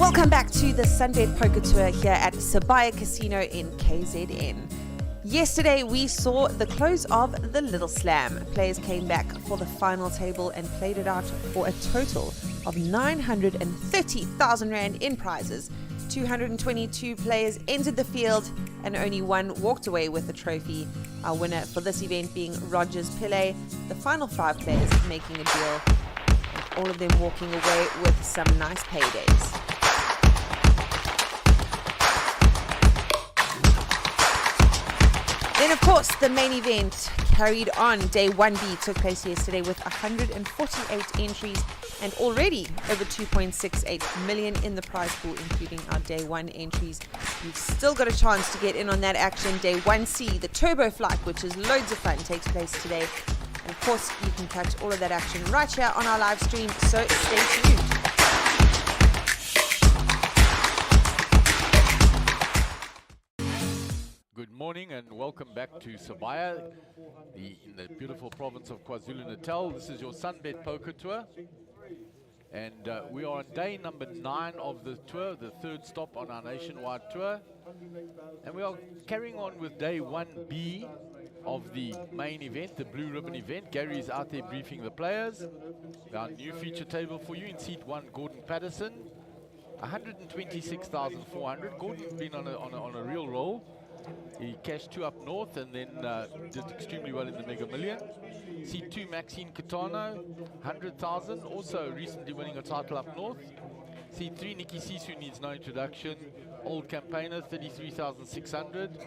Welcome back to the SUNBET Poker Tour here at Sabaya Casino in KZN. Yesterday we saw the close of the Little Slam. Players came back for the final table and played it out for a total of 930,000 Rand in prizes. 222 players entered the field and only one walked away with the trophy. Our winner for this event being Rogers Pillay, the final 5 players making a deal, and all of them walking away with some nice paydays. Then, of course, the main event carried on. Day 1B took place yesterday with 148 entries and already over 2.68 million in the prize pool, including our Day 1 entries. You've still got a chance to get in on that action. Day 1C, the Turbo Flight, which is loads of fun, takes place today. And, of course, you can catch all of that action right here on our live stream, so stay tuned. Good morning and welcome back to Sabaya, in the beautiful province of KwaZulu-Natal. This is your SUNBET Poker Tour, and we are on day number 9 of the tour, the 3rd stop on our nationwide tour, and we are carrying on with day 1B of the main event, the Blue Ribbon event. Gary is out there briefing the players. Our new feature table for you in seat 1, Gordon Patterson, 126,400. Gordon's been on a real roll. He cashed 2 up north and then did extremely well in the Mega Million. Seat 2, Maxine Catano, 100,000, also recently winning a title up north. Seat 3, Nikki Sisu needs no introduction, old campaigner, 33,600.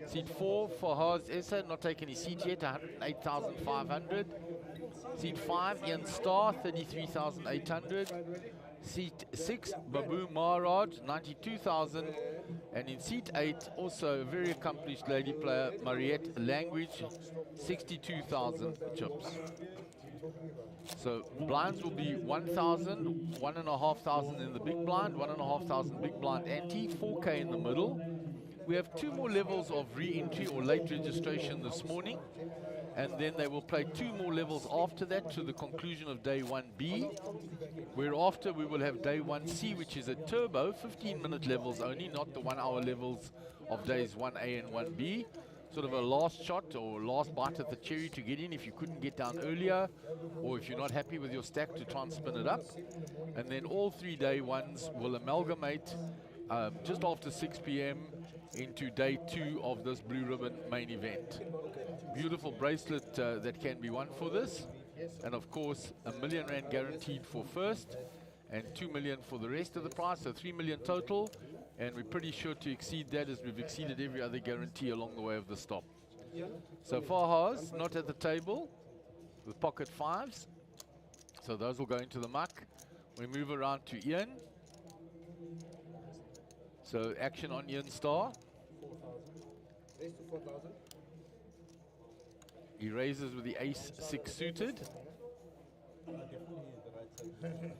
Seat 4, Fahaz Essa, not taking his seat yet, 108,500. Seat 5, Ian Starr, 33,800. Seat 6, Babu Maharaj, 92,000. And in seat 8, also a very accomplished lady player, Mariette Language, 62,000 chips. So blinds will be 1,000, 1,500 in the big blind, 1,500 big blind ante, 4K in the middle. We have 2 more levels of re-entry or late registration this morning, and then they will play 2 more levels after that to the conclusion of day 1B, whereafter we will have day 1C, which is a turbo, 15-minute levels only, not the 1-hour levels of days 1A and 1B. Sort of a last shot or last bite at the cherry to get in if you couldn't get down earlier, or if you're not happy with your stack, to try and spin it up. And then all 3 day ones will amalgamate just after 6 p.m. into day 2 of this Blue Ribbon main event. Beautiful bracelet that can be won for this, and of course R1 million guaranteed for first and 2 million for the rest of the prize, so 3 million total, and we're pretty sure to exceed that as we've exceeded every other guarantee along the way of the stop. So Fahaz not at the table with pocket 5s, so those will go into the muck. We move around to Ian, so action on Ian Starr. He raises with the ace-6 suited.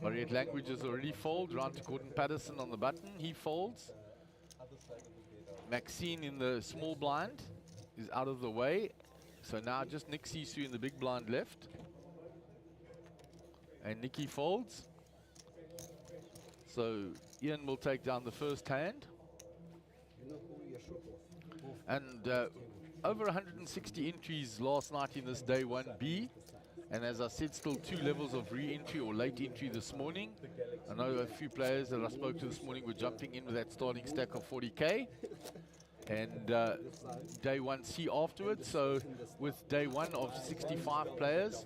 Mariette Language is already fold. Round to Gordon Patterson on the button. He folds. Maxine in the small blind is out of the way. So now just Nick Sisu in the big blind left. And Nikki folds. So Ian will take down the first hand. And over 160 entries last night in this day 1B, and as I said, still 2 levels of re-entry or late entry this morning. I know a few players that I spoke to this morning were jumping in with that starting stack of 40k, and day 1C afterwards. So with day 1 of 65 players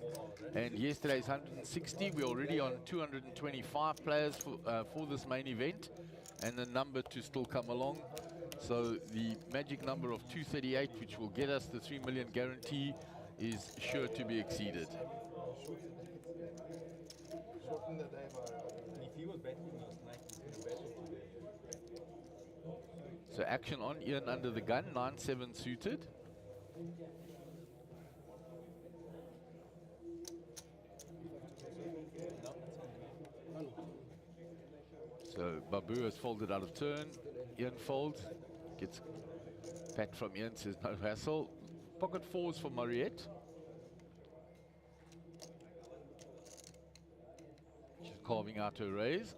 and yesterday's 160, we're already on 225 players for this main event, and the number to still come along. So the magic number of 238, which will get us the 3 million guarantee, is sure to be exceeded. So action on Ian under the gun, 9-7 suited. So Babu has folded out of turn. Ian folds, gets pat from Ian, says no hassle. Pocket 4s for Mariette. She's carving out her raise.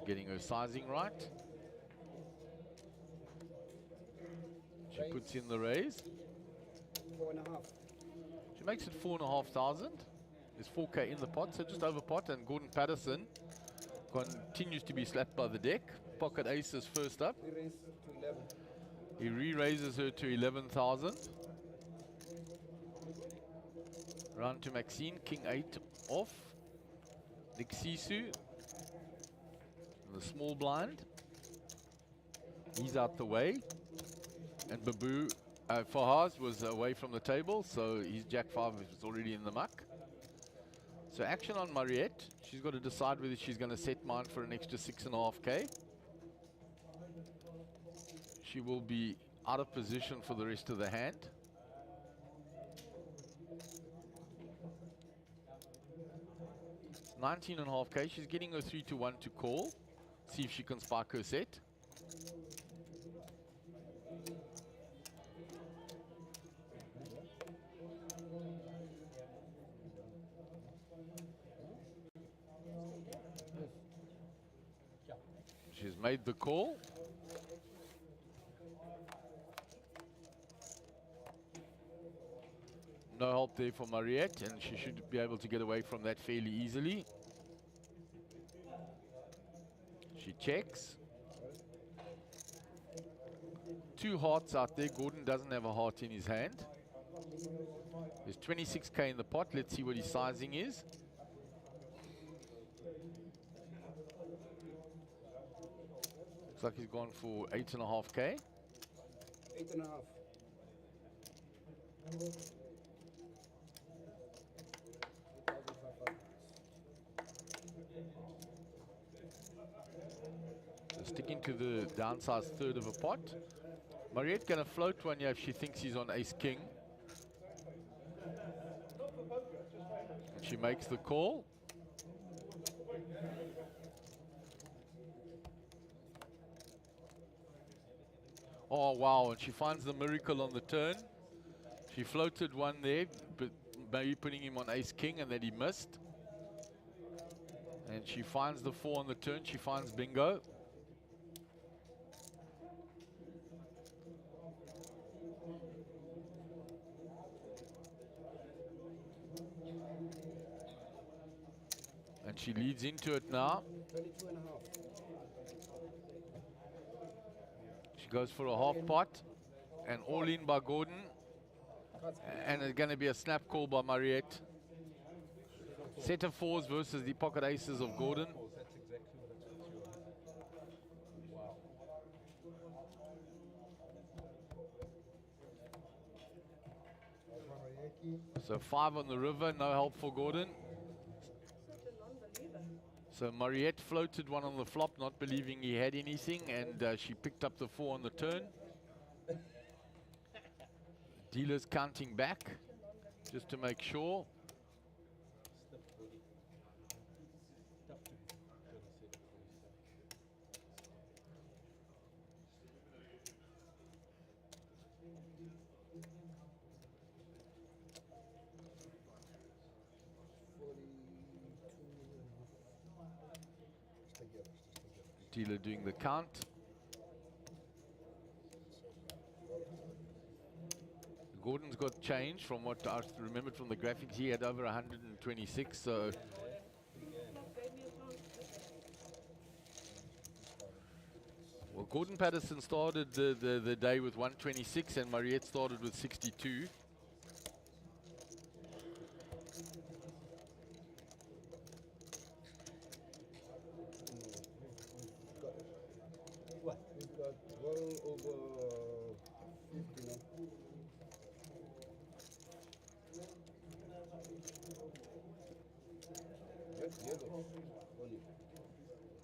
getting her sizing right. She puts in the raise. 4.5. She makes it 4,500. There's 4K in the pot, so just over pot. And Gordon Patterson continues to be slapped by the deck. Pocket aces first up. We raise to 11. He re-raises her to 11,000. Round to Maxine, King 8 off. Nick Sisu, the small blind. He's out the way. And Babu Fahaz was away from the table, so his Jack 5 is already in the muck. So action on Mariette. She's got to decide whether she's going to set mine for an extra 6.5K. She will be out of position for the rest of the hand. It's 19.5K. She's getting her 3-1 to call. See if she can spark her set. She's made the call. No help there for Mariette, and she should be able to get away from that fairly easily. She checks. 2 hearts out there. Gordon doesn't have a heart in his hand. There's 26K in the pot. Let's see what his sizing is. Looks like he's gone for 8.5K. 8.5. So sticking to the downsized third of a pot. Mariette gonna float one here if she thinks he's on ace king. And she makes the call. Oh wow, and she finds the miracle on the turn. She floated one there, but maybe putting him on ace king, and then he missed. And she finds the 4 on the turn. She finds bingo. And she leads into it now. 22.5. She goes for a half pot, and all in by Gordon. And it's going to be a snap call by Mariette. Set of 4s versus the pocket aces of Gordon. So 5 on the river, no help for Gordon. So Mariette floated one on the flop, not believing he had anything, and she picked up the 4 on the turn. Dealer's counting back, just to make sure. Dealer doing the count. Gordon's got change from what I remembered from the graphics. He had over 126, so well, Gordon Patterson started the day with 126 and Mariette started with 62. What? We've got well over 50 now. Yes, yellow. Only.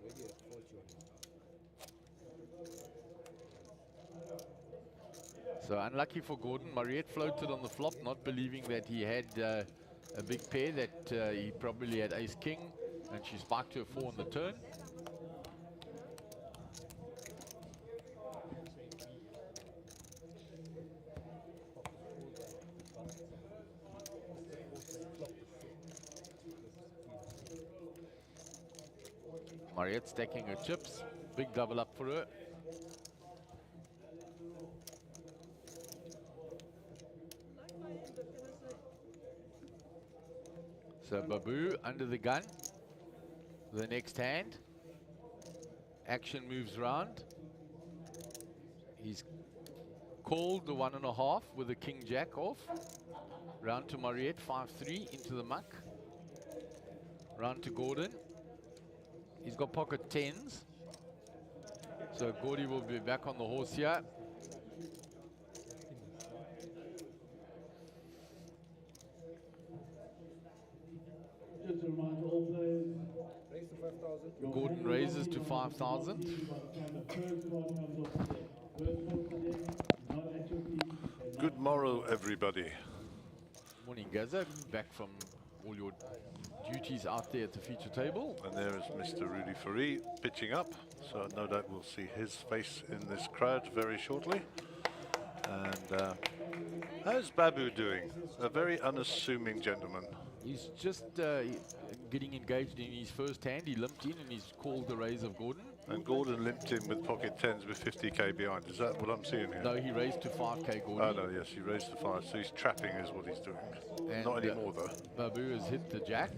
Maybe a 40. So unlucky for Gordon. Mariette floated on the flop, not believing that he had a big pair, that he probably had ace king, and she sparked her 4 on the turn. Mariette stacking her chips. Big double up for her. So Babu under the gun. The next hand. Action moves round. He's called the 1.5 with the king jack off. Round to Mariette, 5-3 into the muck. Round to Gordon. He's got pocket 10s. So Gordy will be back on the horse here. Just to remind all players, raise to 5,000. Gordon raises to 5,000. Good morrow, everybody. Morning, Gaza. Back from all your duties out there at the feature table. And there is Mr. Rudy Faree pitching up. So no doubt we'll see his face in this crowd very shortly. And how's Babu doing? A very unassuming gentleman. He's just getting engaged in his first hand. He limped in and he's called the raise of Gordon. And Gordon limped in with pocket 10s with 50k behind. Is that what I'm seeing here? No, he raised to 5k, Gordon. Oh no, yes, he raised to 5. So he's trapping is what he's doing. And not anymore though. Babu has hit the jack.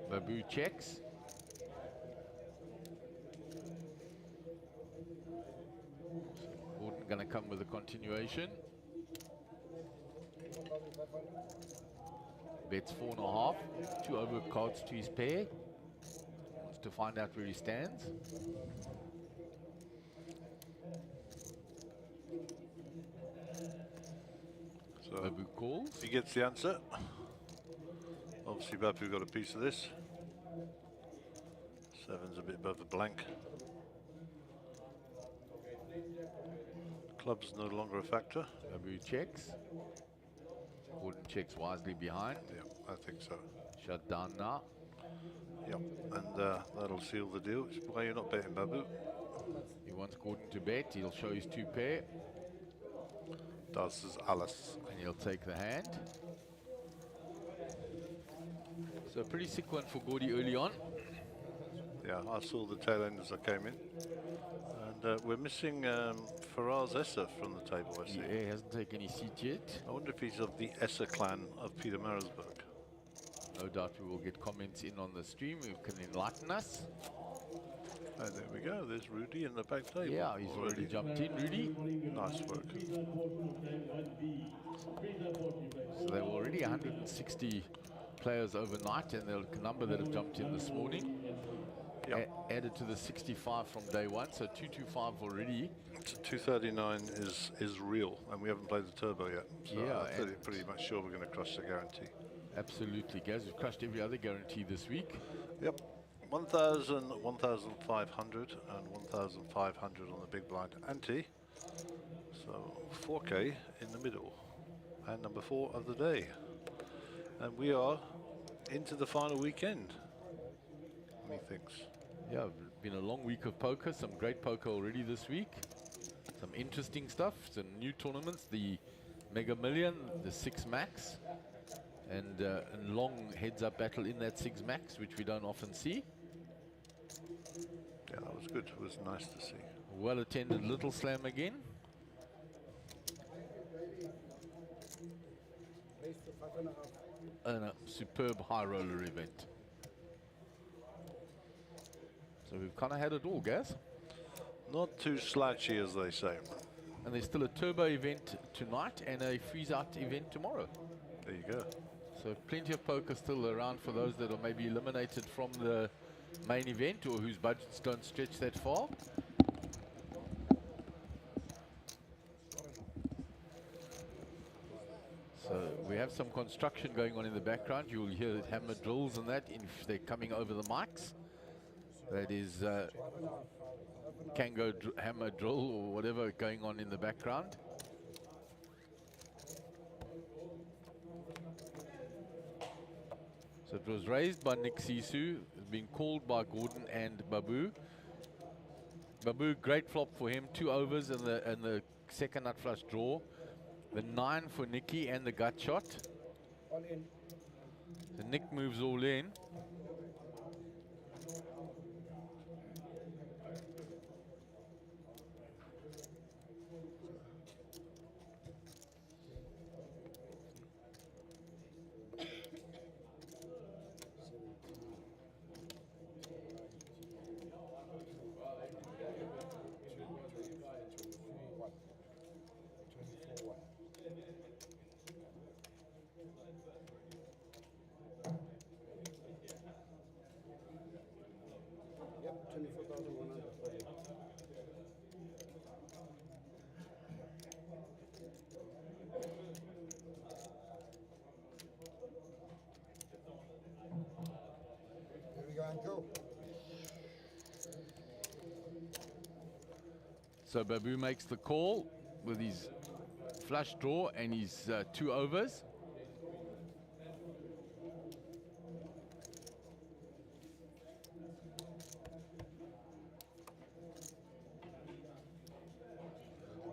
Babu checks. Gordon gonna come with a continuation. Bets 4.5. 2 over cards to his pair. Wants to find out where he stands. So Babu calls. he gets the answer. Obviously Babu got a piece of this. 7's a bit above the blank. Club's no longer a factor. Babu checks. Gordon checks wisely behind. Yeah, I think so. Shut down now. Yep, and that'll seal the deal. Why you're not betting, Babu? He wants Gordon to bet. He'll show his 2 pair. Das ist alles. And he'll take the hand. So a pretty sick one for Gordy early on. Yeah, I saw the tail end as I came in. And we're missing Faraz Essa from the table, I see. Yeah, he hasn't taken his seat yet. I wonder if he's of the Essa clan of Peter Marisburg. No doubt we will get comments in on the stream who can enlighten us. And there we go, there's Rudy in the back table. Yeah, he's already jumped in, Rudy. Nice work. So there were already 160 players overnight, and the number that have jumped in this morning. Yep. Added to the 65 from day one, so 225 already. 239 is real, and we haven't played the turbo yet. So Yeah, I'm pretty much sure we're going to crush the guarantee. Absolutely, Gaz. We've crushed every other guarantee this week. Yep. 1,000, 1,500, and 1,500 on the big blind ante. So 4K in the middle. And number 4 of the day. And we are into the final weekend, methinks. Yeah, been a long week of poker. Some great poker already this week. Some interesting stuff. Some new tournaments. The Mega Million, the 6 Max. And a long heads-up battle in that 6 Max, which we don't often see. Yeah, that was good. It was nice to see. Well-attended Little Slam again. Raise to 5.5. And a superb high roller event. So we've kind of had it all, Gaz. Not too slouchy, as they say. And there's still a turbo event tonight and a freeze-out event tomorrow. There you go. So plenty of poker still around for those that are maybe eliminated from the main event or whose budgets don't stretch that far. So we have some construction going on in the background. You'll hear hammer drills and that if they're coming over the mics. That is Kango hammer drill or whatever going on in the background. So it was raised by Nick Sisu, it's been called by Gordon and Babu. Babu, great flop for him, 2 overs and the second nut flush draw. The 9 for Nicky and the gut shot. All in. So Nick moves all in. Yep, 24,100 for you. Here we go, Uncle. So Babu makes the call with his flush draw and his 2 overs.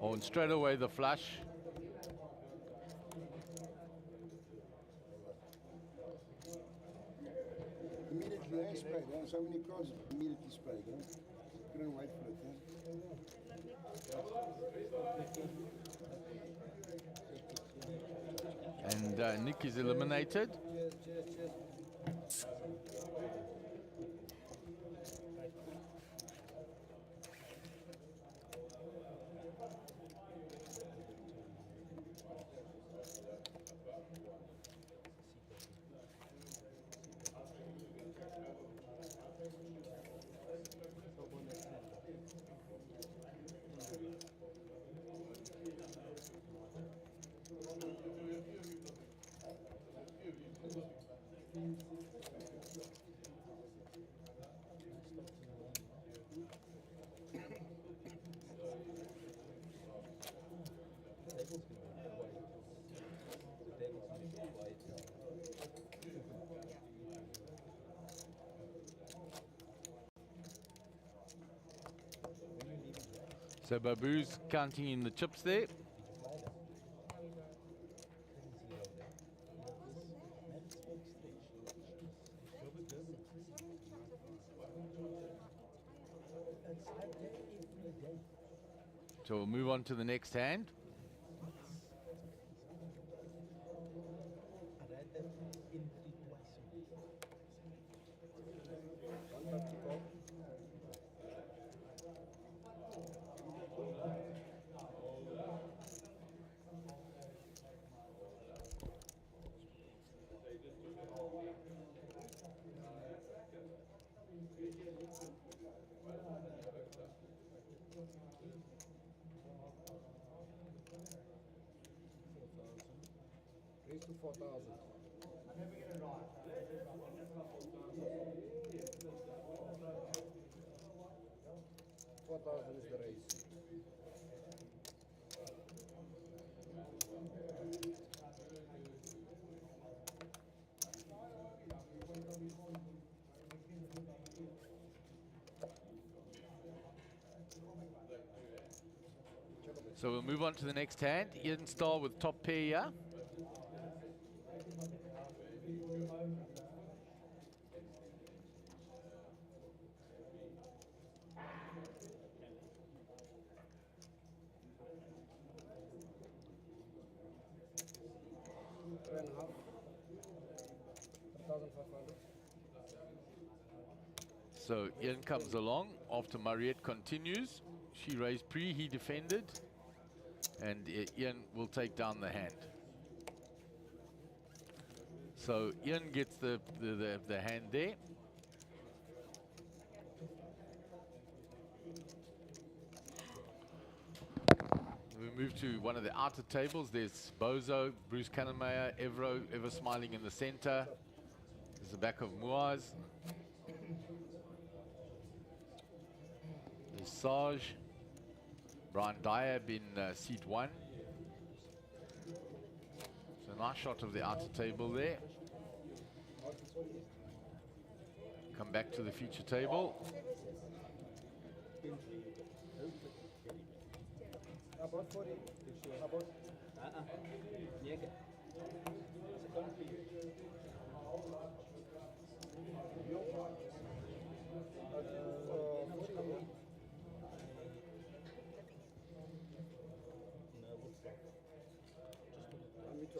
Oh, and straight away the flush. Immediately I sprayed, huh? So many cards immediately sprayed, huh? Couldn't wait for it, huh? And Nick is eliminated. Cheers, cheers, cheers. So Babu's counting in the chips there. So we'll move on to the next hand. Raise to 4,000. 4,000 is the raise. So we'll move on to the next hand. Ian Starr with top pair here. So Ian comes along after Mariette continues. She raised pre, he defended, and Ian will take down the hand. So Ian gets the hand there. We move to one of the outer tables. There's Bozo, Bruce Kannenmeyer, Evro, ever smiling in the center. There's the back of Muaz. There's Saj, Brian Diab in seat 1. So nice shot of the outer table there. Come back to the feature table. About 40. About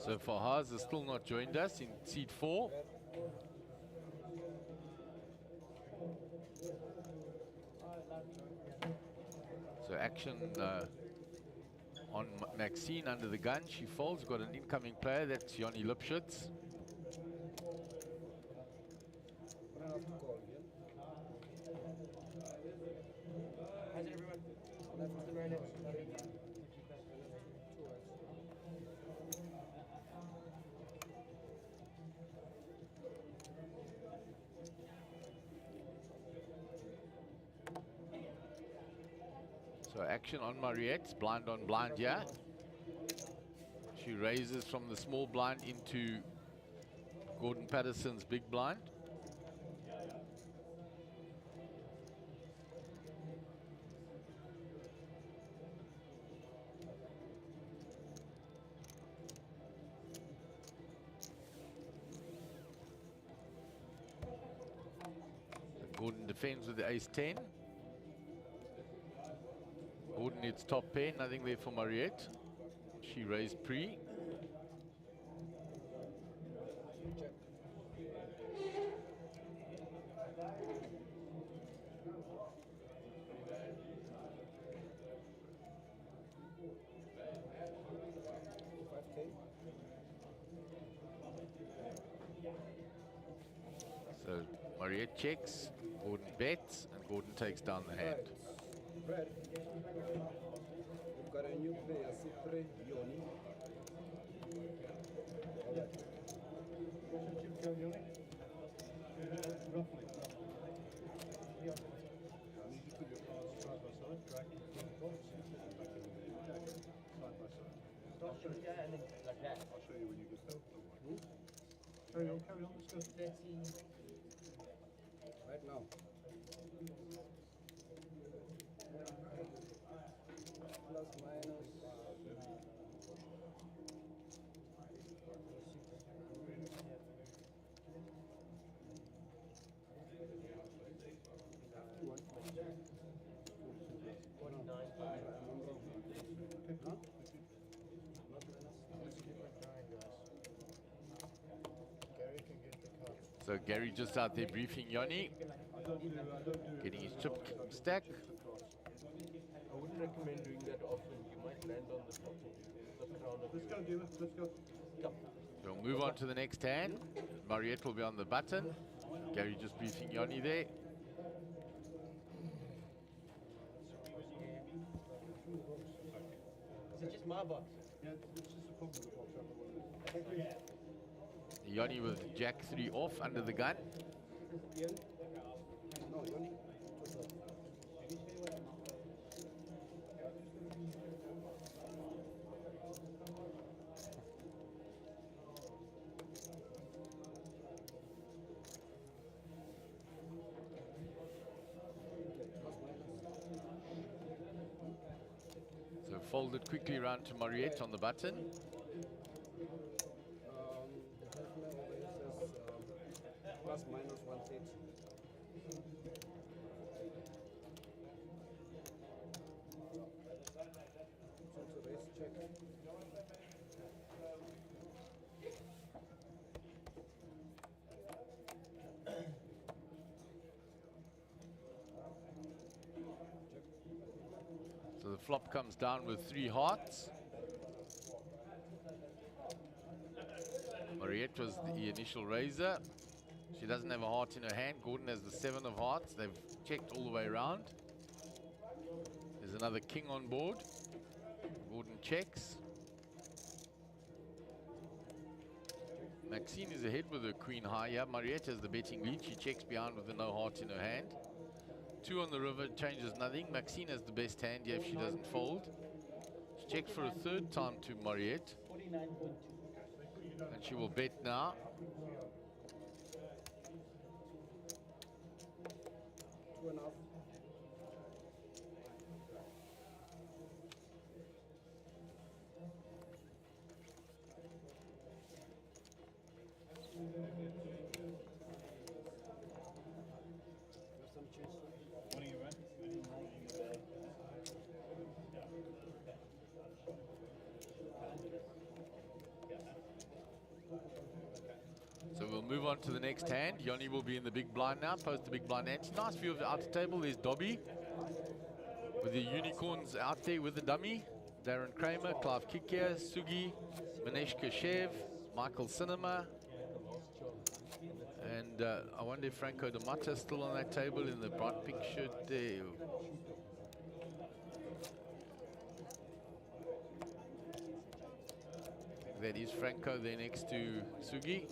So Fahaz has still not joined us in seat 4. So action on Maxine under the gun. She folds, got an incoming player, that's Jonny Lipschitz. So action on Mariette, blind on blind here. She raises from the small blind into Gordon Patterson's big blind. Gordon defends with the ace-10. Gordon needs top pair, nothing there for Mariette. She raised pre. So Mariette checks, Gordon bets, and Gordon takes down the hand. Brad, we've got a new player, Supre Yoni. I'll show you when you get there. Carry on, let's go. Right now. Plus minus. So Gary just out there briefing Jonny, getting his chip stack. I wouldn't recommend doing that often. You might land on the top of the crown of Let's go, Dima, let's go. Come. So we'll move on to the next hand. Mariette will be on the button. Gary just briefing Jonny there. Is it just my box? Yeah, it's just a problem with the box. Jonny with Jack 3 off under the gun. No, Yoni. So folded quickly around to Mariette on the button. Plus minus 130. So it's a race check. So the flop comes down with 3 hearts. Mariette was the initial raiser. She doesn't have a heart in her hand. Gordon has the 7 of hearts. They've checked all the way around. There's another king on board. Gordon checks. Maxine is ahead with her queen high. Yeah, Mariette has the betting lead. She checks behind with the no heart in her hand. 2 on the river changes nothing. Maxine has the best hand here if she doesn't fold. She checks for a 3rd time to Mariette. 49.2. And she will bet now. move on to the next hand. Yoni will be in the big blind now, post the big blind ante. Nice view of the outer table. There's Dobby with the unicorns out there with the dummy. Darren Kramer, Clive Kikia, Sugi, Manesh Kashev, Michael Cinema. And I wonder if Franco De Mata is still on that table in the bright pink shirt there. That is Franco there next to Sugi.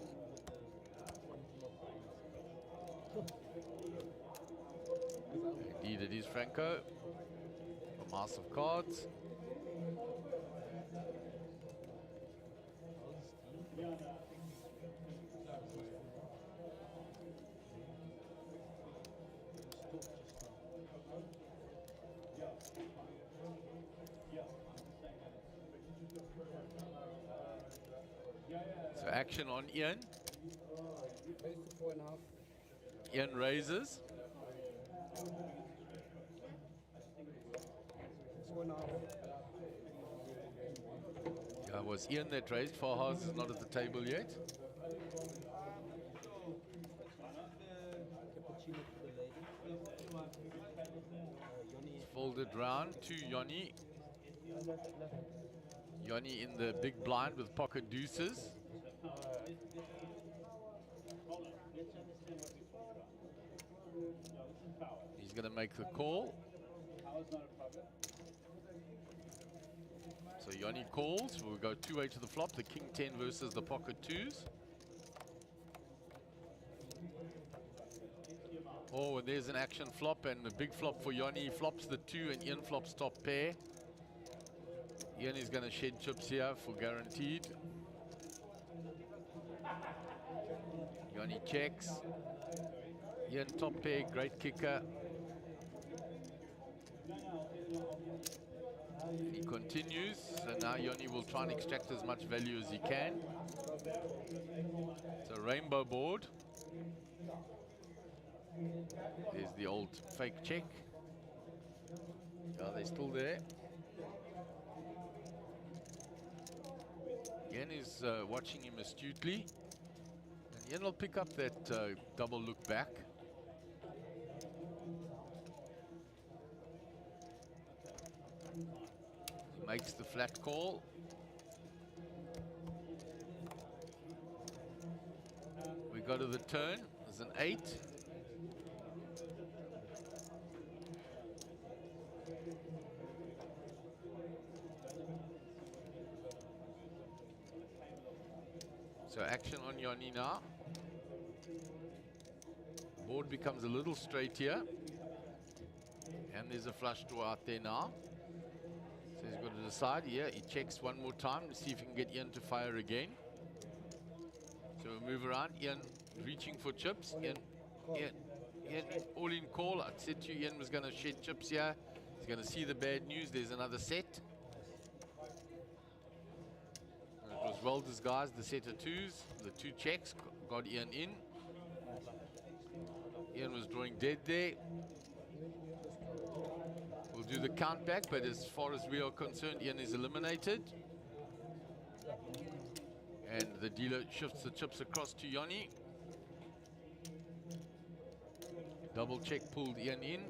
Indeed, it is Franco from House of Cards. So action on Ian. Ian raises. Yeah, was Ian that raised? Farhaz is not at the table yet. It's folded round to Yoni. Yoni in the big blind with pocket deuces. He's going to make the call. So Yoni calls. We'll go two-way to the flop. The king 10 versus the pocket twos. Oh, and there's an action flop and a big flop for Yoni. Flops the 2 and Ian flops top pair. Ian is going to shed chips here for guaranteed. Yoni checks. Ian top pair, great kicker. He continues, so now Yoni will try and extract as much value as he can. It's a rainbow board. There's the old fake check. Yeah, they're still there. Ian is watching him astutely. And Ian will pick up that double look back. He makes the flat call. We go to the turn. There's an 8. So action on Yoni now. Board becomes a little straight here. And there's a flush draw out there now. So he's got to decide here. He checks one more time to see if he can get Ian to fire again. So we move around. Ian reaching for chips. Ian, all in call. I said to you, Ian was going to shed chips here. He's going to see the bad news. There's another set. And it was well disguised, the set of 2s. The 2 checks got Ian in. Ian was drawing dead there. We'll do the count back, but as far as we are concerned, Ian is eliminated. And the dealer shifts the chips across to Yoni. Double check pulled Ian in.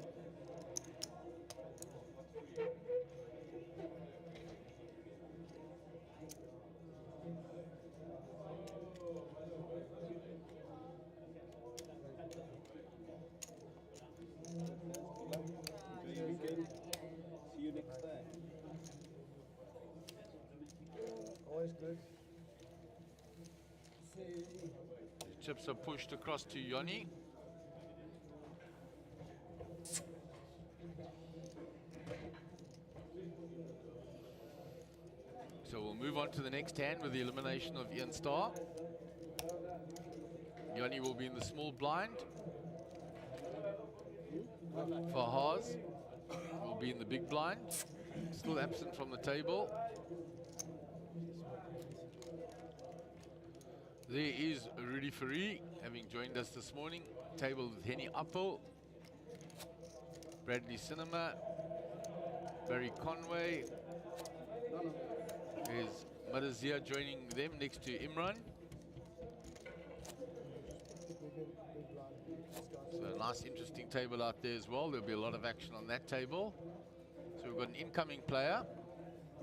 See you next time. Always good. The chips are pushed across to Yoni. So we'll move on to the next hand with the elimination of Ian Starr. Yoni will be in the small blind. Farhaz will be in the big blind. Still absent from the table. There is Rudy Ferry, having joined us this morning. Table with Henny Appel, Bradley Cinema, Barry Conway. There's Madazia joining them next to Imran. So a nice interesting table out there as well. There'll be a lot of action on that table. So we've got an incoming player.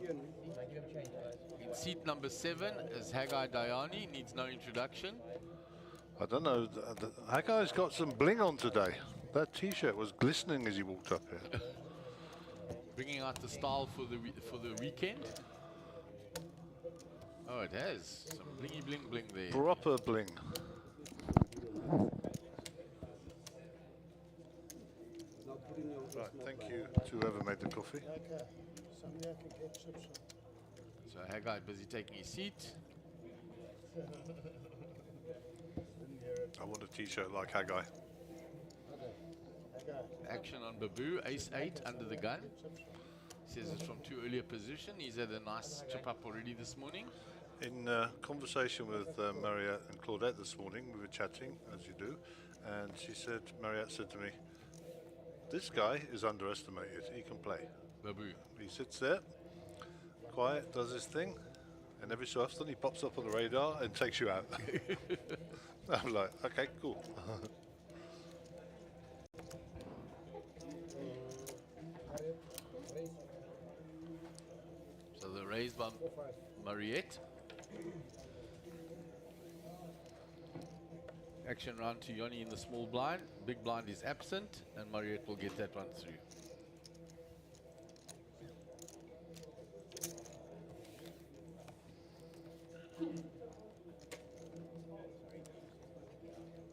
In seat number 7 is Haggai Dayani, needs no introduction. I don't know, that guy's got some bling on today. That t-shirt was glistening as he walked up here. Bringing out the style for the weekend. Oh, it has some blingy bling bling there. Proper bling. Right, thank you to whoever made the coffee. So Haggai busy taking his seat. I want a t-shirt like Haggai. Action on Babu, ace-8 under the gun. Says it's from too early a position. He's had a nice chip up already this morning. In conversation with Mariette and Claudette this morning, we were chatting, as you do, and Mariette said to me, this guy is underestimated, he can play. Babu. He sits there, quiet, does his thing, and every so often he pops up on the radar and takes you out. I'm like, okay, cool. So the raise by Mariette. Action round to Yoni in the small blind. Big blind is absent, and Mariette will get that one through.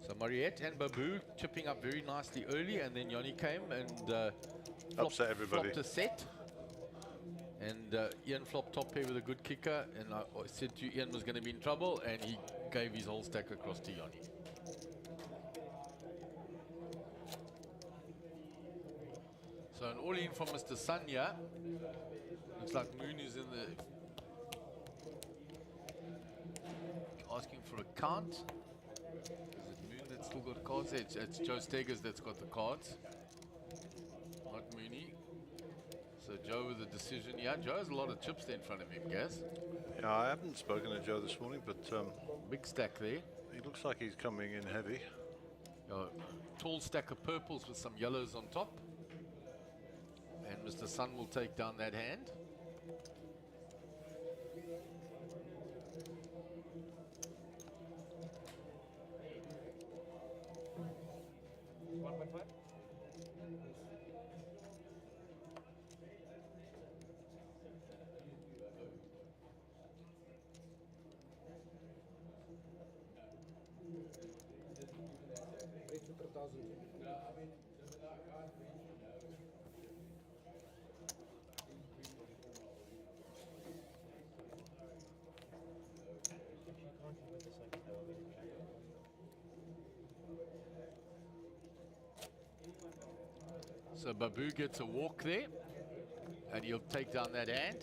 So Mariette and Babu chipping up very nicely early, and then Yoni came and Upset everybody. flopped a set. And Ian flopped top pair with a good kicker, and I said to Ian was going to be in trouble, and he gave his whole stack across to Yoni. So an all-in from Mr. Sun here. Looks like Moon is in the... asking for a count. Is it Moon that's still got cards? It's Joe Stegers that's got the cards. Not Mooney. So Joe with the decision. Yeah, Joe has a lot of chips there in front of him, Gaz. Yeah, I haven't spoken to Joe this morning, but Big stack there. he looks like he's coming in heavy. Tall stack of purples with some yellows on top. And Mr. Sun will take down that hand. So Babu gets a walk there, and he'll take down that hand.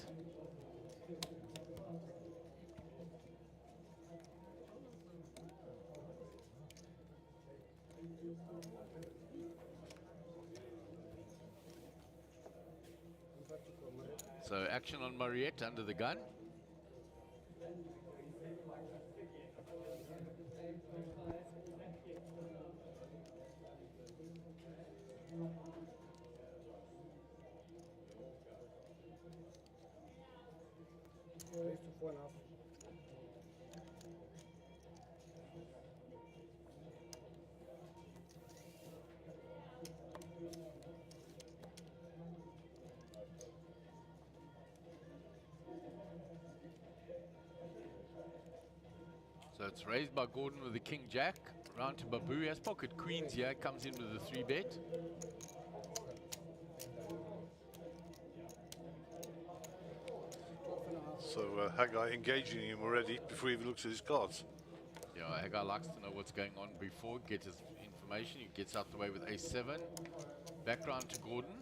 So action on Mariette under the gun. So it's raised by Gordon with the King Jack. Round to Babu. He has pocket queens here. Comes in with a 3-bet. So Haggai engaging him already before he even looks at his cards. Yeah, Haggai likes to know what's going on before, get his information. He gets out the way with ace-7. Back round to Gordon.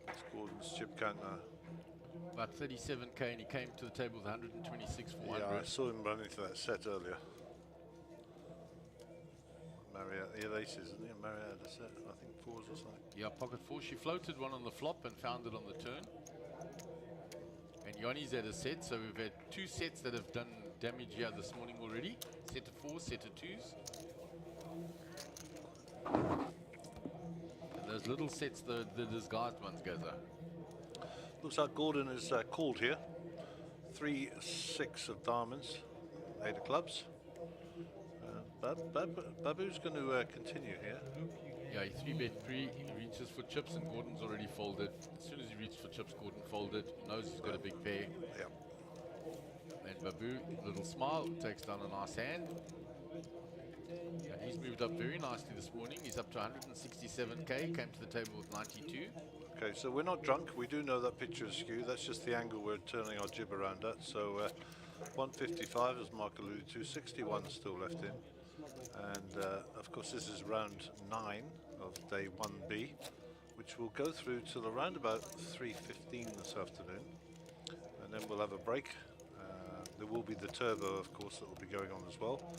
It's Gordon's chip count now. About 37k, and he came to the table with 126 for 100. Yeah, I saw him run into that set earlier. Mariette, he had aces, isn't he? Mariette had a set, I think 4s or something. Yeah, pocket 4. She floated one on the flop and found it on the turn. And And Yanni's at a set, so we've had 2 sets that have done damage here this morning already. Set of 4, set of 2s. And those little sets, the disguised ones, Gaza. Looks like Gordon is called here. 3-6 of diamonds, 8 of clubs. Babu's going to continue here. Yeah, he 3-bet pre, he reaches for chips, and Gordon's already folded. As soon as he reached for chips, Gordon folded. He knows he's got a big pair. Yeah. And Babu, little smile, takes down a nice hand. And he's moved up very nicely this morning. He's up to 167k, came to the table with 92. Okay, so we're not drunk. We do know that picture is skewed. That's just the angle we're turning our jib around at. So 155, as Mark alluded to, 61 still left in. And of course, this is round 9 of day 1B, which will go through till around about 3:15 this afternoon. And then we'll have a break. There will be the turbo, of course, that will be going on as well.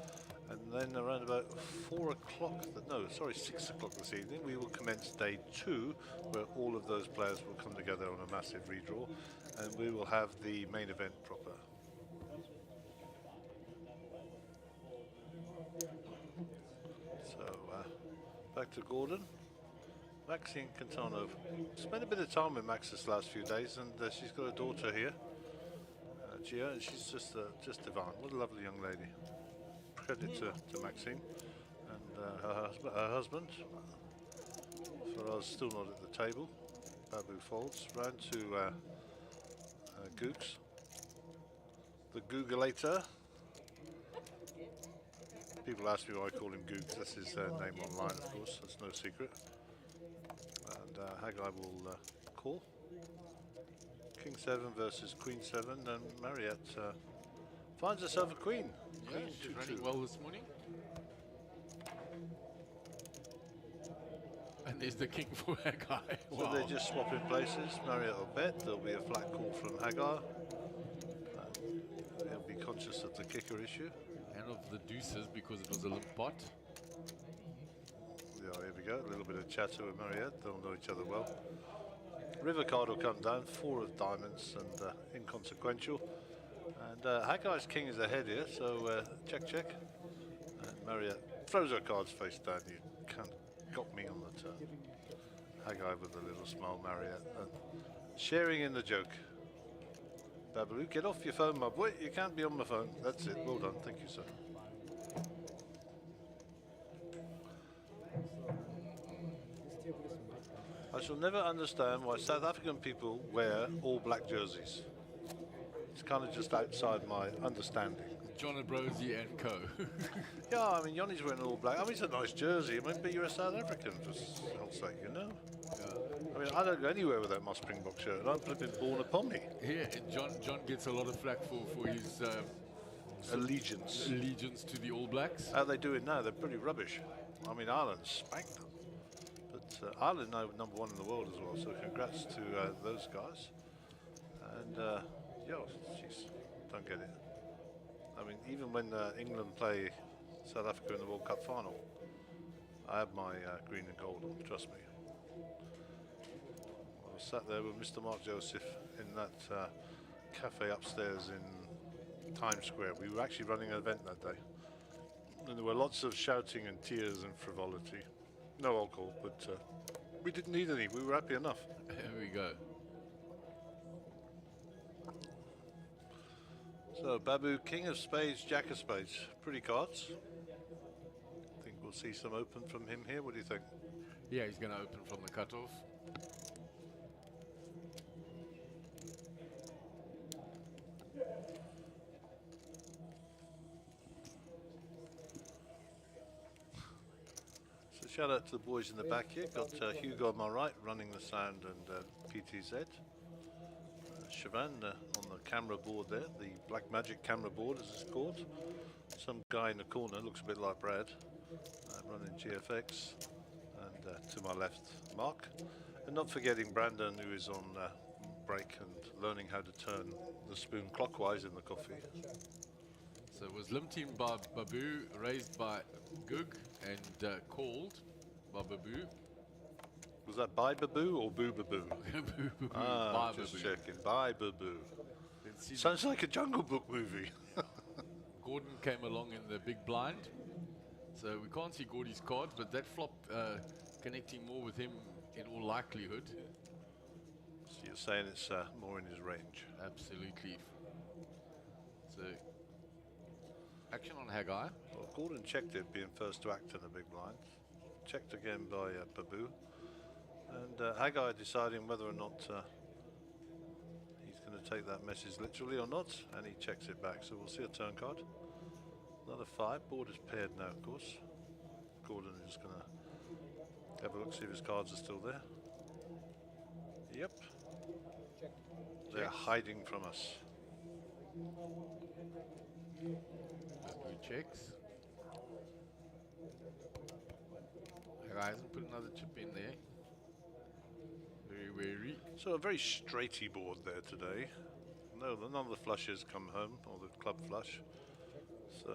And then around about 4 o'clock, no, sorry, 6 o'clock this evening, we will commence day 2, where all of those players will come together on a massive redraw, and we will have the main event proper. So, back to Gordon. Maxine Cantano. Spent a bit of time with Max this last few days, and she's got a daughter here, Gia, and she's just divine. What a lovely young lady. Credit to Maxine and her husband. For us, still not at the table. Babu folds. Round to Googs. The Googulator. People ask me why I call him Googs. That's his name online, of course. That's no secret. And Haggai will call. King 7 versus Queen 7, and Mariette finds herself a queen. Yeah, she's running well this morning. And there's the king for Haggai. So they're just swapping places. Mariette will bet. There'll be a flat call from Haggai. He'll be conscious of the kicker issue. And of the deuces, because it was a limp pot. Yeah, here we go. A little bit of chatter with Mariette. They'll know each other well. River card will come down. 4 of diamonds and inconsequential. And Haggai's king is ahead here, so check, check. And Mariette throws her cards face down. You can't got me on the turn. Haggai with a little smile, Mariette. Sharing in the joke. Babu, get off your phone, my boy. You can't be on my phone. That's it. Well done. Thank you, sir. I shall never understand why South African people wear all black jerseys. It's kind of just outside my understanding. John Abrosi and co. Yeah, I mean, Yanni's wearing all black. I mean, it's a nice jersey. I mean, but you're a South African, for hell's sake, you know? Yeah. I mean, I don't go anywhere without my Springbok shirt, and I'm flipping born upon me. Yeah, and John gets a lot of flack for his allegiance to the All Blacks. How they do it now? They're pretty rubbish. I mean, Ireland spanked them. But Ireland now number 1 in the world as well, so congrats to those guys. And, yeah, jeez, don't get it. I mean, even when England play South Africa in the World Cup final, I have my green and gold on, trust me. I was sat there with Mr. Mark Joseph in that cafe upstairs in Times Square. We were actually running an event that day. And there were lots of shouting and tears and frivolity. No alcohol, but we didn't need any. We were happy enough. There we go. So, Babu, King of Spades, Jack of Spades. Pretty cards. I think we'll see some open from him here. What do you think? Yeah, he's going to open from the cutoff. So, shout out to the boys in the back here. Got Hugo on my right, running the sound, and PTZ. Siobhan on the camera board there, the Black Magic camera board as it's called. Some guy in the corner, looks a bit like Brad, running GFX. And to my left, Mark. And not forgetting Brandon, who is on break and learning how to turn the spoon clockwise in the coffee. So it was limp-teamed by Babu, raised by Goog, and called by Babu. Was that by Babu or Boo Babu? Babu. Ah, By just Babu. checking. By Babu. see Sounds like a Jungle Book movie. Gordon came along in the big blind. So we can't see Gordy's cards, but that flop connecting more with him in all likelihood. So you're saying it's more in his range. Absolutely. So action on Haggai. Well, Gordon checked it, being first to act in the big blind. Checked again by Babu. And Haggai deciding whether or not he's going to take that message literally or not, and he checks it back. So we'll see a turn card. Another 5. Board is paired now, of course. Gordon is going to have a look, see if his cards are still there. Yep. They're hiding from us. Babu checks. Haggai hasn't put another chip in there. Very wary. So a very straighty board there today. No, none of the flushes come home, or the club flush. So,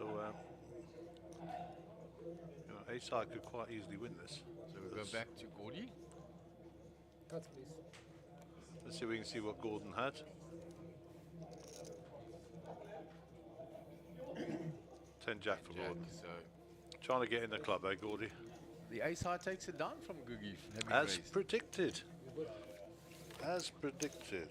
you know, ace-high could quite easily win this. So we'll go back to Gordy. Cards, please. Let's see if we can see what Gordon had. 10 jack for Jack, Gordon. so Trying to get in the club, eh, Gordy? the ace high takes it down from Googie. As predicted. As predicted.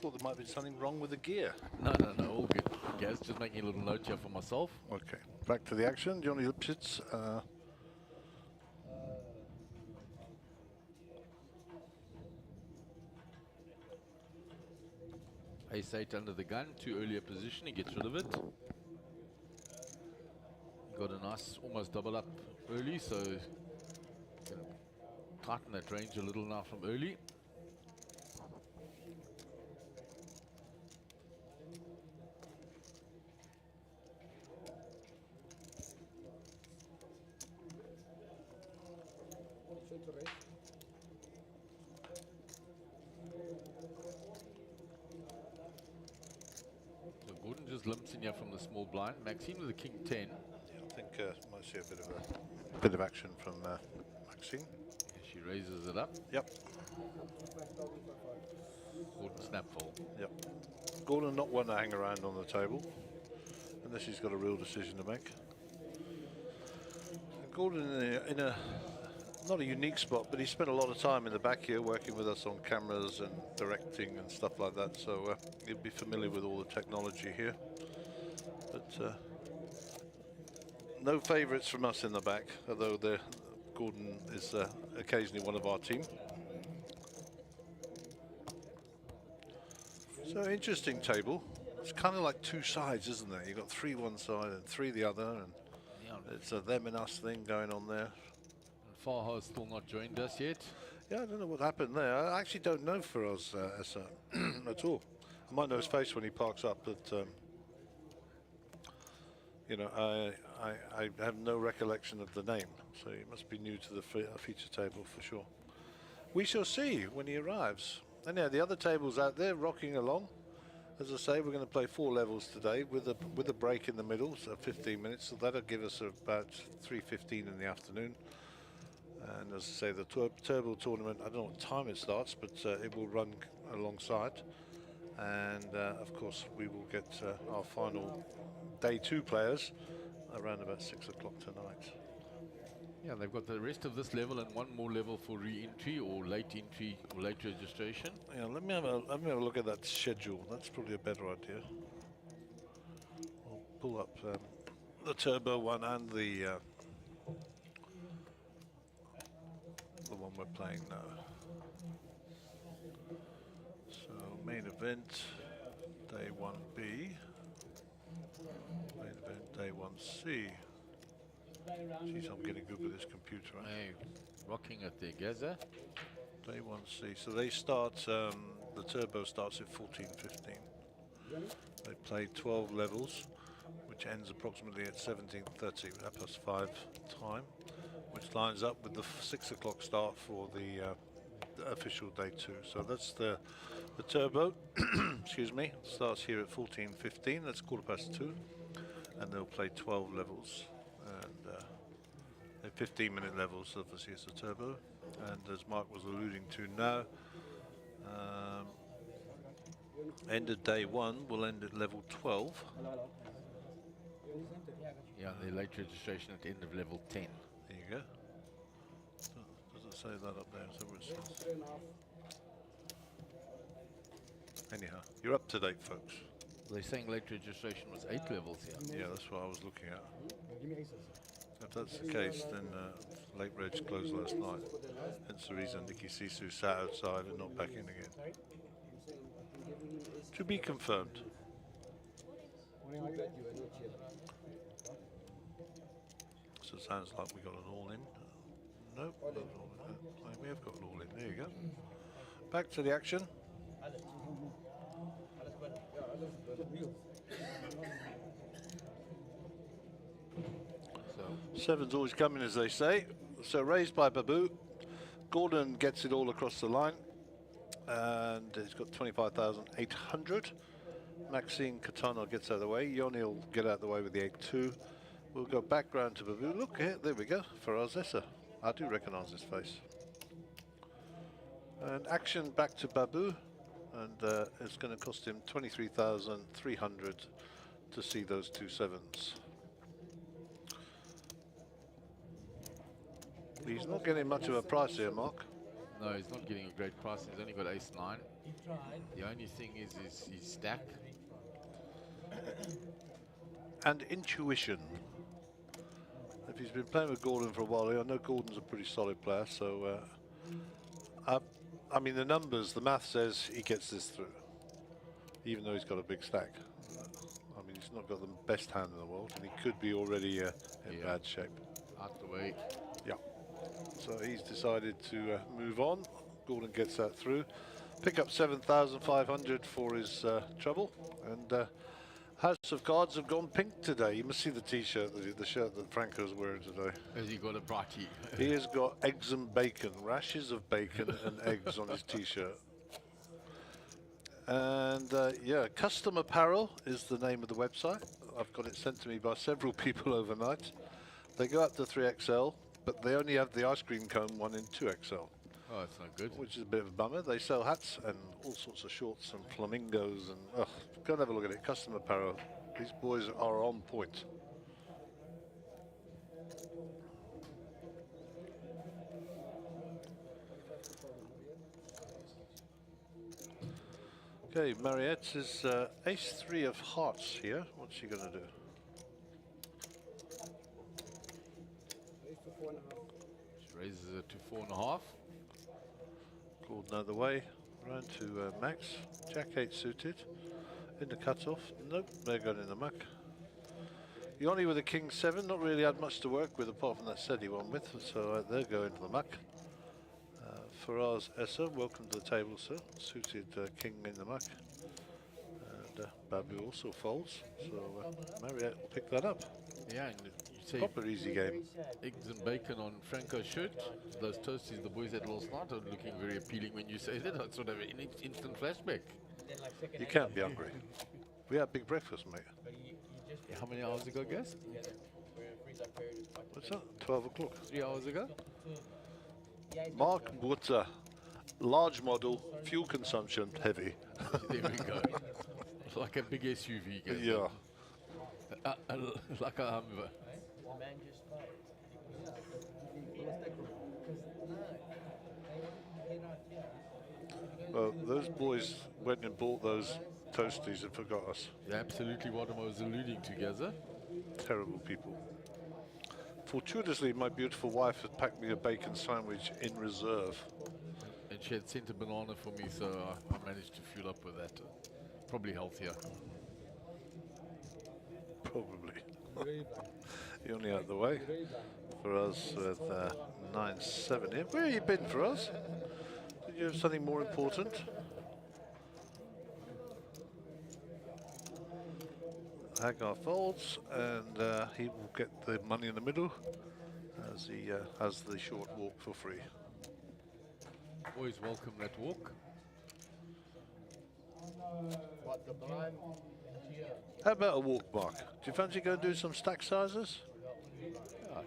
Thought there might be something wrong with the gear. No, all good. Gaz, just making a little note here for myself. Okay, back to the action. Johnny Lipschitz. Ace 8 under the gun, too early a position, he gets rid of it. Got a nice, almost double up early, so can tighten that range a little now from early. So Gordon just limps in here from the small blind. Maxine with the king 10. Yeah, I think might see a bit of action from Maxine. She raises it up. Yep. Gordon snapfold. Yep. Gordon not one to hang around on the table unless he's got a real decision to make. Gordon in a not a unique spot, but he spent a lot of time in the back here working with us on cameras and directing and stuff like that, so he'd be familiar with all the technology here. But no favourites from us in the back, although Gordon is occasionally one of our team. So interesting table. It's kind of like two sides, isn't it? You've got 3 one side and 3 the other, and it's a them and us thing going on there. Farhar's still not joined us yet. Yeah, I don't know what happened there. I actually don't know for us at all. I might know his face when he parks up, but you know, I have no recollection of the name, so he must be new to the feature table for sure. We shall see when he arrives. And yeah, the other tables out there rocking along. As I say, we're going to play 4 levels today with a break in the middle, so 15 minutes. So that'll give us about 3:15 in the afternoon. And as I say, the Turbo tournament, I don't know what time it starts, but it will run alongside. And of course, we will get our final day 2 players around about 6 o'clock tonight. Yeah, they've got the rest of this level and one more level for re-entry or late entry or late registration. Yeah, let me have a look at that schedule. That's probably a better idea. I'll pull up the Turbo one and the one we're playing now. So main event, day 1B. Main event, day 1C. Jeez, I'm getting good with this computer. Right? Hey, rocking it there, Gaza. Day 1C. So they start, the turbo starts at 14:15. They play 12 levels, which ends approximately at 17:30, +5 time, which lines up with the 6 o'clock start for the official day 2. So that's the turbo, excuse me, starts here at 14:15. That's 2:15, and they'll play 12 levels, and they're 15-minute levels. Obviously, it's a turbo, and as Mark was alluding to now, end of day 1 will end at level 12. Yeah, the late registration at the end of level 10. There you go. Doesn't say that up there, so it's anyhow, you're up to date, folks. They're saying late registration was 8 levels here. Yeah, that's what I was looking at. If that's the case, then late reg closed last night. Hence the reason Nikki Sisu sat outside and not back in again. To be confirmed. So it sounds like we got an all in. Nope, not an all in. We have got an all in. There you go. Back to the action. Seven's always coming, as they say. So raised by Babu. Gordon gets it all across the line, and he's got 25,800. Maxine Katana gets out of the way. Yoni will get out of the way with the 8-2. We'll go back round to Babu. Look here, there we go. Faraz Essa. I do recognise this face. And action back to Babu, and it's going to cost him 23,300 to see those 2 sevens. He's not getting much of a price here, Mark. No, he's not getting a great price. He's only got ace-9. The only thing is his stack. And intuition. If he's been playing with Gordon for a while, I know Gordon's a pretty solid player, so I mean the numbers, the math says he gets this through, even though he's got a big stack. I mean, he's not got the best hand in the world, and he could be already in bad shape. Out the way. Yeah. So he's decided to move on. Gordon gets that through. Pick up 7,500 for his trouble, and House of Cards have gone pink today. You must see the t-shirt, the shirt that Franco's wearing today. Has he got a brightie? He has got eggs and bacon, rashes of bacon and eggs on his t-shirt. And yeah, Custom Apparel is the name of the website. I've got it sent to me by several people overnight. They go up to 3XL, but they only have the ice cream cone one in 2XL. Oh, that's not good. Which is a bit of a bummer. They sell hats and all sorts of shorts and flamingos and go and have a look at it. Custom Apparel. These boys are on point. Okay, Mariette is ace-3 of hearts here. What's she going to do? She raises it to 4.5. Called another way. Round to Max. Jack 8 suited. In the cutoff. Nope, they're going in the muck. Yoni with a king 7. Not really had much to work with apart from that set he won with. So they're going to the muck. Faraz Essa, welcome to the table, sir. Suited king in the muck. And Babu also folds. So Mariette will pick that up. Yeah, and you say Proper easy game. eggs and bacon on Franco's shirt. Those toasties the boys had last night are looking very appealing when you say that. I sort of an instant flashback. You can't be hungry. We had big breakfast, mate. How many hours ago, guys? What's that? 12 o'clock. 3 hours ago? Mark Butter, large model, fuel consumption heavy. There we go. Like a big SUV, guys. Yeah. Like a Hummer. Well, those boys went and bought those toasties and forgot us. Yeah, absolutely what I was alluding to, Gaza. Terrible people. Fortuitously, my beautiful wife had packed me a bacon sandwich in reserve. And she had sent a banana for me, so I managed to fuel up with that. Probably healthier. Probably. You're only out the way. For us with 9-7 here. Where have you been for us? Did you have something more important? Hagar folds, and he will get the money in the middle as he has the short walk for free. Always welcome that walk. But the blind here. How about a walk, Mark? Do you fancy going to do some stack sizes?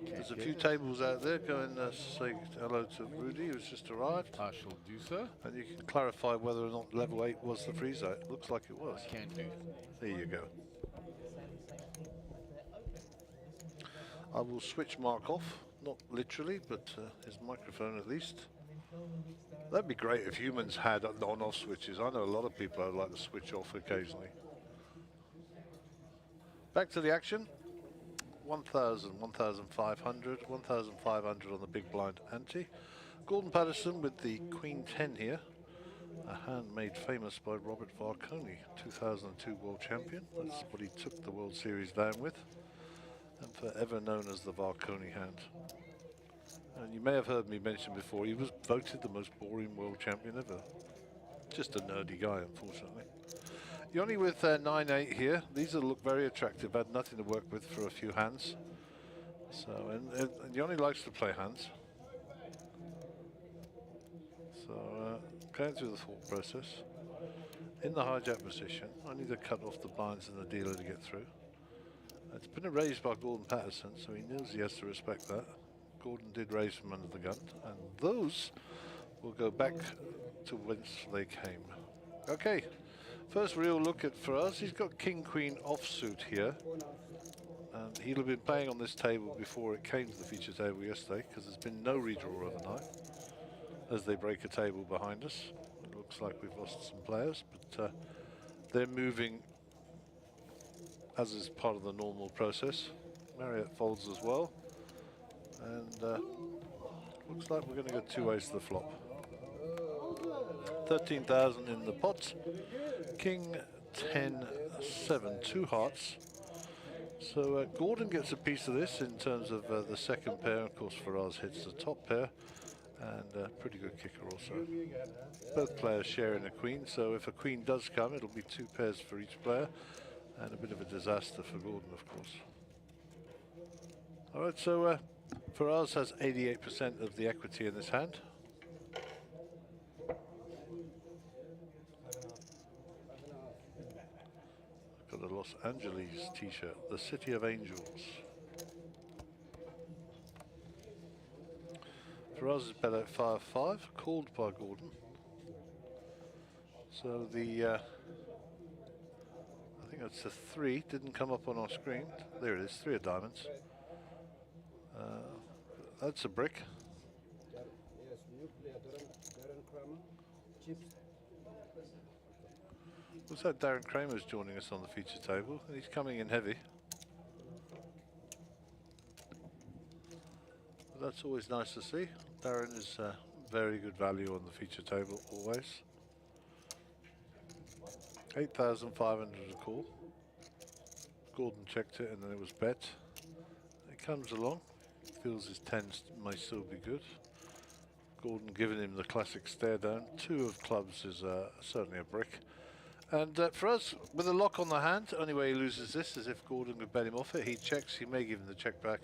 There's a few tables out there. Go and say hello to Rudy, who's just arrived. I shall do so. And you can clarify whether or not level 8 was the free zone. Looks like it was. Can do. There you go. I will switch Mark off, not literally, but his microphone at least. That'd be great if humans had on-off switches. I know a lot of people would like to switch off occasionally. Back to the action. 1,000, 1,500, 1,500 on the big blind ante. Gordon Patterson with the Queen 10 here. A hand made famous by Robert Varconi, 2002 world champion. That's what he took the World Series down with. And forever known as the Varconi hand. And you may have heard me mention before, he was voted the most boring world champion ever. Just a nerdy guy, unfortunately. Yoni with 9-8 here. These will look very attractive. Had nothing to work with for a few hands. So, and Yoni likes to play hands. So, going through the thought process. In the hijack position, I need to cut off the blinds and the dealer to get through. It's been raised by Gordon Patterson, so he knows he has to respect that. Gordon did raise from under the gun, and those will go back to whence they came. Okay, first real look at for us. He's got King Queen offsuit here, and he'll have been playing on this table before it came to the feature table yesterday, because there's been no redraw overnight as they break a table behind us. It looks like we've lost some players, but they're moving as is part of the normal process. Marriott folds as well, and looks like we're going to go two ways to the flop. 13,000 in the pot. King 10 7, 2 hearts. So Gordon gets a piece of this in terms of the second pair. Of course, Faraz hits the top pair, and a pretty good kicker also. Both players sharing a queen, so if a queen does come, it'll be 2 pairs for each player. And a bit of a disaster for Gordon, of course. All right, so Faraz has 88% of the equity in this hand. Got a Los Angeles t-shirt, the City of Angels. Faraz is bet at 5-5, called by Gordon. So the I think that's a 3, didn't come up on our screen. There it is, 3 of diamonds. That's a brick. Yes, new player, Darren Kramer. Chips. Looks like Darren Kramer's joining us on the feature table, and he's coming in heavy. But that's always nice to see. Darren is very good value on the feature table, always. 8,500 a call. Gordon checked it and then it was bet. It comes along, feels his 10s may still be good. Gordon giving him the classic stare down. 2 of clubs is certainly a brick. And for us, with a lock on the hand, only way he loses this is if Gordon could bet him off it. He checks, he may give him the check back.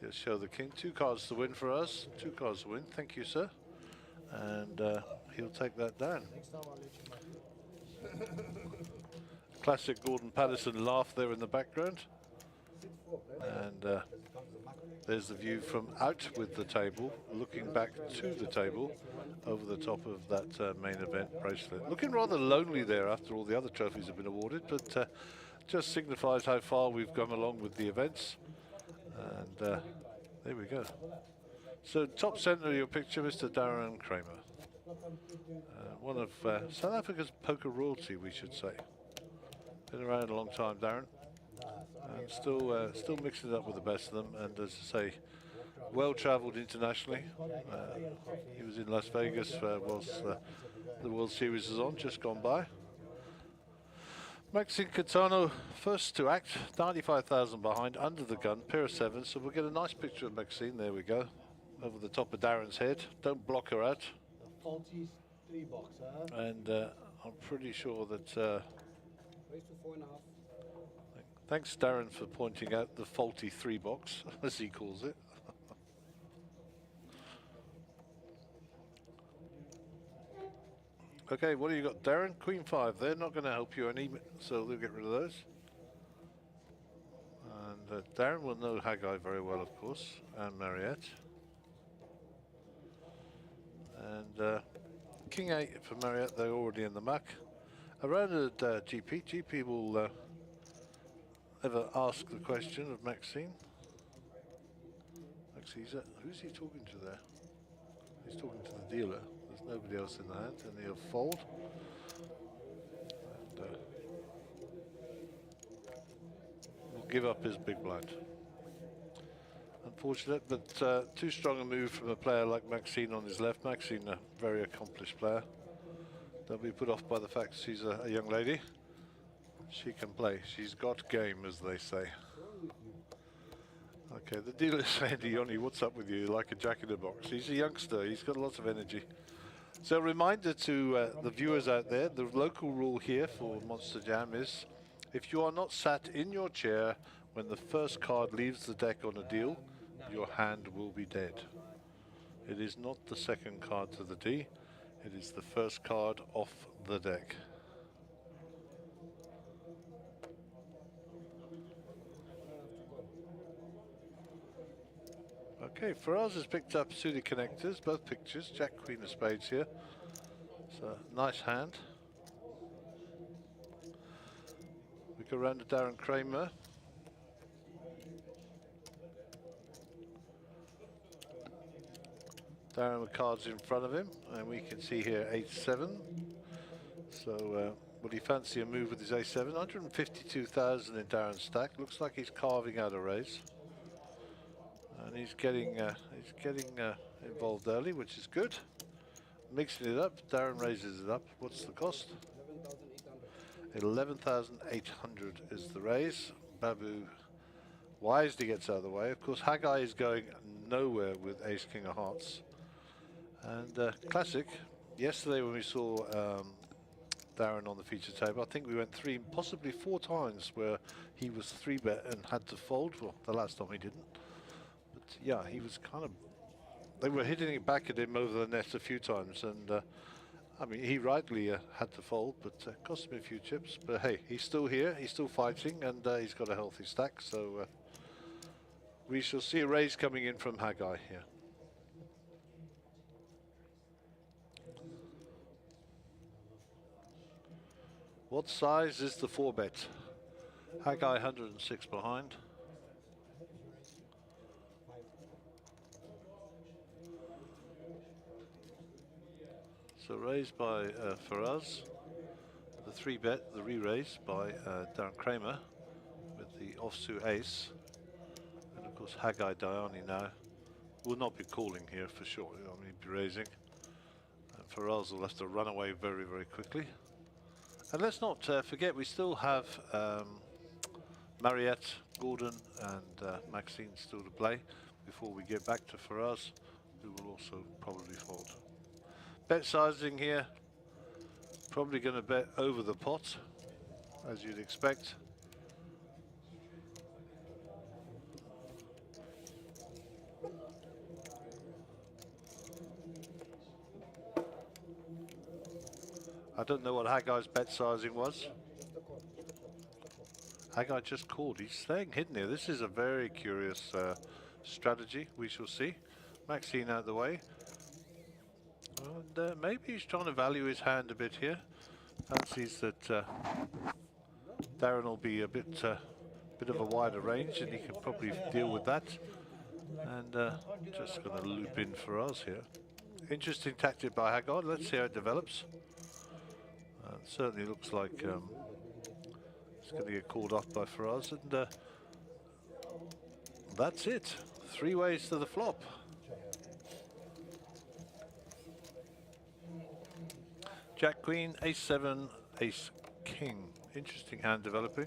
He'll show the king. 2 cards to win for us. 2 cards to win, thank you, sir. And he'll take that down. Classic Gordon Patterson laugh there in the background. And there's the view from out with the table, looking back to the table over the top of that main event bracelet. Looking rather lonely there after all the other trophies have been awarded, but just signifies how far we've come along with the events. And there we go. So top centre of your picture, Mr. Darren Kramer. One of South Africa's poker royalty, we should say. Been around a long time, Darren. Still mixing it up with the best of them, and as I say, well travelled internationally. He was in Las Vegas whilst the World Series was on, just gone by. Maxine Catano, first to act, 95,000 behind, under the gun, pair of 7. So we'll get a nice picture of Maxine. There we go. Over the top of Darren's head. Don't block her out. The faulty 3 box, huh? And I'm pretty sure that... Raise to 4.5. thanks, Darren, for pointing out the faulty 3 box, as he calls it. Okay, what do you got, Darren? Queen 5. They're not going to help you any, so they'll get rid of those. And Darren will know Haggai very well, of course, and Mariette. And King 8 for Mariette, they're already in the muck. Around at GP, GP will ever ask the question of Maxine. Actually, who's he talking to there? He's talking to the dealer. There's nobody else in the hand, and he'll fold. And will give up his big blind. Unfortunate, but too strong a move from a player like Maxine on his left. Maxine, a very accomplished player. Don't be put off by the fact she's a young lady. She can play. She's got game, as they say. Okay, the dealer's saying to Yoni, what's up with you? Like a jack in the box. He's a youngster. He's got lots of energy. So a reminder to the viewers out there, the local rule here for Monster Jam is if you are not sat in your chair when the first card leaves the deck on a deal, your hand will be dead. It is not the second card to the D, it is the first card off the deck. Okay, Faraz has picked up suited connectors, both pictures, Jack, Queen of Spades here. So, nice hand. We go round to Darren Kramer. Darren with cards in front of him, and we can see here 8-7. So, would he fancy a move with his A7? 152,000 in Darren's stack. Looks like he's carving out a raise. And he's getting involved early, which is good. Mixing it up, Darren raises it up. What's the cost? 11,800 is the raise. Babu wisely gets out of the way. Of course, Haggai is going nowhere with Ace King of Hearts. And classic. Yesterday when we saw Darren on the feature table, I think we went 3, possibly 4 times where he was 3-bet and had to fold. Well, the last time he didn't. Yeah, he was kind of, they were hitting it back at him over the net a few times, and I mean, he rightly had to fold, but cost him a few chips. But hey, he's still here, he's still fighting, and he's got a healthy stack, so we shall see a raise coming in from Haggai here. What size is the 4-bet? Haggai 106 behind. So raised by Faraz, the 3-bet, the re-raise by Darren Kramer with the offsuit ace, and of course Haggai Diani now will not be calling here for sure. I mean, he'll be raising, and Faraz will have to run away very, very quickly. And let's not forget, we still have Mariette, Gordon, and Maxine still to play before we get back to Faraz, who will also probably fold. Bet sizing here, probably going to bet over the pot, as you'd expect. I don't know what Haggai's bet sizing was. Haggai just called. He's staying hidden here. This is a very curious strategy. We shall see. Maxine out of the way. And maybe he's trying to value his hand a bit here. Fancies that Darren will be a bit of a wider range, and he can probably deal with that. And just going to loop in for us here. Interesting tactic by Haggai. Let's see how it develops. It certainly looks like it's going to get called off by Faraz, and that's it. 3 ways to the flop. Jack Queen, Ace 7, Ace King Interesting hand developing.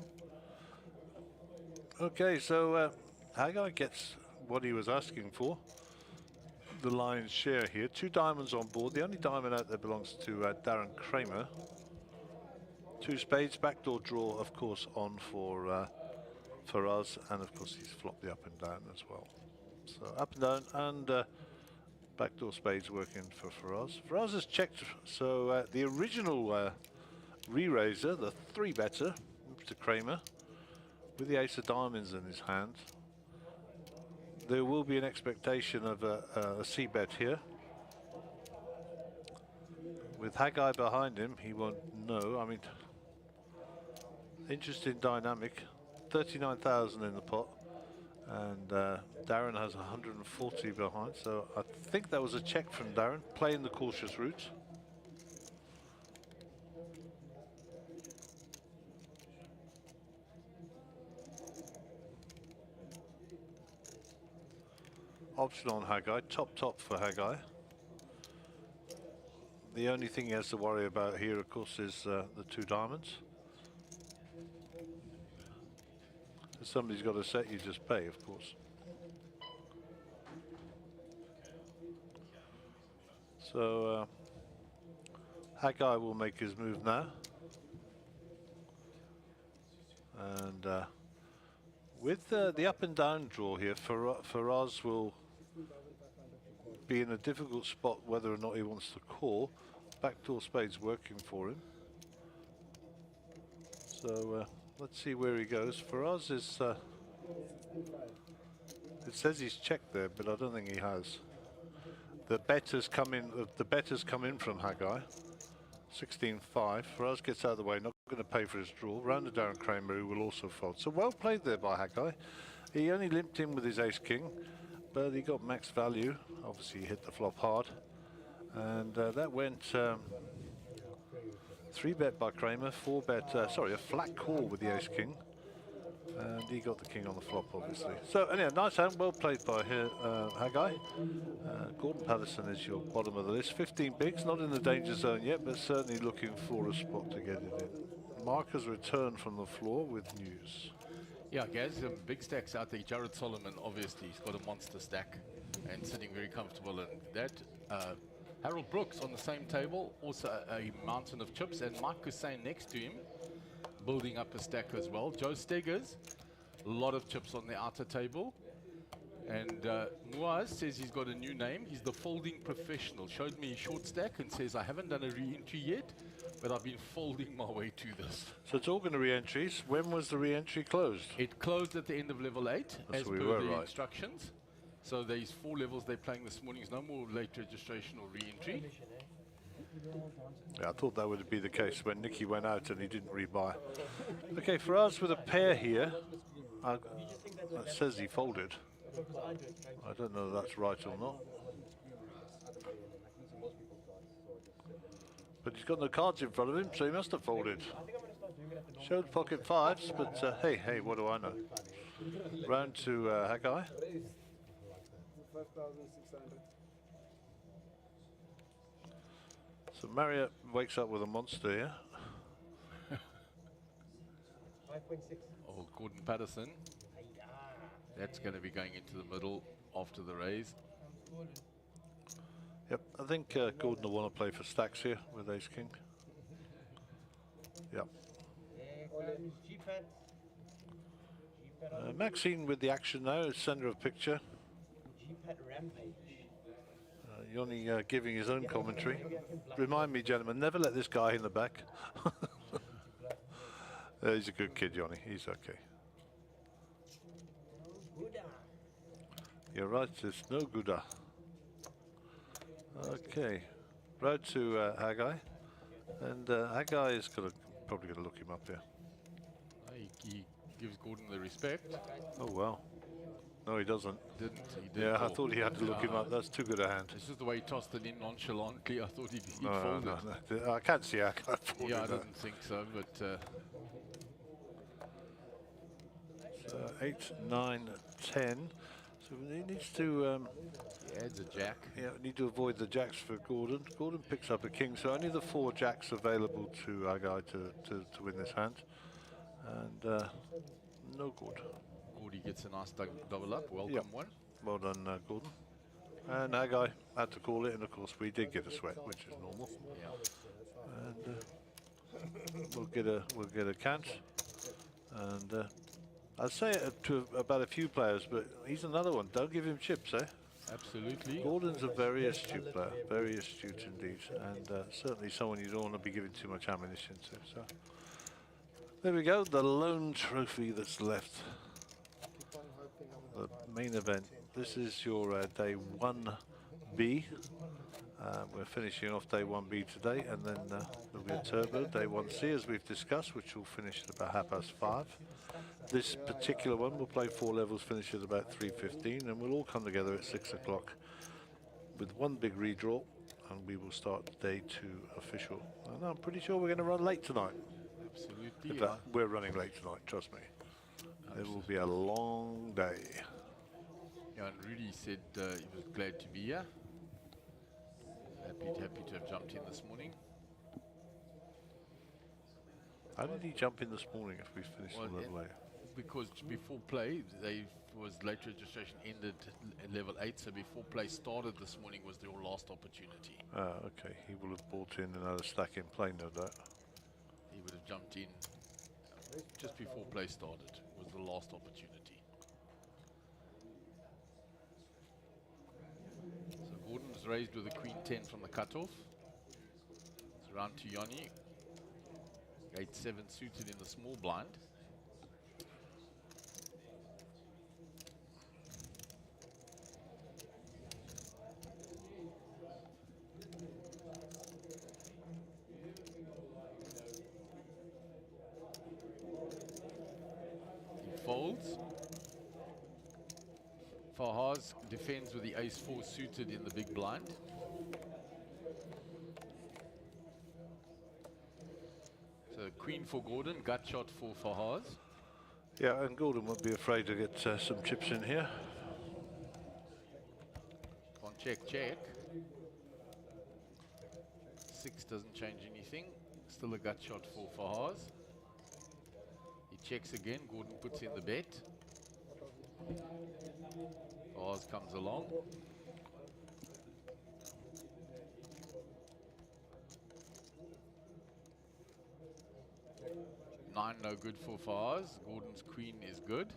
Okay, so Haggai gets what he was asking for. The lion's share here. 2 diamonds on board. The only diamond out there belongs to Darren Kramer. 2 spades, backdoor draw, of course, on for us, and of course he's flopped the up and down as well. So up and down, and backdoor spades working for Faraz. Faraz has checked, so the original re-raiser, the 3-better, to Kramer, with the ace of diamonds in his hand. There will be an expectation of a c-bet here. With Haggai behind him, he won't know. I mean, interesting dynamic. 39,000 in the pot, and Darren has 140 behind. So I think that was a check from Darren, playing the cautious route. Option on Haggai, top for Haggai. The only thing he has to worry about here, of course, is the 2 diamonds. If somebody's got a set, you just pay, of course. So Haggai will make his move now. And with the up and down draw here, Faraz will be in a difficult spot whether or not he wants to call. Backdoor spades working for him. So let's see where he goes. Faraz is, it says he's checked there, but I don't think he has. The bet has come in from Haggai. 16-5. Faraz gets out of the way, not going to pay for his draw. Round to Darren Kramer, who will also fold. So well played there by Haggai. He only limped in with his ace-king, but he got max value. Obviously, he hit the flop hard. And that went 3-bet by Kramer, 4-bet, sorry, a flat call with the ace-king. And he got the king on the flop, obviously. So, anyhow, nice hand, well played by Haggai. Gordon Patterson is your bottom of the list. 15 bigs, not in the danger zone yet, but certainly looking for a spot to get it in. Mark has returned from the floor with news. Yeah, Gaz, some big stacks out there. Jared Solomon, obviously, he's got a monster stack and sitting very comfortable in that. Harold Brooks on the same table, also a mountain of chips, and Mike Hussain next to him, building up a stack as well. Joe Steggers, a lot of chips on the outer table. And Muaz says he's got a new name. He's the folding professional. Showed me his short stack and says, I haven't done a re-entry yet, but I've been folding my way to this. So talking to re-entries, when was the re-entry closed? It closed at the end of level 8, as per the instructions. So there's 4 levels they're playing this morning. There's no more late registration or re-entry. Yeah, I thought that would be the case when Nicky went out and he didn't rebuy. Okay, for us with a pair here, it says he folded. I don't know if that's right or not. But he's got no cards in front of him, so he must have folded. Showed pocket 5s, but hey, what do I know? Round to Haggai. 5,600. So Marriott wakes up with a monster here. 5.6. Oh, Gordon Patterson. That's going to be going into the middle after the raise. Yep, I think Gordon will want to play for stacks here with ace-king. Yep. Maxine with the action now, is centre of picture. Yoni giving his own commentary. Remind me, gentlemen, never let this guy in the back. He's a good kid, Yoni. He's okay. You're right, it's no gooda. Okay, road to Haggai. And Haggai is probably going to look him up here. He gives Gordon the respect. Oh, wow. No, he doesn't. He did. Yeah, I thought he had to look him up. That's too good a hand. It's just the way he tossed it in nonchalantly. I thought he'd No, fold no, it. no. I can't see Haggai folding Yeah, I that. didn't think so, but... 8, 9, 10. So he needs to. He adds a jack. Yeah, need to avoid the jacks for Gordon. Gordon picks up a king, so only the 4 jacks available to our guy to win this hand, and no good. Gordy gets a nice double up. Welcome one. Well done, Gordon. And our guy had to call it, and of course we did get a sweat, which is normal. Yeah. And we'll get a count. And I'd say it to about a few players, but he's another one. Don't give him chips, eh? Absolutely. Gordon's a very astute player, very astute indeed, and certainly someone you don't want to be giving too much ammunition to. So there we go, the lone trophy that's left. The main event. This is your day 1B. We're finishing off day 1B today, and then there'll be a turbo, day 1C, as we've discussed, which will finish at about 5:30. This particular one will play 4 levels, finish at about 3:15, and we'll all come together at 6 o'clock with one big redraw, and we will start day 2 official. And I'm pretty sure we're going to run late tonight. Absolutely. In fact, we're running late tonight, trust me. It will be a long day. Yeah, and Rudy said he was glad to be here. Happy to have jumped in this morning. How did he jump in this morning if we finished a little late? Because before play, late registration ended at level 8, so before play started this morning was your last opportunity. Okay, he will have bought in another stack in play, no doubt. He would have jumped in just before play started, was the last opportunity. So Gordon's raised with a queen 10 from the cutoff. It's round to Yanni. 8-7 suited in the small blind. Folds. Fahaz defends with the ace-4 suited in the big blind. So queen for Gordon, gut shot for Fahaz. Yeah, and Gordon won't be afraid to get some chips in here. On check, check. 6 doesn't change anything. Still a gut shot for Fahaz. Checks again, Gordon puts in the bet. Fahaz comes along. Nine no good for Fahaz. Gordon's queen is good.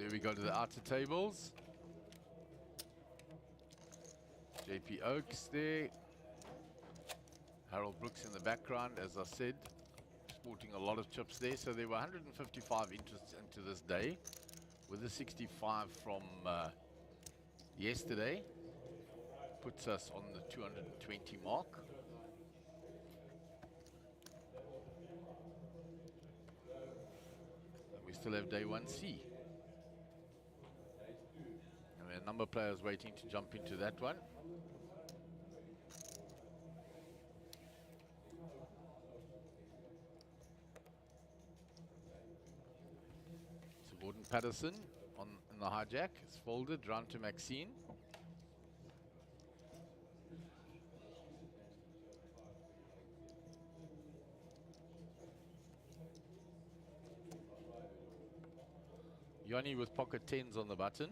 We go to the outer tables. JP Oaks there. Harold Brooks in the background, as I said, sporting a lot of chips there. So there were 155 interests into this day, with the 65 from yesterday. Puts us on the 220 mark. And we still have day 1C. A number of players waiting to jump into that one. So Gordon Patterson in the hijack is folded, round to Maxine. Yanni with pocket 10s on the button.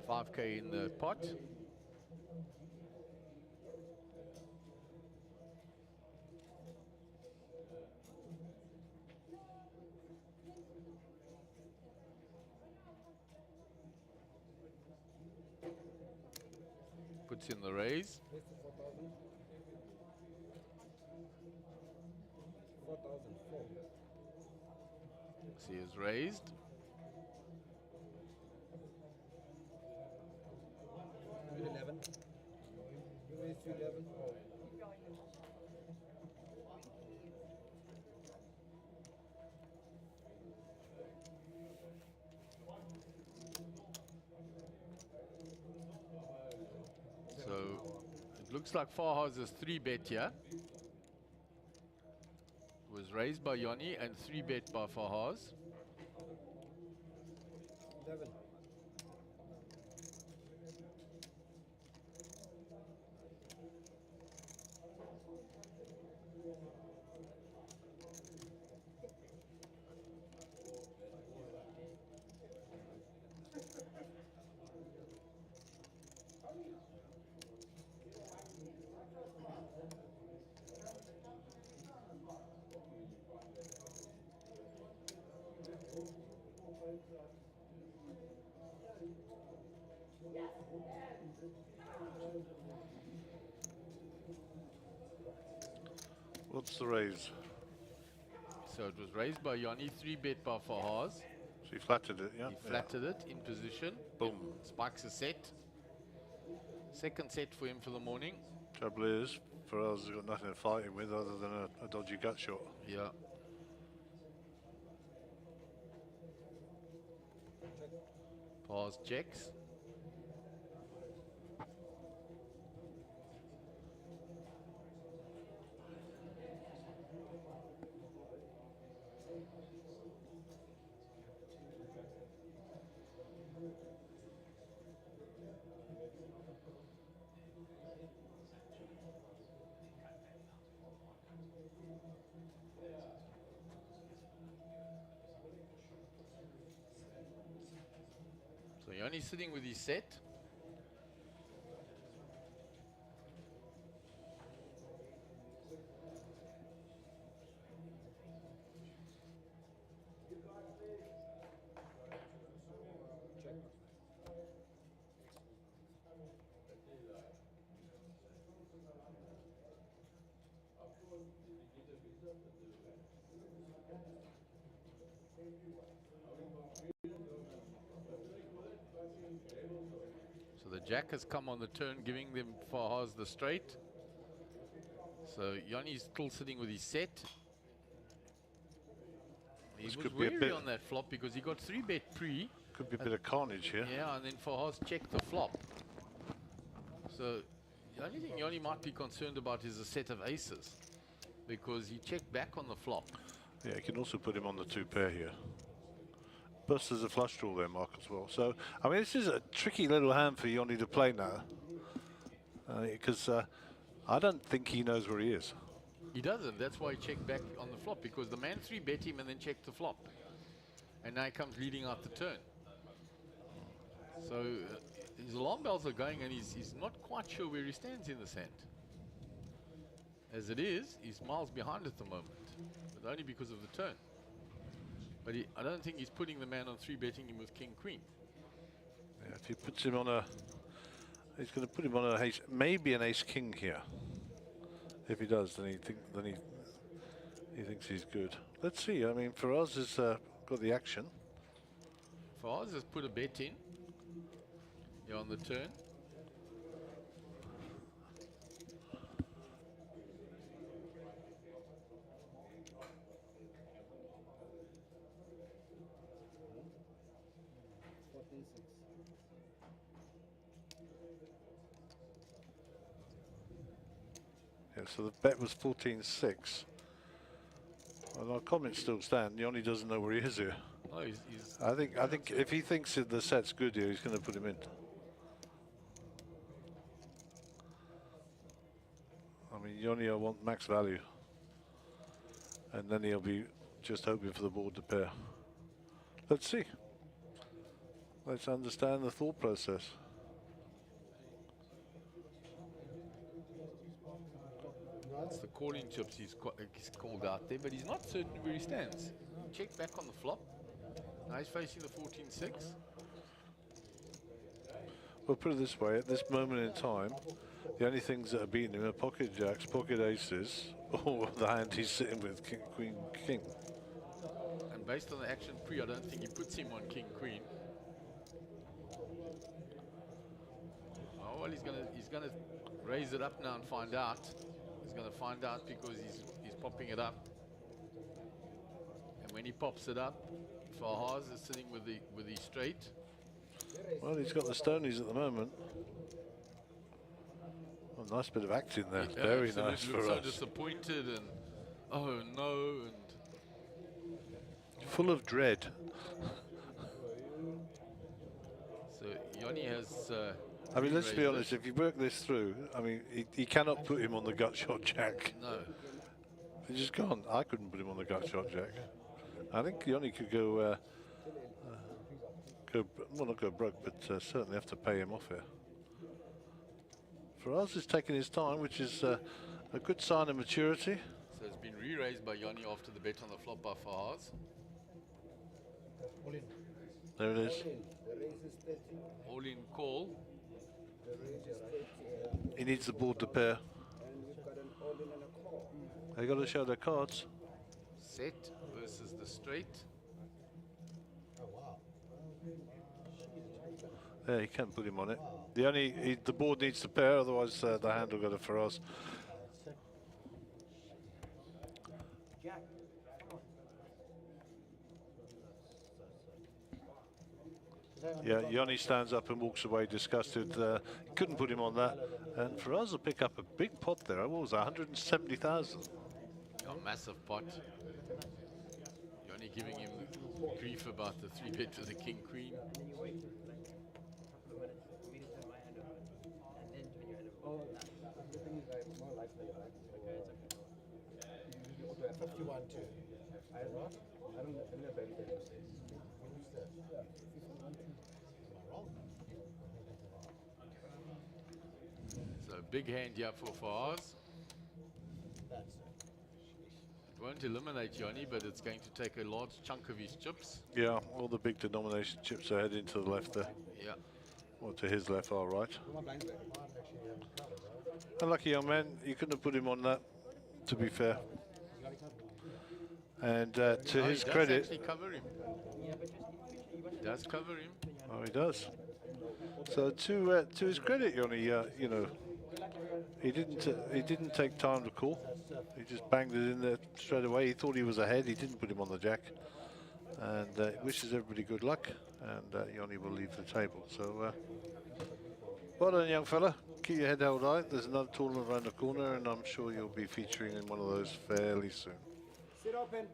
5K in the pot. Puts in the raise. 4,004. See is raised. looks like Farhaz's 3-bet here. Was raised by Yanni and 3-bet by Farhaz. 11. What's the raise? So it was raised by Yanni, 3-bet by Farhaz. So he flattered it, yeah? He flattered it in position. Boom. Spikes a set. Second set for him for the morning. Trouble is, for us, we've got nothing to fight him with other than a dodgy gut shot. Yeah. Farhaz checks. So Yanni's sitting with his set. So the jack has come on the turn, giving them Farhaz the straight. So Yanni's still sitting with his set. He This was could be a wary bit- on that flop because he got 3-bet pre. Could be a bit of carnage here. Yeah, and then Farhaz checked the flop. So the only thing Yanni might be concerned about is a set of aces, because he checked back on the flop. Yeah, you can also put him on the 2-pair here. Plus there's a flush draw there, Mark, as well. So, I mean, this is a tricky little hand for Yanni to play now. Because I don't think he knows where he is. He doesn't. That's why he checked back on the flop, because the man 3-bet him and then checked the flop. And now he comes leading out the turn. So his alarm bells are going, and he's not quite sure where he stands in this hand. As it is, he's miles behind at the moment, but only because of the turn. But I don't think he's putting the man on 3-betting him with King Queen. Yeah, if he puts him on a... He's going to put him on an ace, maybe an Ace King here. If he does, then he thinks he's good. Let's see. I mean, for us, has got the action. Farhaz has put a bet in here on the turn. Yeah, so the bet was 14-6. Well, our comments still stand. Yanni doesn't know where he is here. No, he's I think if he thinks that the set's good here, he's going to put him in. I mean, Yanni, I want max value. And then he'll be just hoping for the board to pair. Let's see. Let's understand the thought process. It's the calling chips he's called out there, but he's not certain where he stands. Check back on the flop. Now he's facing the 14-6. Well, put it this way, at this moment in time, the only things that are beating him are pocket jacks, pocket aces, or the hand he's sitting with, king, queen, king. And based on the action pre, I don't think he puts him on King Queen. Oh well, he's gonna raise it up now and find out. He's gonna find out because he's popping it up. And when he pops it up, Farhaz is sitting with the straight. Well, he's got the stonies at the moment. Oh, nice bit of acting there. Yeah, Very absolutely. nice Looked for so us. disappointed and oh no, and Full of dread. so Yanni has. I mean, let's be re-raised honest, it. if you work this through, I mean, he cannot put him on the gut shot jack. No. He just can't. I couldn't put him on the gut shot jack. I think Yanni could go, well, not go broke, but certainly have to pay him off here. For us, he's taking his time, which is a good sign of maturity. So it's been re-raised by Yanni after the bet on the flop by Fahaz. There it is. All in call. He needs the board to pair. They got to show their cards. Set versus the straight. Yeah, he can't put him on it. The board needs to pair, otherwise the hand will go to Faraz. Yeah, Yanni stands up and walks away disgusted. Couldn't put him on that. And Faraz will pick up a big pot there. What was that, 170,000? A massive pot. Yanni giving him grief about the 3-bet to the king queen. So big hand here for Fahaz. It won't eliminate Yanni, but it's going to take a large chunk of his chips. Yeah, all the big denomination chips are heading to the left there. Yeah. Or to his left, all right. Unlucky young man, you couldn't have put him on that, to be fair. And to his credit, He does actually cover him. He does cover him. oh, he does. So to his credit, Yanni, you know, he didn't take time to call. He just banged it in there straight away. He thought he was ahead. He didn't put him on the jack. And wishes everybody good luck. And Yanni will leave the table. So well done, young fella. Keep your head held high. There's another tournament around the corner, and I'm sure you'll be featuring in one of those fairly soon. Sit open.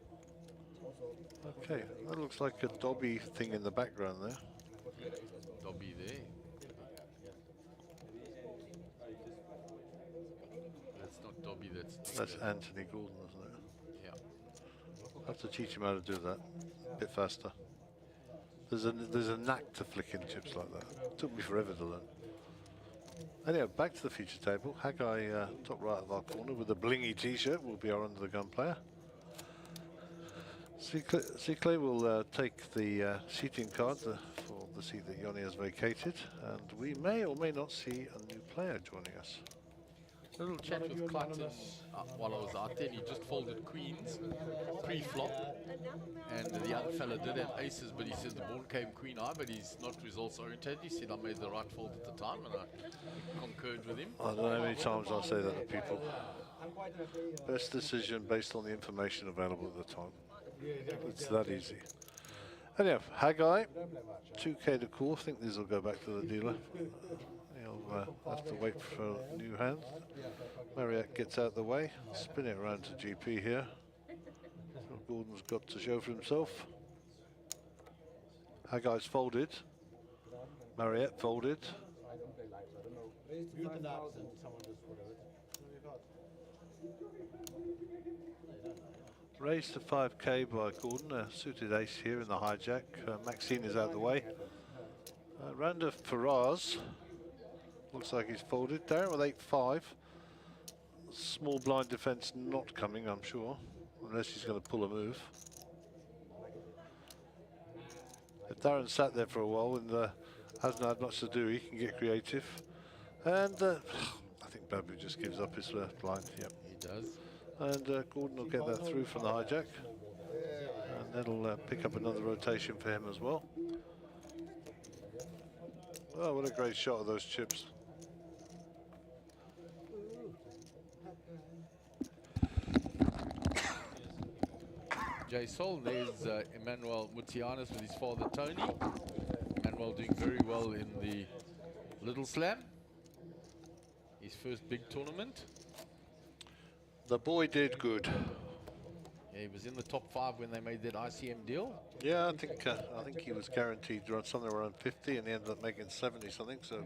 Okay, that looks like a Dobby thing in the background there. Dobby there. That's not Dobby, That's Anthony Gordon, isn't it? Yeah. I have to teach him how to do that a bit faster. There's a knack to flicking chips like that. Took me forever to learn. Anyway, back to the feature table. Haggai, top right of our corner with a blingy t-shirt, will be our under the gun player. Clay will take the seating card for the seat that Yanni has vacated, and we may or may not see a new player joining us. A little chat with Clayton while I was out there, and he just folded queens pre-flop, and the young fella did have aces, but he said the board came queen high, but he's not results oriented. He said I made the right fold at the time, and I concurred with him. I don't know how many times I'll say that to people. Best decision based on the information available at the time. It's that easy. Anyhow, Haggai, 2K to call. I think these will go back to the dealer. He'll have to wait for a new hand. Marriott gets out the way. Spin it around to GP here. So Gordon's got to show for himself. Haggai's folded. Marriott folded. Raised to 5K by Gordon, a suited ace here in the hijack. Maxine is out the way. Round of Faraz. Looks like he's folded. Darren with 8-5. Small blind defense not coming, I'm sure, unless he's going to pull a move. If Darren sat there for a while and hasn't had much to do, he can get creative. And I think Babu just gives up his left blind. Yep, He does. and Gordon will get that through from the hijack, and that'll pick up another rotation for him as well. Oh, what a great shot of those chips. Jay Sol, there's Emmanuel Mutianis with his father Tony. Emmanuel doing very well in the Little Slam. His first big tournament. The boy did good. Yeah, he was in the top 5 when they made that ICM deal. Yeah, I think he was guaranteed to run something around 50, and he ended up making 70 something. So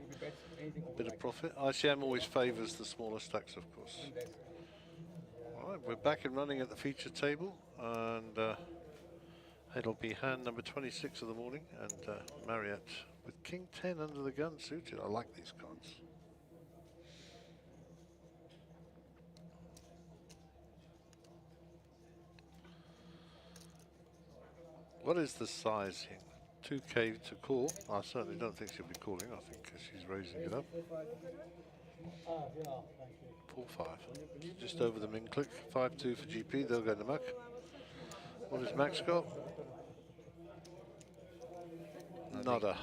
a bit of profit. ICM always favours the smaller stacks, of course. All right, we're back and running at the feature table, and it'll be hand number 26 of the morning, and Marriott with King 10 under the gun suited. I like these cards. What is the size here? 2K to call. I certainly don't think she'll be calling. I think she's raising it up. 4-5. Just over the min click. 5-2 for GP. They'll go in the muck. What has Max got? Nada.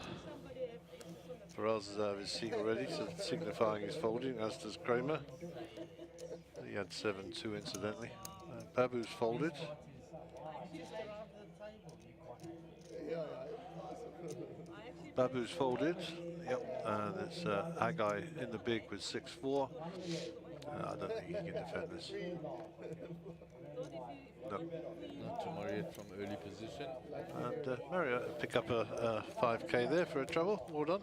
Perez is out of his seat already, so signifying he's folding, as does Kramer. He had 7-2 incidentally. Babu's folded. Babu's folded. Yep. And it's Agai in the big with 6-4. I don't think he can defend this. No. Not to Marriott from early position. And Marriott pick up a 5K there for a trouble. Well done.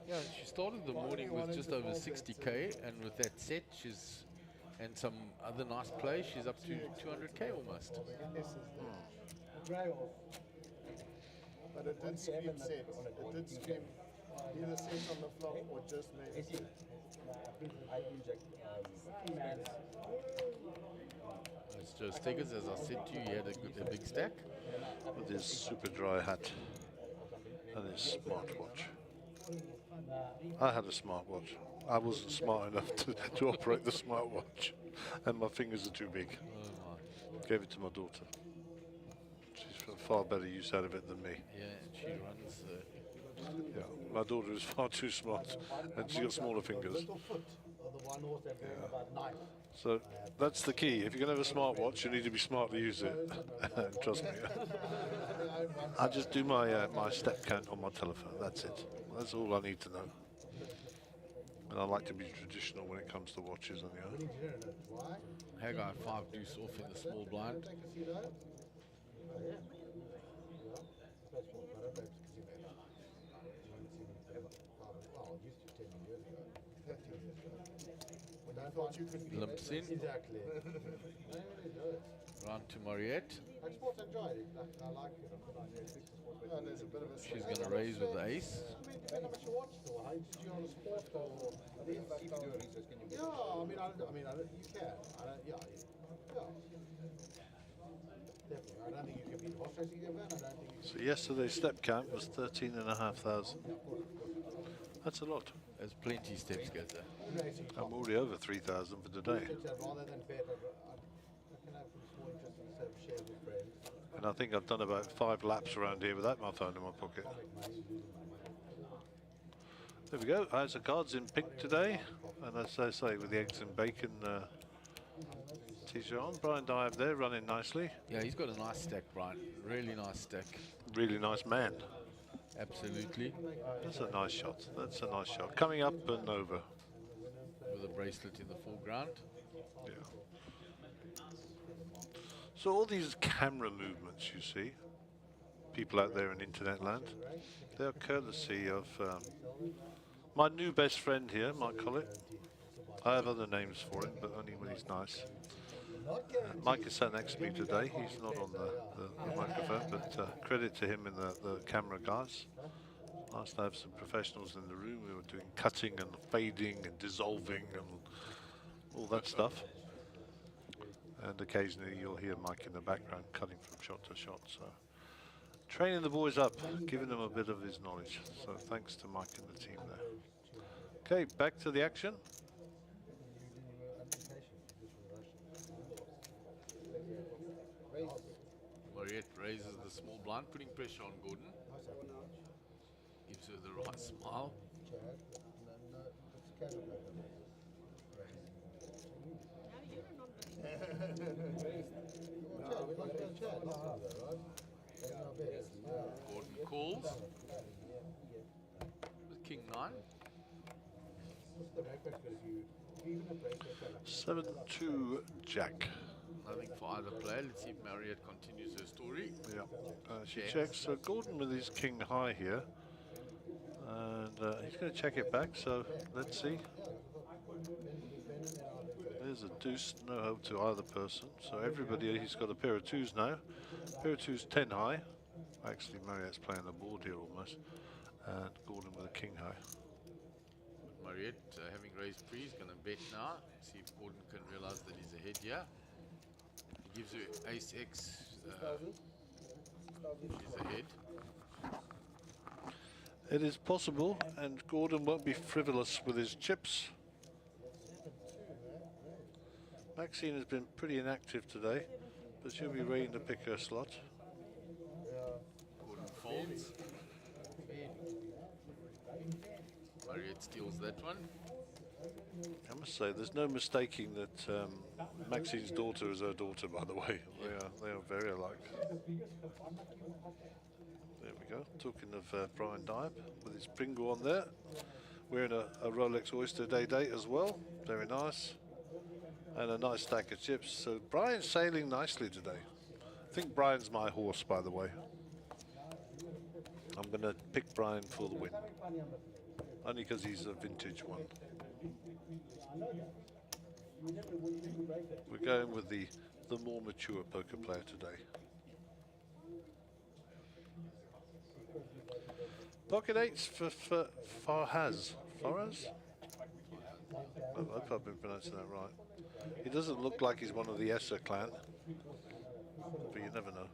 Yeah, she started the morning with just over 60K, and with that set, and some other nice play, she's up to 200K almost. But it did scream set. It did scream either set on the flop or just maybe. It's Joe Stiggers, as I said to you, he had a big stack. With his super dry hat and his smartwatch. I had a smartwatch. I wasn't smart enough to operate the smartwatch, and my fingers are too big. Gave it to my daughter. She's far better use out of it than me. Yeah, and she runs. Yeah, my daughter is far too smart, and she's got smaller fingers. Yeah. So that's the key. If you're going to have a smartwatch, you need to be smart to use it. Trust me. I just do my my step count on my telephone. That's it. That's all I need to know. And I like to be traditional when it comes to watches. On the other. Haggai 5 deuce off in the small blind. Limps in. Exactly. Round to Marriott. She's going to raise with the ace. So yesterday's step count was 13,500. That's a lot. There's plenty steps, guys. I'm already over 3,000 for today. And I think I've done about 5 laps around here without my phone in my pocket. There we go. Eyes of cards in pink today. And as I say, with the eggs and bacon t-shirt on. Brian Dive there running nicely. Yeah, he's got a nice stack, Brian. Really nice stack. Really nice man. Absolutely. That's a nice shot. That's a nice shot. Coming up and over. With a bracelet in the foreground. Yeah. So all these camera movements you see, people out there in internet land, they're courtesy of my new best friend here, Mike Collett. I have other names for him, but only when he's nice. Mike is sat next to me today. He's not on the microphone, but credit to him and the camera guys. Nice to have some professionals in the room. We were doing cutting and fading and dissolving and all that stuff. And occasionally you'll hear Mike in the background cutting from shot to shot. So training the boys up, giving them a bit of his knowledge. So thanks to Mike and the team there. Okay, back to the action. Marriott raises the small blind, putting pressure on Gordon. Gives her the right smile. Gordon calls with King 9. 7-2 Jack. Nothing for either player. Let's see if Marriott continues her story. Yeah, she checks. So Gordon with his king high here, and he's going to check it back. So let's see. There's a deuce, no hope to either person. So everybody, he's got a pair of twos now. Pair of twos, 10 high. Actually, Marriott's playing the board here almost, and Gordon with a king high. Marriott, having raised pre, is going to bet now. See if Gordon can realize that he's ahead here. He gives her ace X. She's ahead. It is possible, and Gordon won't be frivolous with his chips. Maxine has been pretty inactive today, but she'll be waiting to pick her slot. Gordon folds. Marriott steals that one. I must say, there's no mistaking that Maxine's daughter is her daughter, by the way. They are very alike. There we go. Talking of Brian Dybe with his Pringle on there. Wearing a Rolex Oyster Day date as well. Very nice. And a nice stack of chips. So Brian's sailing nicely today. I think Brian's my horse, by the way. I'm going to pick Brian for the win. Only because he's a vintage one. We're going with the more mature poker player today. Pocket eights for Farhaz. Farhaz? I hope I've been pronouncing that right. He doesn't look like he's one of the Esser clan, but you never know.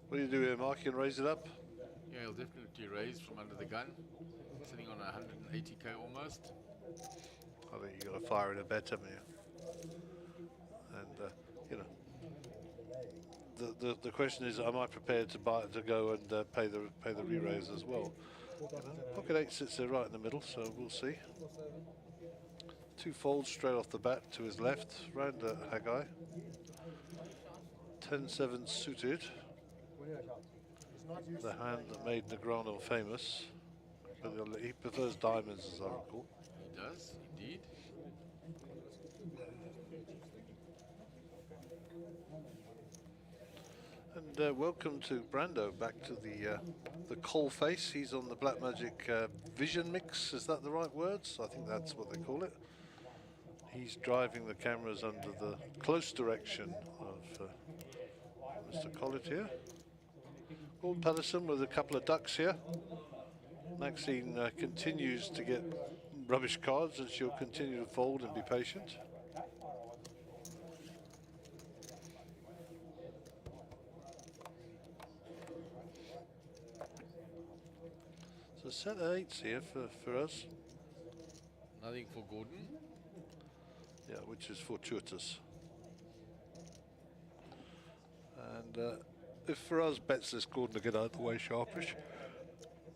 What do you do here, Mark? You can raise it up? Yeah, he'll definitely raise from under the gun. Sitting on 180k almost. I think you've got to fire in a bet, haven't you? And you know, the question is, am I prepared to go and pay the re-raise as well? You know, pocket eight sits there right in the middle, so we'll see. Two folds straight off the bat to his left, round Haggai. 10-7 suited. The hand that made Negrano famous. But he prefers diamonds, as I recall. He does, indeed. And welcome to Brando, back to the coal face. He's on the Black Magic Vision Mix. Is that the right words? I think that's what they call it. He's driving the cameras under the close direction of Mr. Collett here. Gordon Patterson with a couple of ducks here. Maxine continues to get rubbish cards, and she'll continue to fold and be patient. So set of eights here for us. Nothing for Gordon. Yeah, which is fortuitous. And if Faraz bets this, Gordon will get out of the way sharpish.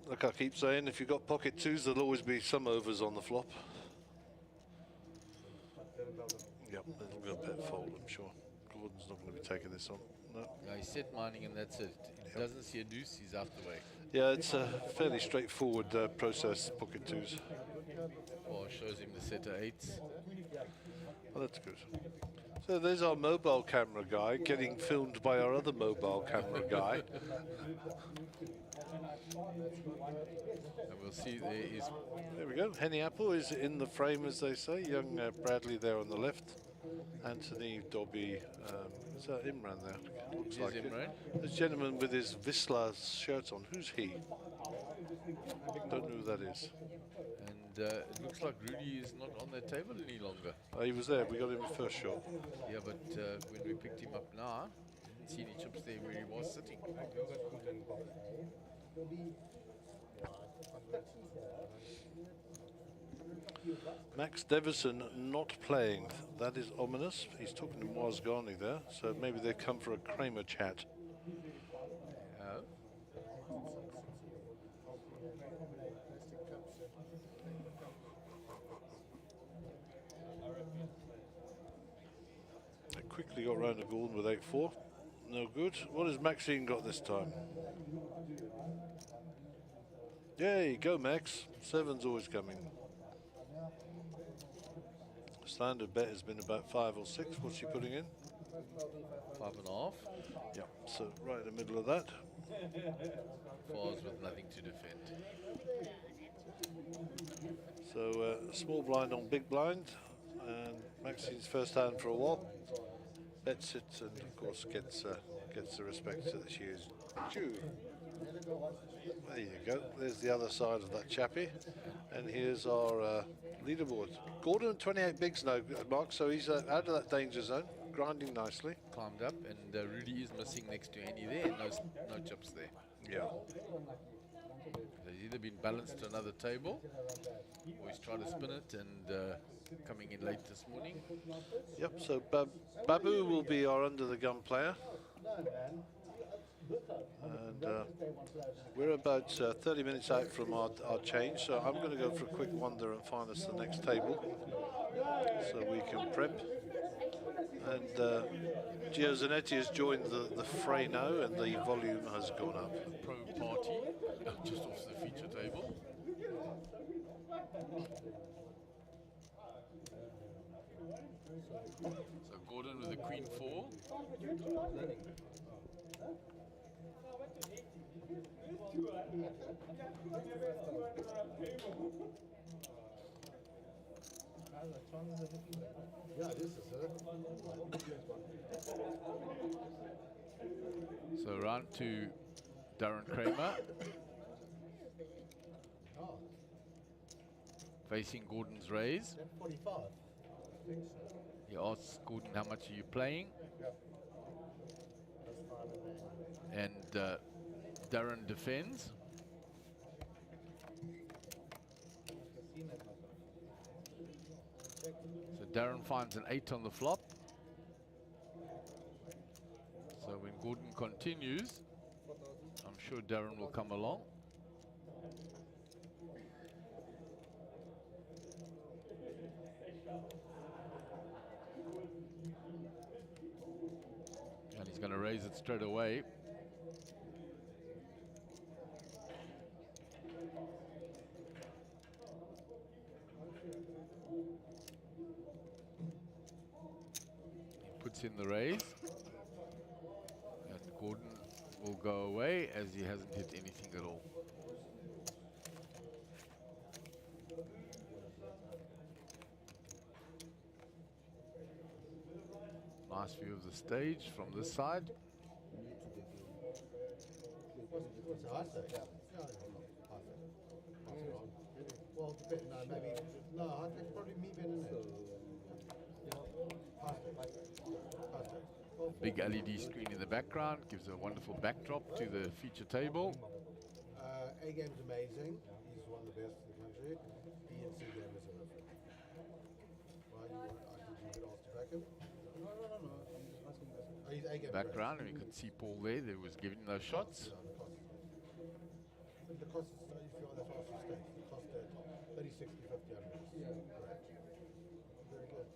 Like I keep saying, if you've got pocket twos, there'll always be some overs on the flop. Yep, it'll be a bet fold, I'm sure. Gordon's not going to be taking this on. No. No, he's set mining and that's it. He doesn't see a deuce, he's out the way. Yeah, it's a fairly straightforward process, pocket twos. Or shows him the set of eights. Oh, that's good. So there's our mobile camera guy getting filmed by our other mobile camera guy. And we'll see there is... There we go. Henny Apple is in the frame, as they say. Young Bradley there on the left. Anthony, Dobby. Is that Imran there? Looks like Imran. it. This gentleman with his Visla shirt on. Who's he? Don't know who that is. And it looks like Rudy is not on that table any longer. He was there. We got him the first shot. Yeah, but when we picked him up now, didn't see any chips there where he was sitting. Max Devison not playing. That is ominous. He's talking to Moazgani there, so maybe they come for a Kramer chat. They quickly got round to Gordon with 8-4. No good. What has Maxine got this time? Yay, go Max. Seven's always coming. Standard bet has been about 5 or 6. What's he putting in? 5.5. Yeah, so right in the middle of that. Fours with nothing to defend. So small blind on big blind, and Maxine's first hand for a while. Bets it, and of course gets the respect that she is due. There you go. There's the other side of that chappie, and here's our leaderboard. Gordon 28 bigs now, Mark. So he's out of that danger zone, grinding nicely. Climbed up, and Rudy is missing next to Annie there. No chips there. Yeah. He's either been balanced to another table, or he's tried to spin it and coming in late this morning. Yep. So Babu will be our under the gun player. And we're about 30 minutes out from our change, so I'm going to go for a quick wander and find us the next table so we can prep. And Gio Zanetti has joined the fray now, and the volume has gone up. Pro party, just off the feature table. So Gordon with the queen 4. So round to Darren Kramer. Facing Gordon's raise. 45. He asks Gordon, how much are you playing? And Darren defends. So Darren finds an 8 on the flop. So when Gordon continues, I'm sure Darren will come along. And he's going to raise it straight away. In the raise, and Gordon will go away as he hasn't hit anything at all. Nice view of the stage from this side. Well, no, maybe no. I think probably me better than Big LED screen in the background gives a wonderful backdrop to the feature table. A game's amazing. He's one of the best in the country. B and C game is a referee. Why you I think you could ask to back him? No. I'm just asking this. Oh, he's A game. Background, and you can see Paul there. There was giving those shots. The cost is if you're the fastest stage. The cost at 30, 60, 50 hundreds. Yeah. Right. Very good.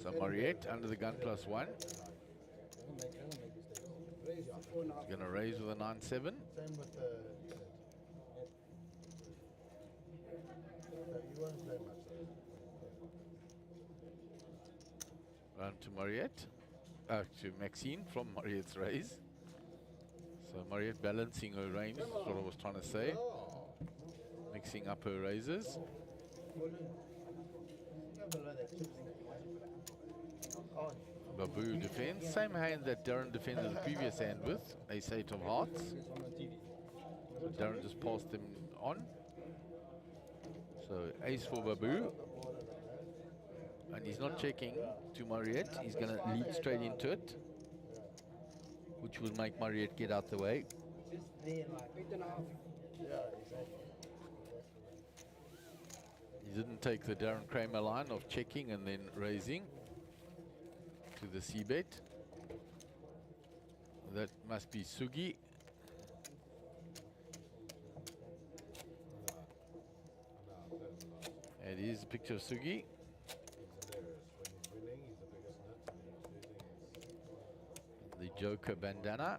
So Mariette under the gun +1. He's going to raise with a 9-7. Same with the. You won't play much. Round to Mariette. To Maxine from Mariette's raise. So Mariette balancing her range, is what I was trying to say. Mixing up her raises. Babu defends. Same hand that Darren defended the previous hand with. Ace-8 of hearts. So Darren just passed them on. So ace for Babu. And he's not checking to Mariette. He's going to lead straight into it, which will make Mariette get out the way. He didn't take the Darren Kramer line of checking and then raising to the C-bet. That must be Sugi. It is a picture of Sugi. The Joker bandana.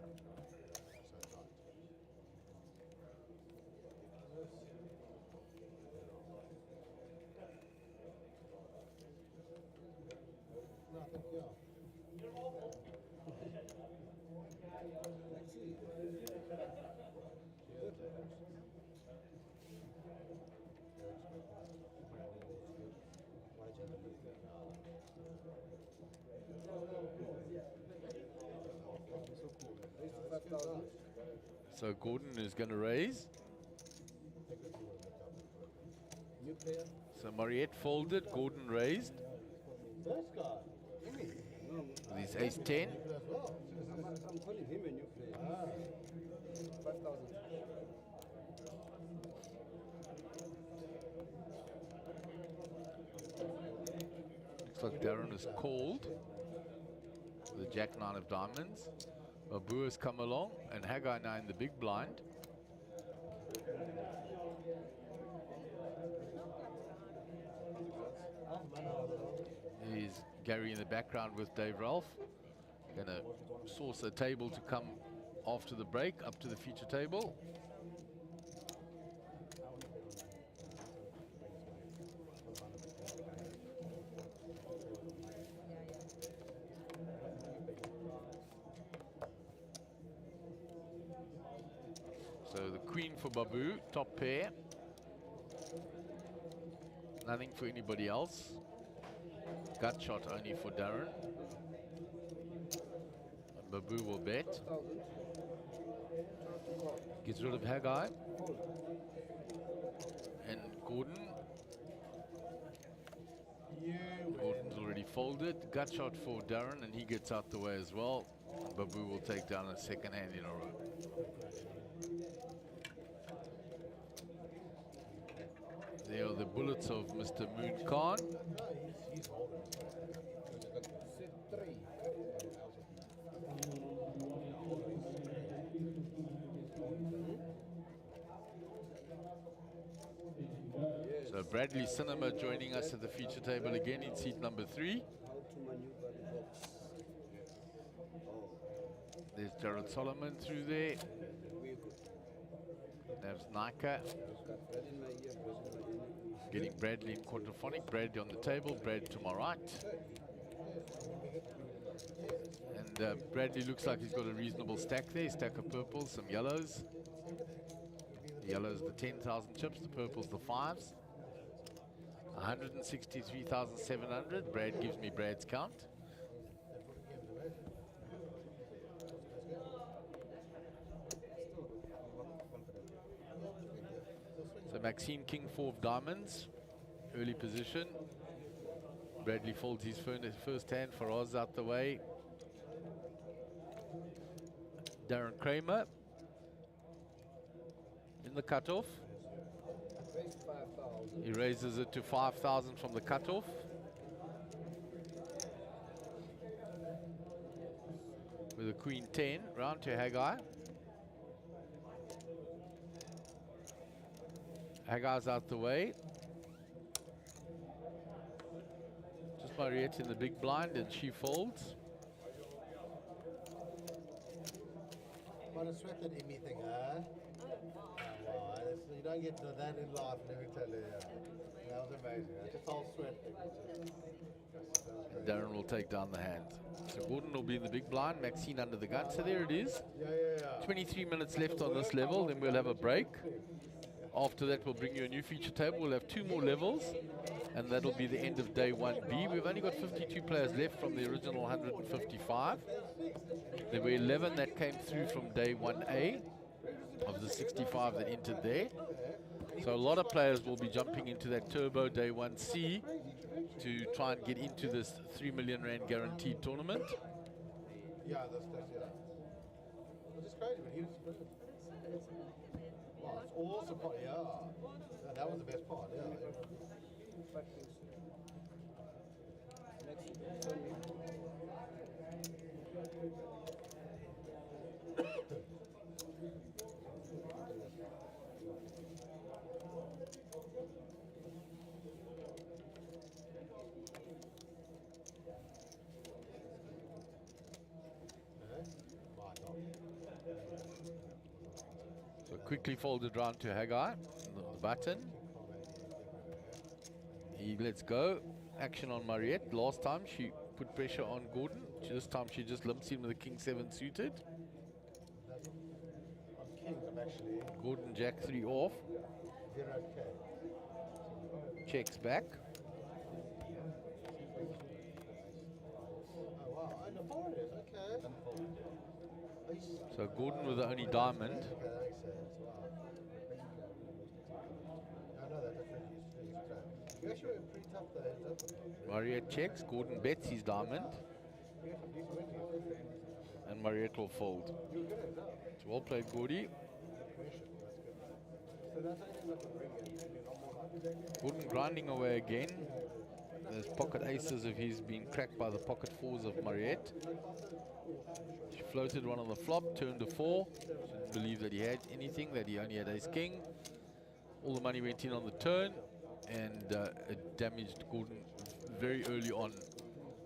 So Gordon is going to raise. So Mariette folded, Gordon raised. With his ace-10. I'm calling him a new player. 5,000. Looks like Darren is called. With the Jack-9 of diamonds. Babu has come along, and Haggai now in the big blind. Here's Gary in the background with Dave Ralph. Gonna source a table to come after the break, up to the future table. So the queen for Babu, top pair. Nothing for anybody else. Gut shot only for Darren. And Babu will bet. Gets rid of Haggai. And Gordon. Gordon's already folded. Gut shot for Darren, and he gets out the way as well. Babu will take down a second hand in a row. There are the bullets of Mr. Moon Khan. So Bradley Cinema joining us at the feature table again in seat number 3. There's Jared Solomon through there. There's Nika. Getting Bradley in quadraphonic. Bradley on the table. Brad to my right. And Bradley looks like he's got a reasonable stack there. Stack of purples, some yellows. The yellows the 10,000 chips. The purples the 5s. 163,700. Brad gives me Brad's count. So Maxime, king 4 of diamonds, early position. Bradley folds his first hand. Faraz out the way. Darren Kramer in the cutoff. He raises it to 5,000 from the cutoff. With a queen 10, round to Haggai. Haggai's out the way. Just Mariette in the big blind, and she folds. What a sweat that Emmy thing, huh? Wow, you don't get to that in life, let me tell you. That was amazing. That's just all sweat thing. And Darren will take down the hand. So Gordon will be in the big blind, Maxine under the gun. So there it is. 23 minutes left on this level, then we'll have a break. After that, we'll bring you a new feature table. We'll have 2 more levels, and that'll be the end of day 1B. We've only got 52 players left from the original 155. There were 11 that came through from day 1A of the 65 that entered there. So a lot of players will be jumping into that turbo day 1C to try and get into this 3 million rand guaranteed tournament. Yeah, that's Which is crazy, but he was brilliant. Wow, it's awesome part, yeah. That was the best part, yeah. So quickly folded round to Haggai, the button. He lets go. action on Mariette. Last time she put pressure on Gordon. This time she just limps him with the king 7 suited. On kings, I'm actually Gordon jack 3 off. 0K. Checks back. Oh wow, and the four it is, okay. So Gordon with the only diamond. Okay, that makes sense. Wow. I know that, that's really trap. You actually were pretty tough though, heads up. Mariette checks. Gordon bets his diamond. You got some decent wins. And Mariette will fold. You were good at it, no? It's well played, Gordy. So that's anything that could bring in. Gordon grinding away again. Those pocket aces of his been cracked by the pocket 4s of Mariette. She floated one on the flop, turned a 4. Didn't believe that he had anything, that he only had ace king. All the money went in on the turn, and it damaged Gordon very early on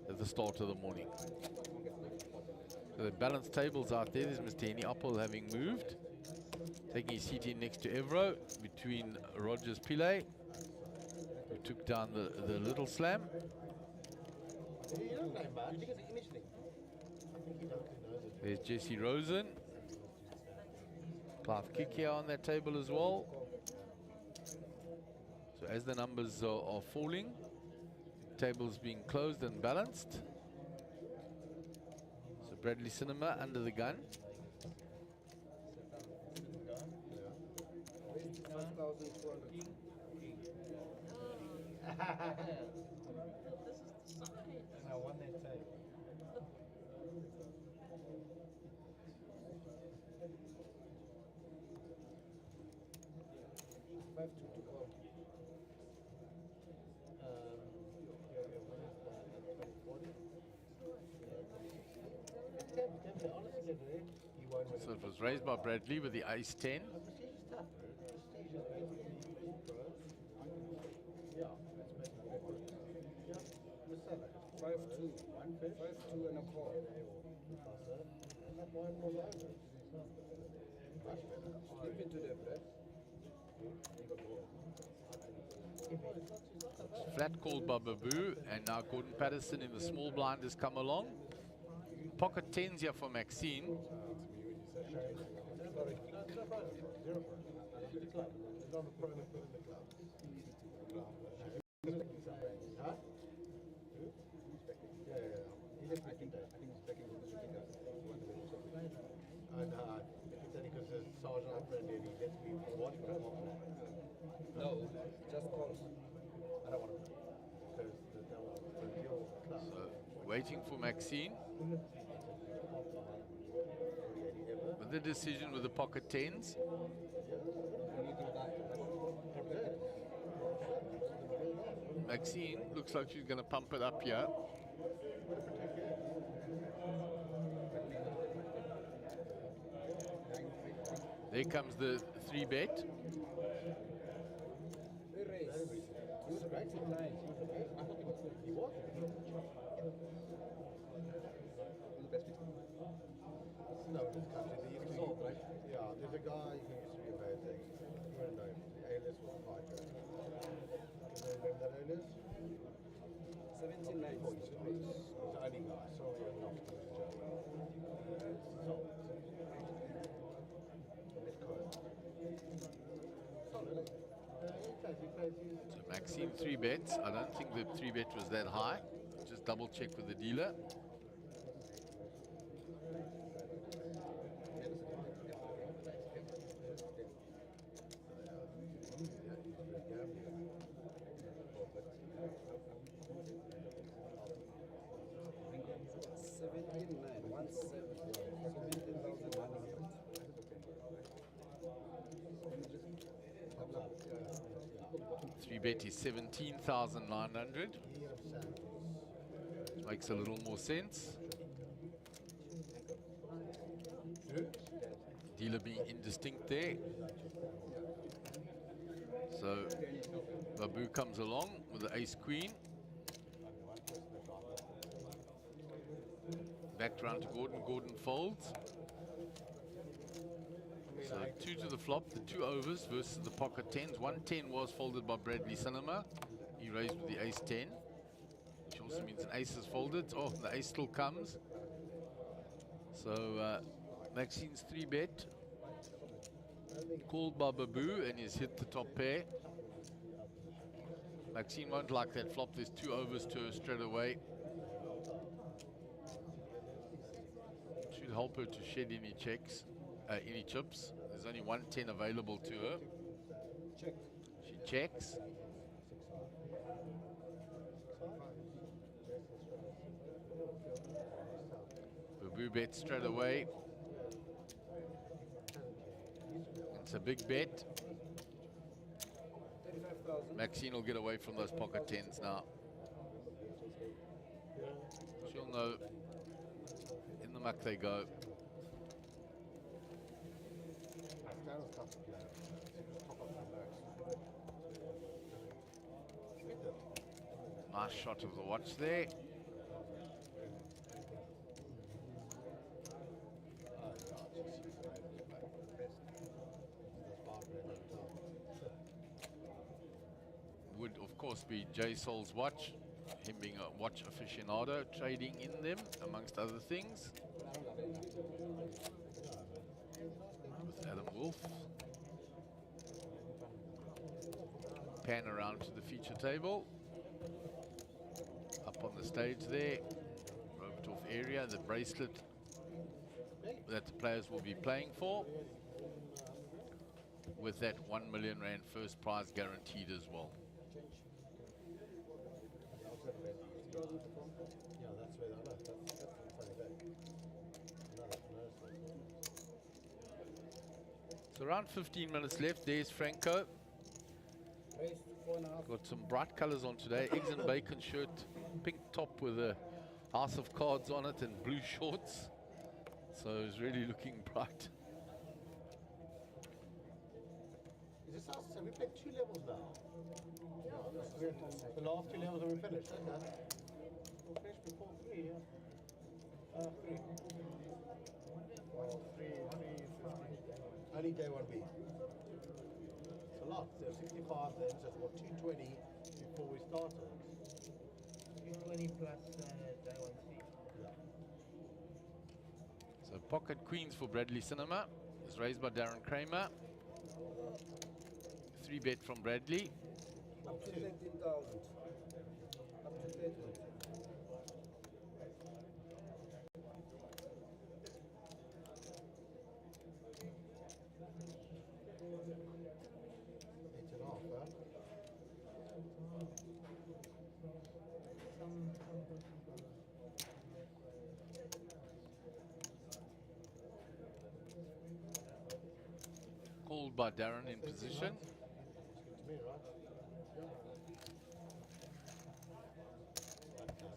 at the start of the morning. So the balanced tables out there. There's Mr. Henny Appel having moved, taking his seat in next to Evro between Rogers Pillay, who took down the little slam. You don't know, man. You think it's an image thing? I think he knows it. There's Jesse Rosen. Clive Kick here on that table as well. So as the numbers are falling, tables being closed and balanced. So Bradley Cinema under the gun. I won that time. So it was raised by Bradley with the ace 10. Five two and a call. Keep into the breath. Flat called by Babu, and now Gordon Patterson in the small blind has come along. Pocket 10s here for Maxine. No, just calls. I don't want to. So waiting for Maxine. With the decision with the pocket 10s. Maxine looks like she's going to pump it up here. There comes the 3-bet. Yeah, there's a guy who used to be amazing. You wouldn't know him. The alias was Hydra. Can you remember that alias? 17 nights. He's the only guy. Sorry, I'm not to his job. So Maxine 3-bets. I don't think the 3-bet was that high. Just double check with the dealer. Bet is 17,900. Makes a little more sense. Dealer being indistinct there. So Babu comes along with the ace queen. Back round to Gordon. Gordon folds. So 2 to the flop, the 2 overs versus the pocket 10s. 110 was folded by Bradley Cinema. He raised with the ace 10. also means an ace is folded. Oh, the ace still comes. So Maxine's 3-bet. Called by Babu, and he's hit the top pair. Maxine won't like that flop. There's 2 overs to her straight away. Should help her to shed any checks, any chips. There's only 110 available to her. She checks. Babu bets straight away. It's a big bet. Maxine will get away from those pocket 10s now. She'll know. In the muck they go. Nice shot of the watch there. Would of course be J Sol's watch, him being a watch aficionado, trading in them amongst other things. With Adam Wolf. Pan around to the feature table. Up on the stage there, roped off area, the bracelet that the players will be playing for, with that 1 million rand first prize guaranteed as well. So around 15 minutes left. There's Franco. Got some bright colors on today. Eggs and bacon shirt, pink top with a house of cards on it, and blue shorts. So it's really looking bright. Is this us? Have we played 2 levels now? Yeah, the last 2 levels have we finished? Okay. We finished before 3, yeah. 3. Oh, 3, 50. Only day 1B. It's a lot. There's 65 then, so it's what, 220 before we started. 220 plus day 1C. Yeah. So pocket queens for Bradley Cinema is raised by Darren Kramer. 3-bet from Bradley. Up to 13,000. Up to 13,000. Called by Darren in position.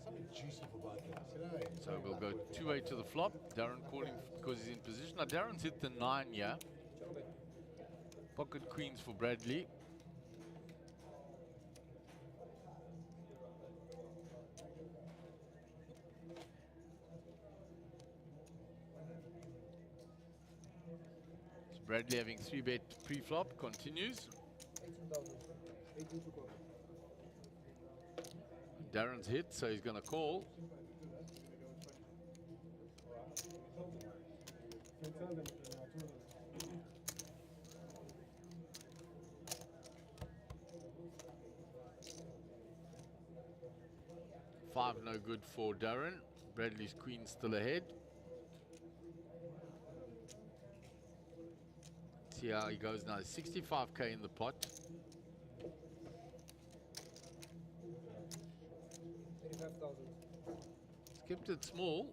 Something juicy for both of us, you know. So we'll go 2-8 to the flop. Darren calling because he's in position. Now Darren's hit the 9 here. Pocket queens for Bradley. So Bradley having 3-bet pre-flop continues. 18,000. 18 to go. Darren's hit, so he's going to call. Five no good for Darren. Bradley's queen still ahead. See how he goes now. 65k in the pot. 35,000. He's kept it small.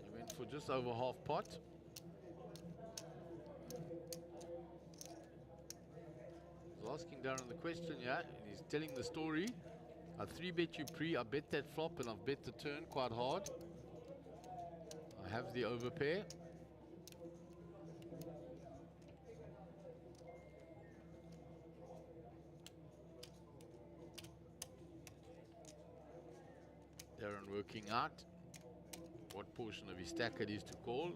He went for just over half pot. I was asking Darren the question, yeah, and he's telling the story. I 3-bet you pre, I bet that flop, and I've bet the turn quite hard. I have the overpair. Darren working out what portion of his stack it is to call.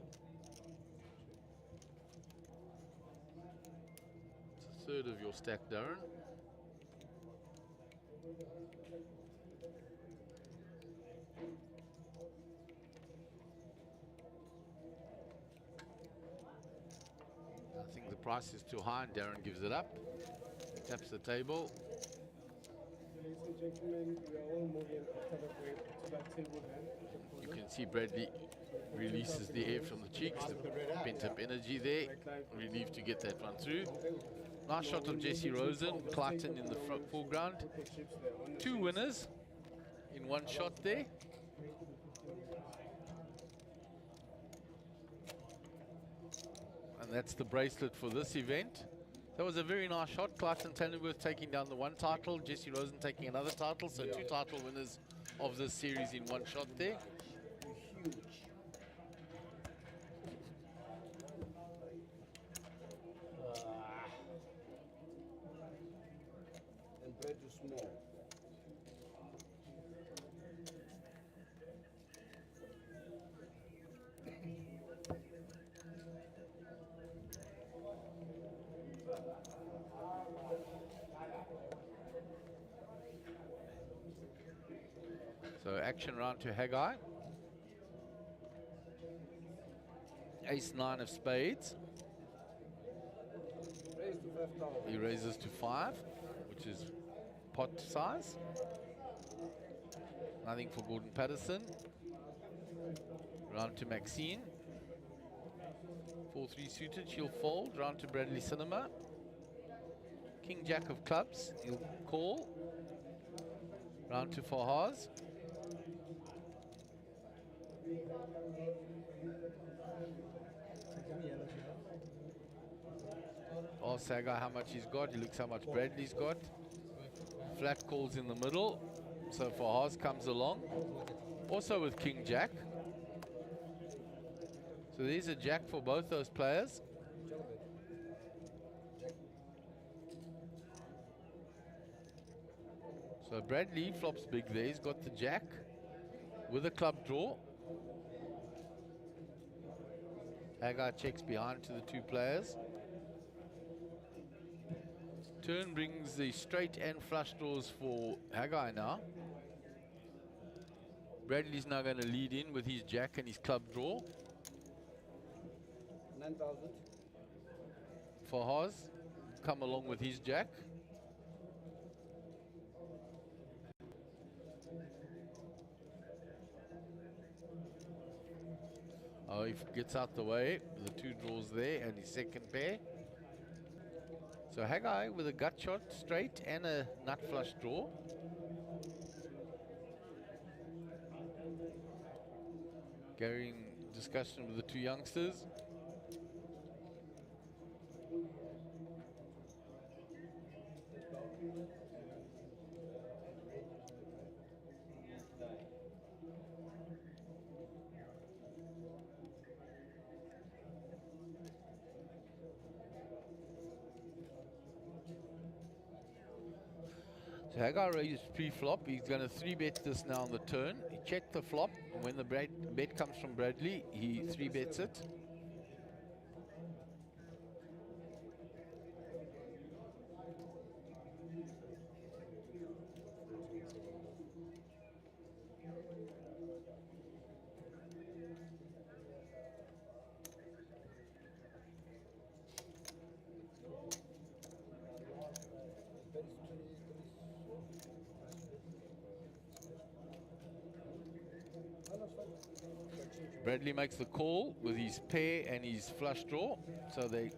third of your stack, Darren. I think the price is too high and Darren gives it up. Taps the table. Ladies and gentlemen, we are all moving after the break to that table hand. You can see Bradley releases the air from the cheeks, the pent up energy there. Relieved to get that one through. Nice shot of Jesse Rosen, Clayton in the foreground. Two winners in one shot there. And that's the bracelet for this event. That was a very nice shot. Clayton Tannenworth taking down the one title, Jesse Rosen taking another title. So two title winners of this series in one shot there. Huge. And bread is small. So action round to Haggai. Ace 9 of spades. Raise to 5,000. He raises to 5, which is pot size. Nothing for Gordon Patterson. Round to Maxine. 4-3 suited, she'll fold. Round to Bradley Cinema. King Jack of clubs, he'll call. Round to Fahaz. Ask Haggai how much he's got. He looks how much Bradley's got. Flat calls in the middle. So Fahaz comes along. Also with King Jack. So there's a jack for both those players. So Bradley flops big there. He's got the jack with a club draw. Haggai checks behind to the two players. Turn brings the straight and flush draws for Haggai now. Bradley's now going to lead in with his jack and his club draw. 9,000. Fahaz come along with his jack. Oh, he gets out the way, the two draws there and his second pair. So Haggai with a gut shot straight and a nut flush draw. Carrying discussion with the two youngsters. So Haggai raised pre-flop. He's going to 3-bet this now on the turn. He checked the flop. When the bet comes from Bradley, he 3-bets it. Bradley makes the call with his pair and his flush draw. So they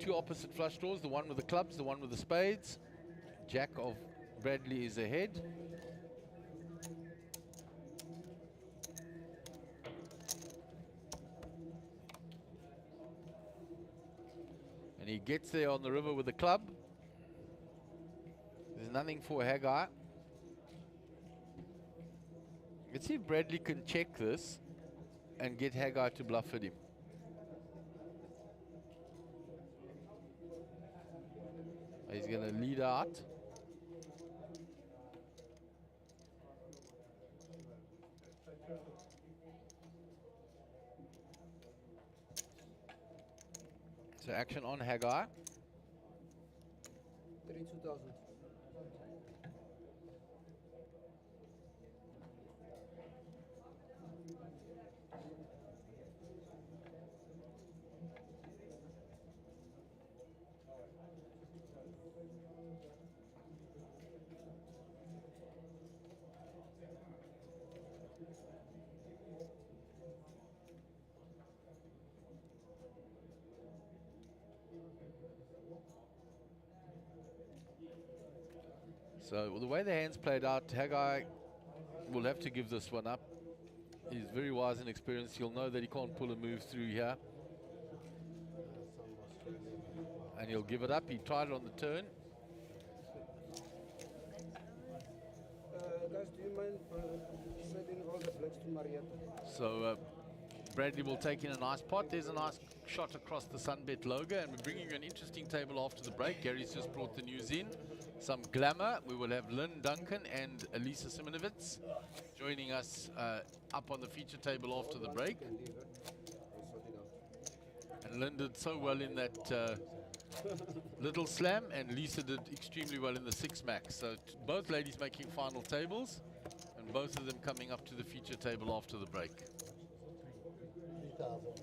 two opposite flush draws, the one with the clubs, the one with the spades. Jack of Bradley is ahead. And he gets there on the river with the club. There's nothing for Haggai. Let's see if Bradley can check this and get Haggai to bluff at him. He's going to lead out. So action on Haggai. 32,000. So the way the hands played out, Haggai will have to give this one up. He's very wise and experienced. He'll know that he can't pull a move through here. And he'll give it up. He tried it on the turn. Guys, do you mind sending all the blacks to Marietta? So Bradley will take in a nice pot. There's a nice shot across the SUNBET logo, and we're bringing you an interesting table after the break. Gary's just brought the news in. Some glamour. We will have Lynn Duncan and Elisa Simonovitz joining us up on the feature table after the break. And Lynn did so well in that little slam, and Lisa did extremely well in the 6 max. So both ladies making final tables, and both of them coming up to the feature table after the break. 3,000.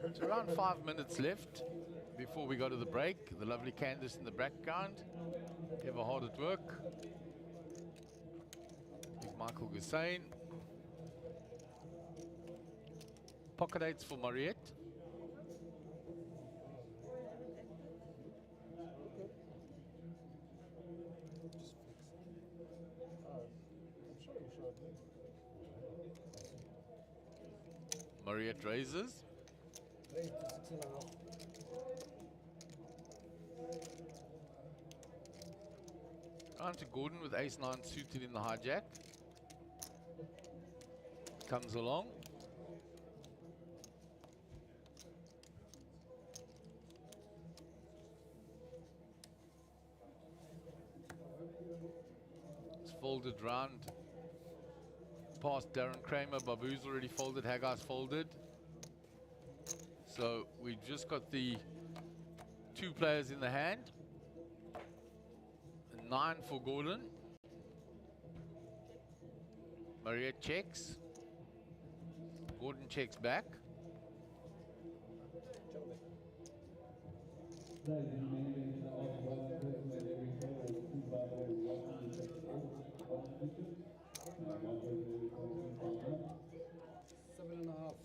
It's around 5 minutes left before we go to the break. The lovely Candice in the background, ever hard at work. Big Michael Gussain. Pocket 8s for Mariette. Mariette raises. Raise to 6.5. On to Gordon with ace-9 suited in the hijack. Comes along. It's folded round past Darren Kramer. Babu's already folded. Haggai's folded. So we've just got the 2 players in the hand. 9 for Gordon. Mariette checks. Gordon checks back.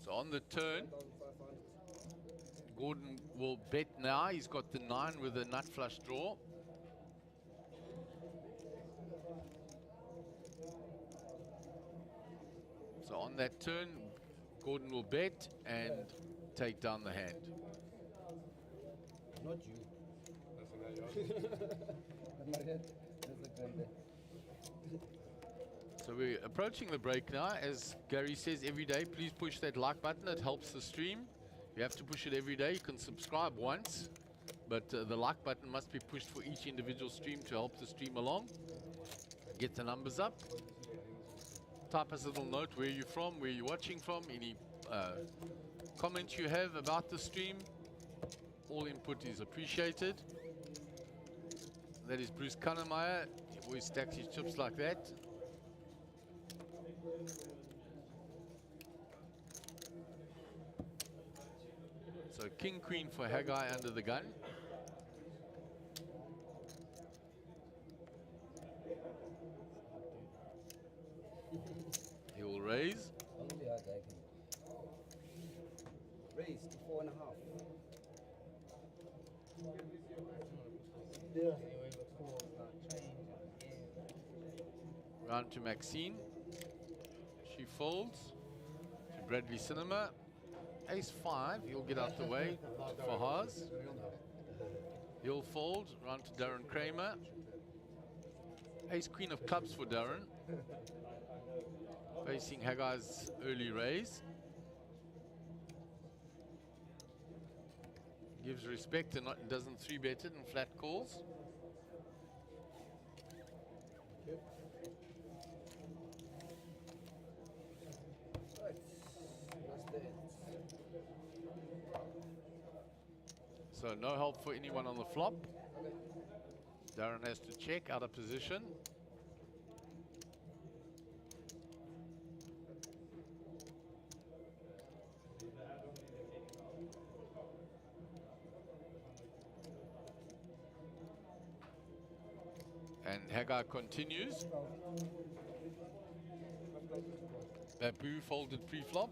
So on the turn, Gordon will bet now. He's got the 9 with a nut flush draw. So on that turn, Gordon will bet and take down the hand. Not you. So we're approaching the break now. As Gary says every day, please push that like button. It helps the stream. You have to push it every day. You can subscribe once, but the like button must be pushed for each individual stream to help the stream along. Get the numbers up. Type us a little note where you're from, where you're watching from, any comments you have about the stream. All input is appreciated. That is Bruce Kannemeyer. He always stacks his chips like that. So King Queen for Haggai under the gun. He will raise. Raise to 4.5. Yeah. Round to Maxine. She folds to Bradley Cinema. Ace 5, he'll get out the way for Haas. He'll fold, round to Darren Kramer. Ace Queen of Clubs for Darren. Facing Haggai's early raise. Gives respect and doesn't 3-bet it and flat calls. Yep. So no help for anyone on the flop. Darren has to check out of position. And Haggai continues. Babu folded pre-flop.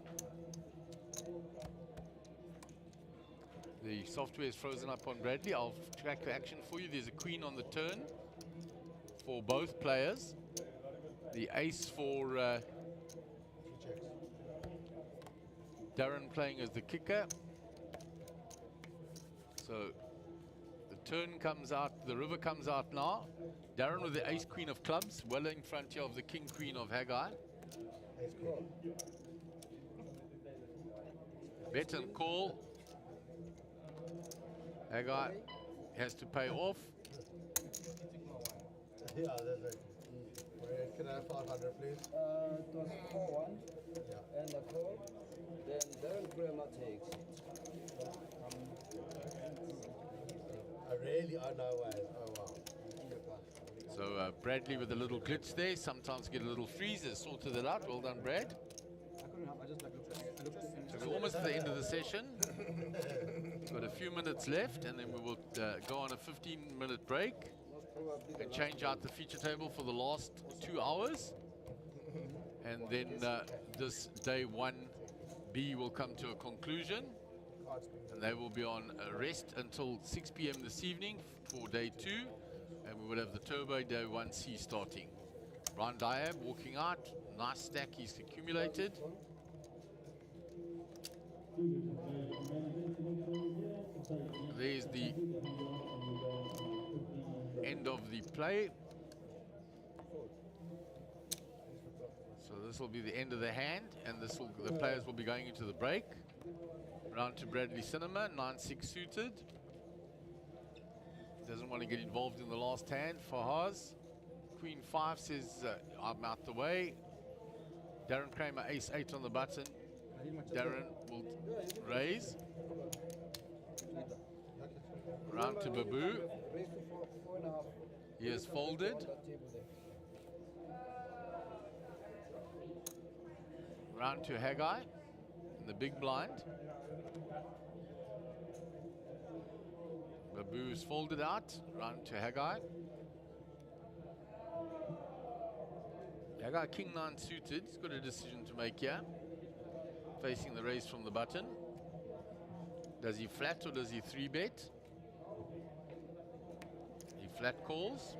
The software is frozen up on Bradley. I'll track the action for you. There's a queen on the turn for both players. The ace for Darren playing as the kicker. So the turn comes out, the river comes out now. Darren with the ace queen of clubs, well in front here of the king queen of Haggai. Bet and call. Haggai has to pay off. Yeah, that's right. Can I have 500, please? It was 4-1, Yeah. and a call. Then Darren Kramer takes. No way. Oh, wow. So Bradley with a little glitch there. Sometimes get a little freezes. Sorted it out. Well done, Brad. I couldn't help. I just looked at it. So we're almost at the end of the session. Got a few minutes left, and then we will go on a 15-minute break and change out the feature table for the last 2 hours. And then this day 1B will come to a conclusion. And they will be on rest until 6 p.m. this evening for day 2. And we will have the turbo day 1C starting. Brian Diab walking out. Nice stack he's accumulated. There's the end of the play. So this will be the end of the hand, and the players will be going into the break. Round to Bradley Cinema, 9-6 suited. Doesn't want to get involved in the last hand. Fahaz. Queen 5 says, I'm out the way. Darren Kramer, ace 8 on the button. Darren will raise. Round to Babu. Raise to 4.5. He has folded. Round to Haggai in the big blind. Babu's folded out. Round to Haggai. Haggai king 9 suited. He's got a decision to make here. Facing the raise from the button. Does he flat or does he 3-bet? He flat calls.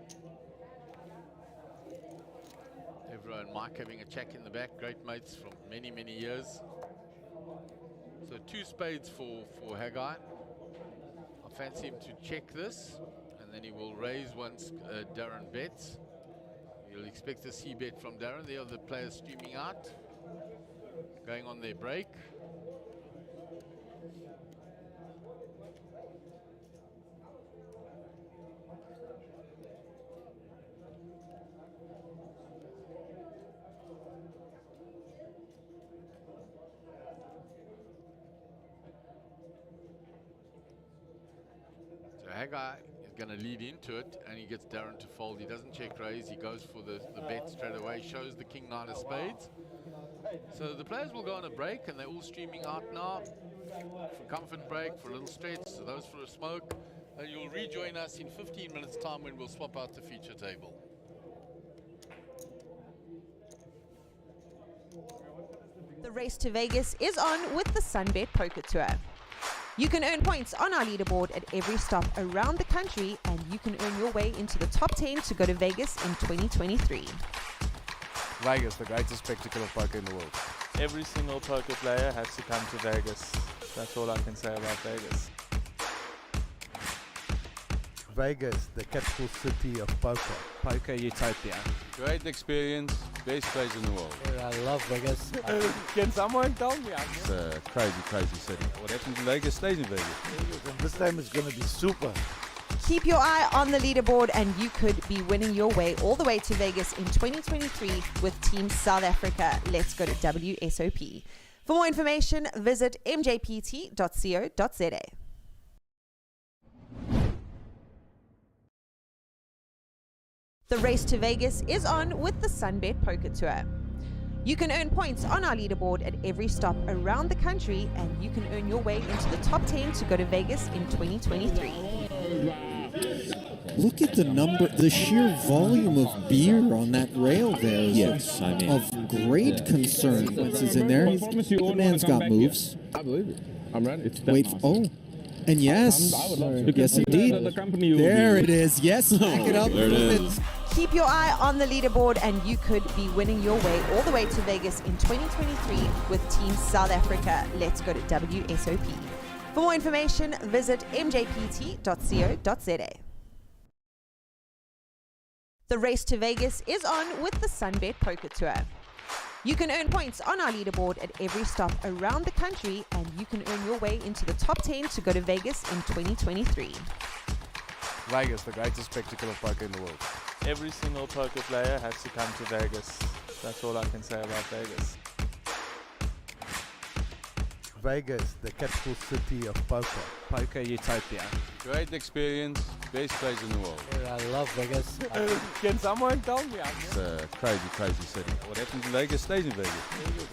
Evro and Mike having a check in the back. Great mates from many, many years. So 2 spades for Haggai. I fancy him to check this, and then he will raise once Darren bets. You'll expect a C-bet from Darren. There are the players streaming out, going on their break. So Haggai is going to lead into it, and he gets Darren to fold. He doesn't check raise. He goes for the bet straight away, shows the king 9 of spades. So the players will go on a break, and they're all streaming out now for comfort break, for a little stretch, so those for a smoke. And you'll rejoin us in 15 minutes time when we'll swap out the feature table. The race to Vegas is on with the SUNBET Poker Tour. You can earn points on our leaderboard at every stop around the country, and you can earn your way into the top 10 to go to Vegas in 2023. Vegas, the greatest spectacle of poker in the world. Every single poker player has to come to Vegas. That's all I can say about Vegas. Vegas, the capital city of poker. Poker utopia. Great experience, best place in the world. I love Vegas. Can someone tell me? It's a crazy, crazy city. What happens in Vegas stays in Vegas. And this time is going to be super. Keep your eye on the leaderboard and you could be winning your way all the way to Vegas in 2023 with Team South Africa. Let's go to WSOP. For more information, visit mjpt.co.za. The race to Vegas is on with the SUNBET Poker Tour. You can earn points on our leaderboard at every stop around the country, and you can earn your way into the top 10 to go to Vegas in 2023. Look at the number, the sheer volume of beer on that rail there is of great concern. Once he's in there, the man's got moves. I believe it. I'm ready. Wait, oh. And yes, yes indeed. There it is. Yes, back it up. There it is. Keep your eye on the leaderboard and you could be winning your way all the way to Vegas in 2023 with Team South Africa. Let's go to WSOP. For more information, visit mjpt.co.za. The race to Vegas is on with the SUNBET Poker Tour. You can earn points on our leaderboard at every stop around the country, and you can earn your way into the top 10 to go to Vegas in 2023. Vegas, the greatest spectacle of poker in the world. Every single poker player has to come to Vegas. That's all I can say about Vegas. Vegas, the capital city of poker. Poker utopia. Great experience, best place in the world. I love Vegas. Can someone tell me? It's a crazy, crazy city. What happens in Vegas stays in Vegas.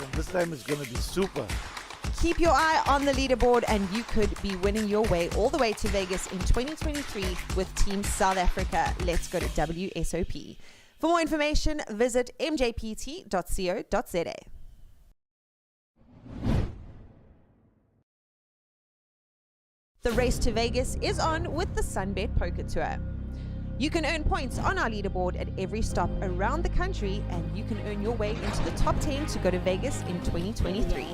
And this time is going to be super. Keep your eye on the leaderboard and you could be winning your way all the way to Vegas in 2023 with Team South Africa. Let's go to WSOP. For more information, visit mjpt.co.za. The race to Vegas is on with the SUNBET Poker Tour. You can earn points on our leaderboard at every stop around the country, and you can earn your way into the top 10 to go to Vegas in 2023.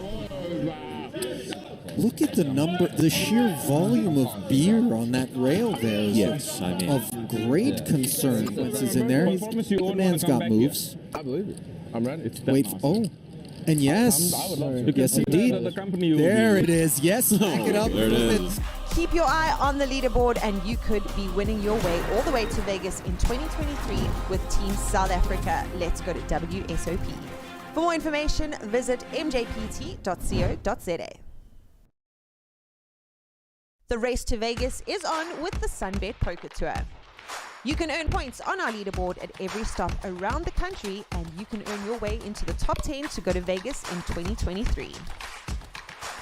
Look at the number, the sheer volume of beer on that rail there is of great concern. Once he's in there, the man's got moves. I believe it. I'm ready. Wait, oh. And yes, yes indeed. There it is. Yes, back it up. There it is. Keep your eye on the leaderboard and you could be winning your way all the way to Vegas in 2023 with Team South Africa. Let's go to WSOP. For more information, visit mjpt.co.za. The race to Vegas is on with the SUNBET Poker Tour. You can earn points on our leaderboard at every stop around the country, and you can earn your way into the top 10 to go to Vegas in 2023.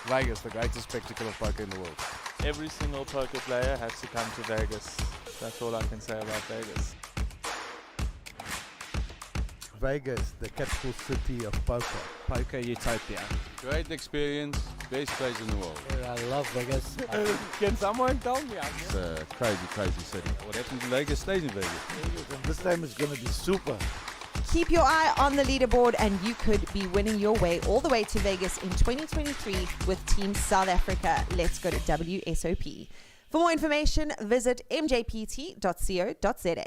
Vegas, the greatest spectacle of poker in the world. Every single poker player has to come to Vegas. That's all I can say about Vegas. Vegas, the capital city of poker. Poker utopia. Great experience, best place in the world. I love Vegas. Can someone tell me? It's a crazy, crazy city. What happens in Vegas stays in Vegas. And this time is going to be super. Keep your eye on the leaderboard and you could be winning your way all the way to Vegas in 2023 with Team South Africa. Let's go to WSOP. For more information, visit mjpt.co.za.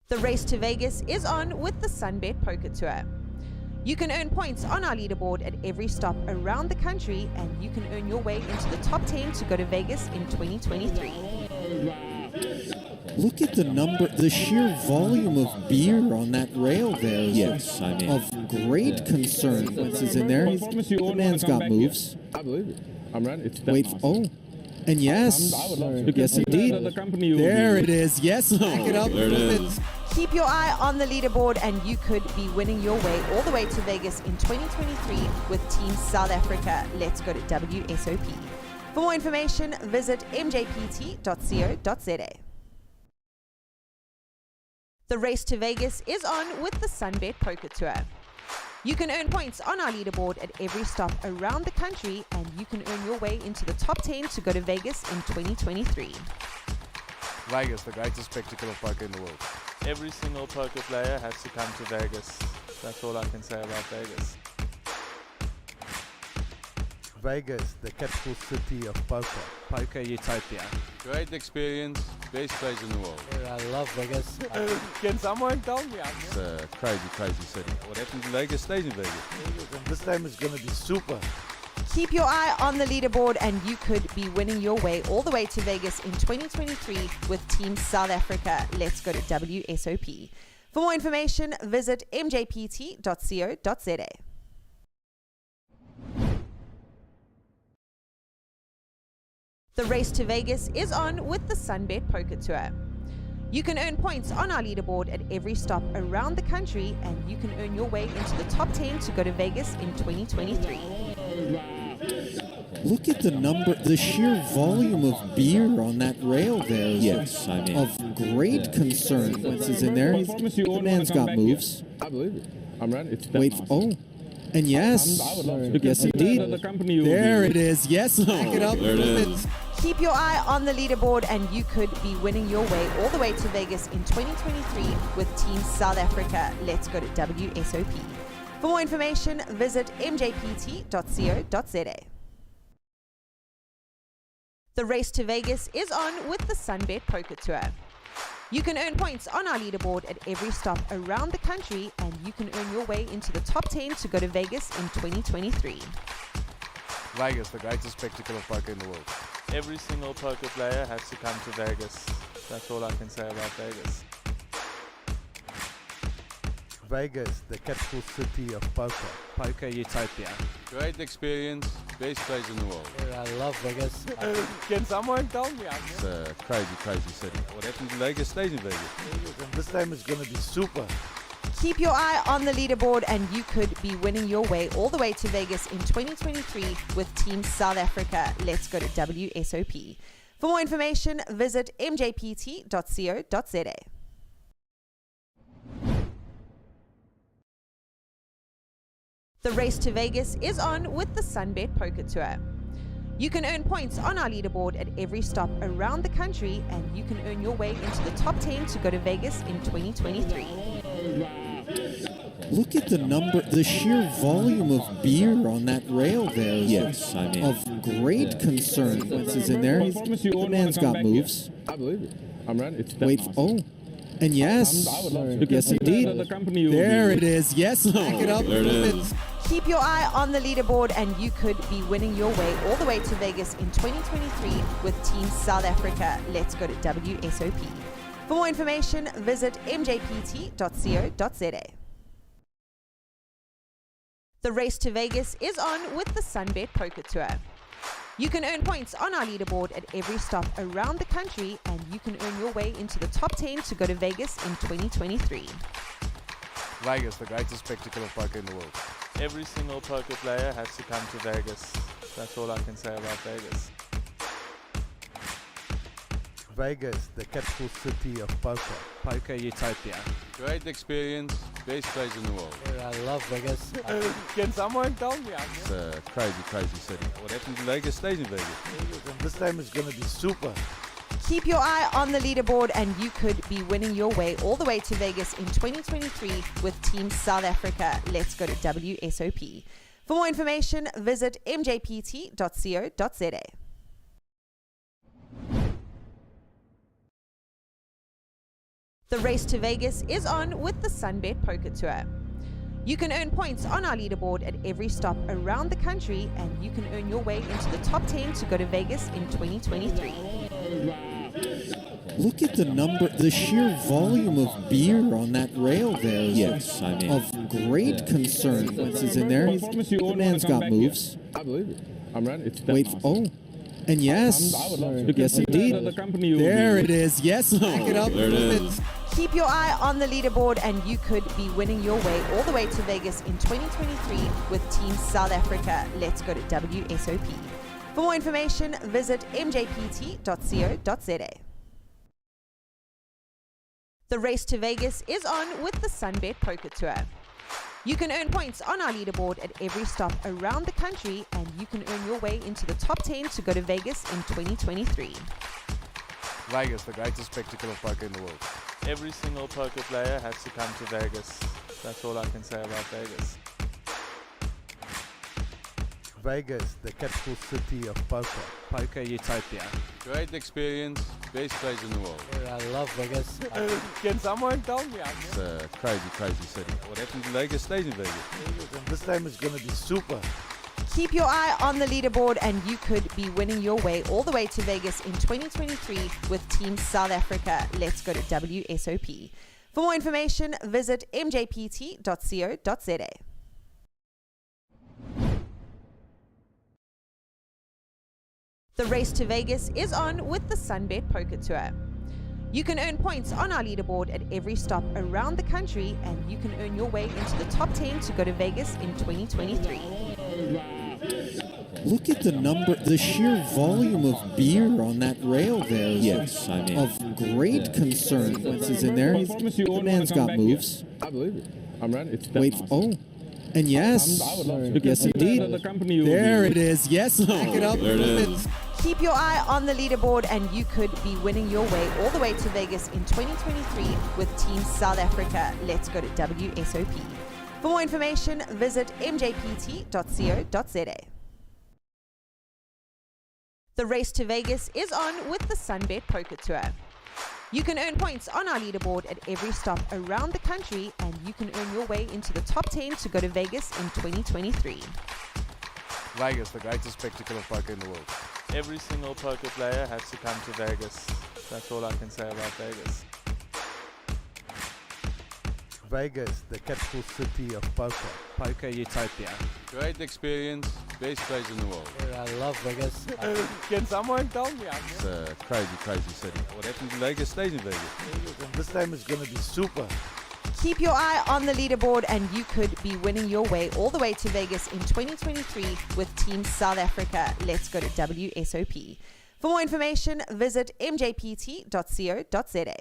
The race to Vegas is on with the SUNBET Poker Tour. You can earn points on our leaderboard at every stop around the country, and you can earn your way into the top 10 to go to Vegas in 2023. Look at the number, the sheer volume of beer on that rail there is of great concern. Once he's in there, the man's got moves. I believe it. I'm ready. Wait, oh. And yes, yes indeed. There it is. Yes, back it up. There it is. Keep your eye on the leaderboard and you could be winning your way all the way to Vegas in 2023 with Team South Africa. Let's go to WSOP. For more information, visit mjpt.co.za. The race to Vegas is on with the SUNBET Poker Tour. You can earn points on our leaderboard at every stop around the country, and you can earn your way into the top 10 to go to Vegas in 2023. Vegas, the greatest spectacle of poker in the world. Every single poker player has to come to Vegas. That's all I can say about Vegas. Vegas, the capital city of poker. Poker utopia. Great experience, best place in the world. I love Vegas. Can someone tell me? It's a crazy, crazy city. What happens in Vegas stays in Vegas. This time is going to be super. Keep your eye on the leaderboard and you could be winning your way all the way to Vegas in 2023 with Team South Africa. Let's go to WSOP. For more information, visit mjpt.co.za. The race to Vegas is on with the SUNBET Poker Tour. You can earn points on our leaderboard at every stop around the country, and you can earn your way into the top 10 to go to Vegas in 2023. Look at the number, the sheer volume of beer on that rail there. Yes, I mean, of great concern. Once he's in there, the man's got moves. I believe it. I'm ready. Wait, oh. And yes, yes indeed. There it is. Yes, back it up. There it is. Keep your eye on the leaderboard and you could be winning your way all the way to Vegas in 2023 with Team South Africa. Let's go to WSOP. For more information, visit mjpt.co.za. The race to Vegas is on with the SUNBET Poker Tour. You can earn points on our leaderboard at every stop around the country, and you can earn your way into the top 10 to go to Vegas in 2023. Vegas, the greatest spectacle of poker in the world. Every single poker player has to come to Vegas. That's all I can say about Vegas. Vegas, the capital city of poker. Poker utopia. Great experience, best place in the world. I love Vegas. Can someone tell me? It's a crazy, crazy city. What happens in Vegas stays in Vegas. This time is going to be super. Keep your eye on the leaderboard and you could be winning your way all the way to Vegas in 2023 with Team South Africa. Let's go to WSOP. For more information, visit mjpt.co.za. The race to Vegas is on with the SUNBET Poker Tour. You can earn points on our leaderboard at every stop around the country, and you can earn your way into the top 10 to go to Vegas in 2023. Look at the number, the sheer volume of beer on that rail there. Yes, I mean, of great concern. Once he's in there, the man's got moves. I believe it. I'm ready. Wait, oh. And yes, yes indeed. There it is. Yes, back it up. There it is. Keep your eye on the leaderboard and you could be winning your way all the way to Vegas in 2023 with Team South Africa. Let's go to WSOP. For more information, visit mjpt.co.za. The race to Vegas is on with the SUNBET Poker Tour. You can earn points on our leaderboard at every stop around the country, and you can earn your way into the top 10 to go to Vegas in 2023. Vegas, the greatest spectacle of poker in the world. Every single poker player has to come to Vegas. That's all I can say about Vegas. Vegas, the capital city of poker. Poker utopia. Great experience, best place in the world. I love Vegas. Can someone tell me? It's a crazy, crazy city. What happens in Vegas stays in Vegas. This time is going to be super. Keep your eye on the leaderboard and you could be winning your way all the way to Vegas in 2023 with Team South Africa. Let's go to WSOP. For more information, visit mjpt.co.za. The race to Vegas is on with the SUNBET Poker Tour. You can earn points on our leaderboard at every stop around the country, and you can earn your way into the top 10 to go to Vegas in 2023. Look at the number, the sheer volume of beer on that rail there. Yes, I mean, of great concern. Once he's in there, the man's got moves. I believe it. I'm ready. Wait, oh. And yes, yes indeed. There it is. Yes, back it up. There it is. Keep your eye on the leaderboard and you could be winning your way all the way to Vegas in 2023 with Team South Africa. Let's go to WSOP. For more information, visit mjpt.co.za. The race to Vegas is on with the SUNBET Poker Tour. You can earn points on our leaderboard at every stop around the country, and you can earn your way into the top 10 to go to Vegas in 2023. Vegas, the greatest spectacle of poker in the world. Every single poker player has to come to Vegas. That's all I can say about Vegas. Vegas, the capital city of poker. Poker utopia. Great experience, best place in the world. I love Vegas. Can someone tell me? It's a crazy, crazy city. What happens in Vegas stays in Vegas. This time is going to be super. Keep your eye on the leaderboard and you could be winning your way all the way to Vegas in 2023 with Team South Africa. Let's go to WSOP. For more information, visit mjpt.co.za. The race to Vegas is on with the SUNBET Poker Tour. You can earn points on our leaderboard at every stop around the country, and you can earn your way into the top 10 to go to Vegas in 2023. Look at the number, the sheer volume of beer on that rail there. Yes, I mean, of great consequences in there. The man's got moves. I believe it. I'm ready. Wait, oh. And yes, yes indeed. There it is. Yes, back it up. There it is. Keep your eye on the leaderboard and you could be winning your way all the way to Vegas in 2023 with Team South Africa. Let's go to WSOP. For more information, visit mjpt.co.za. The race to Vegas is on with the SUNBET Poker Tour. You can earn points on our leaderboard at every stop around the country, and you can earn your way into the top 10 to go to Vegas in 2023. Vegas, the greatest spectacle of poker in the world. Every single poker player has to come to Vegas. That's all I can say about Vegas. Vegas, the capital city of poker. Poker utopia. Great experience, best place in the world. I love Vegas. Can someone tell me? It's a crazy, crazy city. What happens in Vegas stays in Vegas. This time is going to be super. Keep your eye on the leaderboard and you could be winning your way all the way to Vegas in 2023 with Team South Africa. Let's go to WSOP. For more information, visit mjpt.co.za.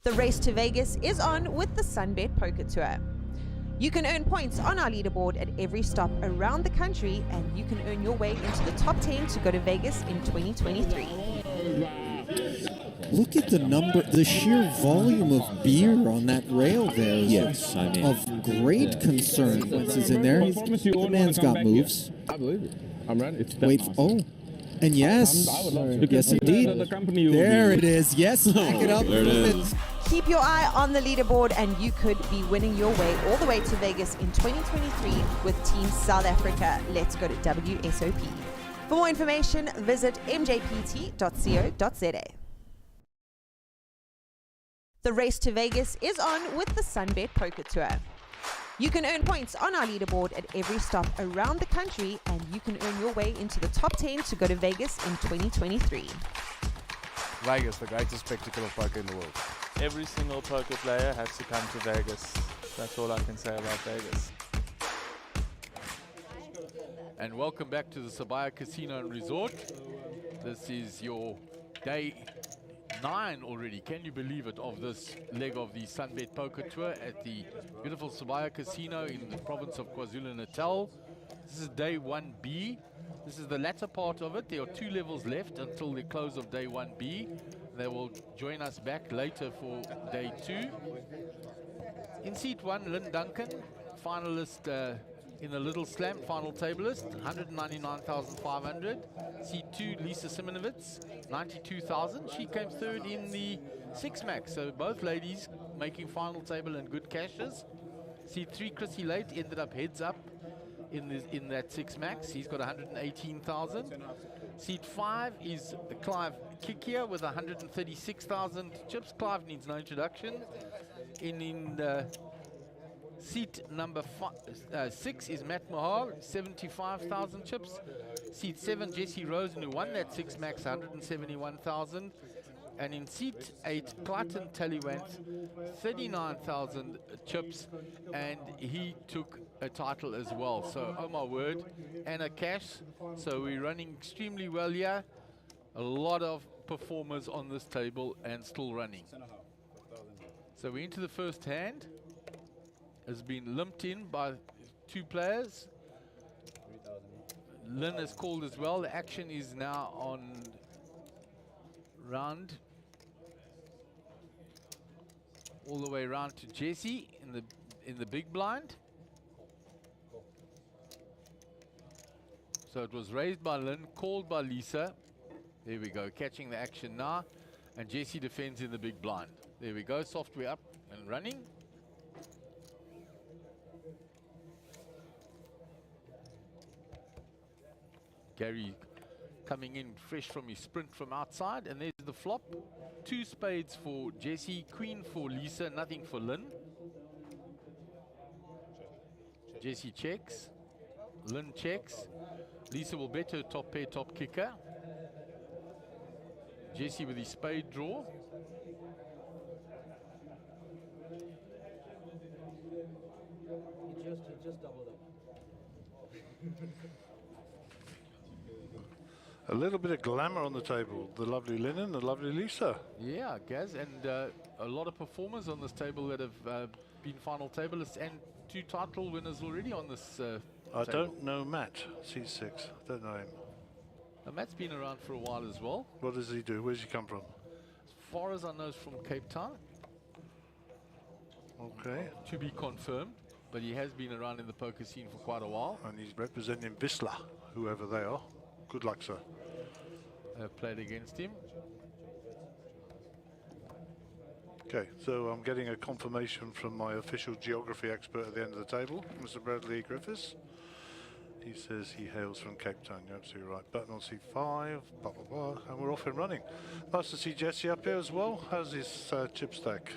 The race to Vegas is on with the SUNBET Poker Tour. You can earn points on our leaderboard at every stop around the country, and you can earn your way into the top 10 to go to Vegas in 2023. Look at the number, the sheer volume of beer on that rail there. Yes, I mean, of great consequences in there. The man's got moves. I believe it. I'm ready. Wait, oh. And yes, yes indeed. There it is. Yes, back it up. There it is. Keep your eye on the leaderboard and you could be winning your way all the way to Vegas in 2023 with Team South Africa. Let's go to WSOP. For more information, visit mjpt.co.za. The race to Vegas is on with the SUNBET Poker Tour. You can earn points on our leaderboard at every stop around the country, and you can earn your way into the top 10 to go to Vegas in 2023. Vegas, the greatest spectacle of poker in the world. Every single poker player has to come to Vegas. That's all I can say about Vegas. And welcome back to the Sabaya Casino and Resort. This is your day 9 already, can you believe it, of this leg of the SUNBET Poker Tour at the beautiful Sabaya Casino in the province of KwaZulu-Natal. This is day 1B. This is the latter part of it. There are 2 levels left until the close of day 1B. They will join us back later for day 2. In seat 1, Lynn Duncan, finalist in the Little Slam, final tableist, 199,500. Seat 2, Lisa Simonovitz, 92,000. She came third in the 6 max, so both ladies making final table and good cashes. Seat 3, Chrissy Late ended up heads up in that 6 max. He's got 118,000. Seat 5 is Clive Kikia with 136,000 chips. Clive needs no introduction. In seat number 6 is Matt Mahar, 75,000 chips. Seat 7, Jesse Rosen, who won that 6 max, 171,000. And in seat 8, Clayton Tallywanth, 39,000 chips, and he took a title as well. So, oh my word, and a cash. So we're running extremely well here. A lot of performers on this table and still running. So we're into the first hand. Has been limped in by 2 players. Lynn has called as well. The action is now on round all the way around to Jesse in the in the big blind. So it was raised by Lynn, called by Lisa. There we go, catching the action now. And Jesse defends in the big blind. There we go, software up and running. Gary coming in fresh from his sprint from outside, and there's the flop. 2 spades for Jesse, queen for Lisa, nothing for Lynn. Jesse checks, Lynn checks. Lisa will bet her top pair, top kicker. Jesse with his spade draw. He just doubled up. A little bit of glamour on the table. The lovely Lynn and the lovely Lisa. Yeah, Gaz, and a lot of performers on this table that have been final tablists and 2 title winners already on this I table. don't know Matt, C6. I don't know him. Matt's been around for a while as well. What does he do? Where does he come from? As far as I know, is from Cape Town. Okay. To be confirmed, but he has been around in the poker scene for quite a while. And he's representing Wisla, whoever they are. Good luck, sir. I've played against him. Okay, so I'm getting a confirmation from my official geography expert at the end of the table, Mr. Bradley Griffiths. He says he hails from Cape Town. You're absolutely right. Button on C5, blah, blah, blah, and we're off and running. Nice to see Jesse up here as well. How's his chip stack?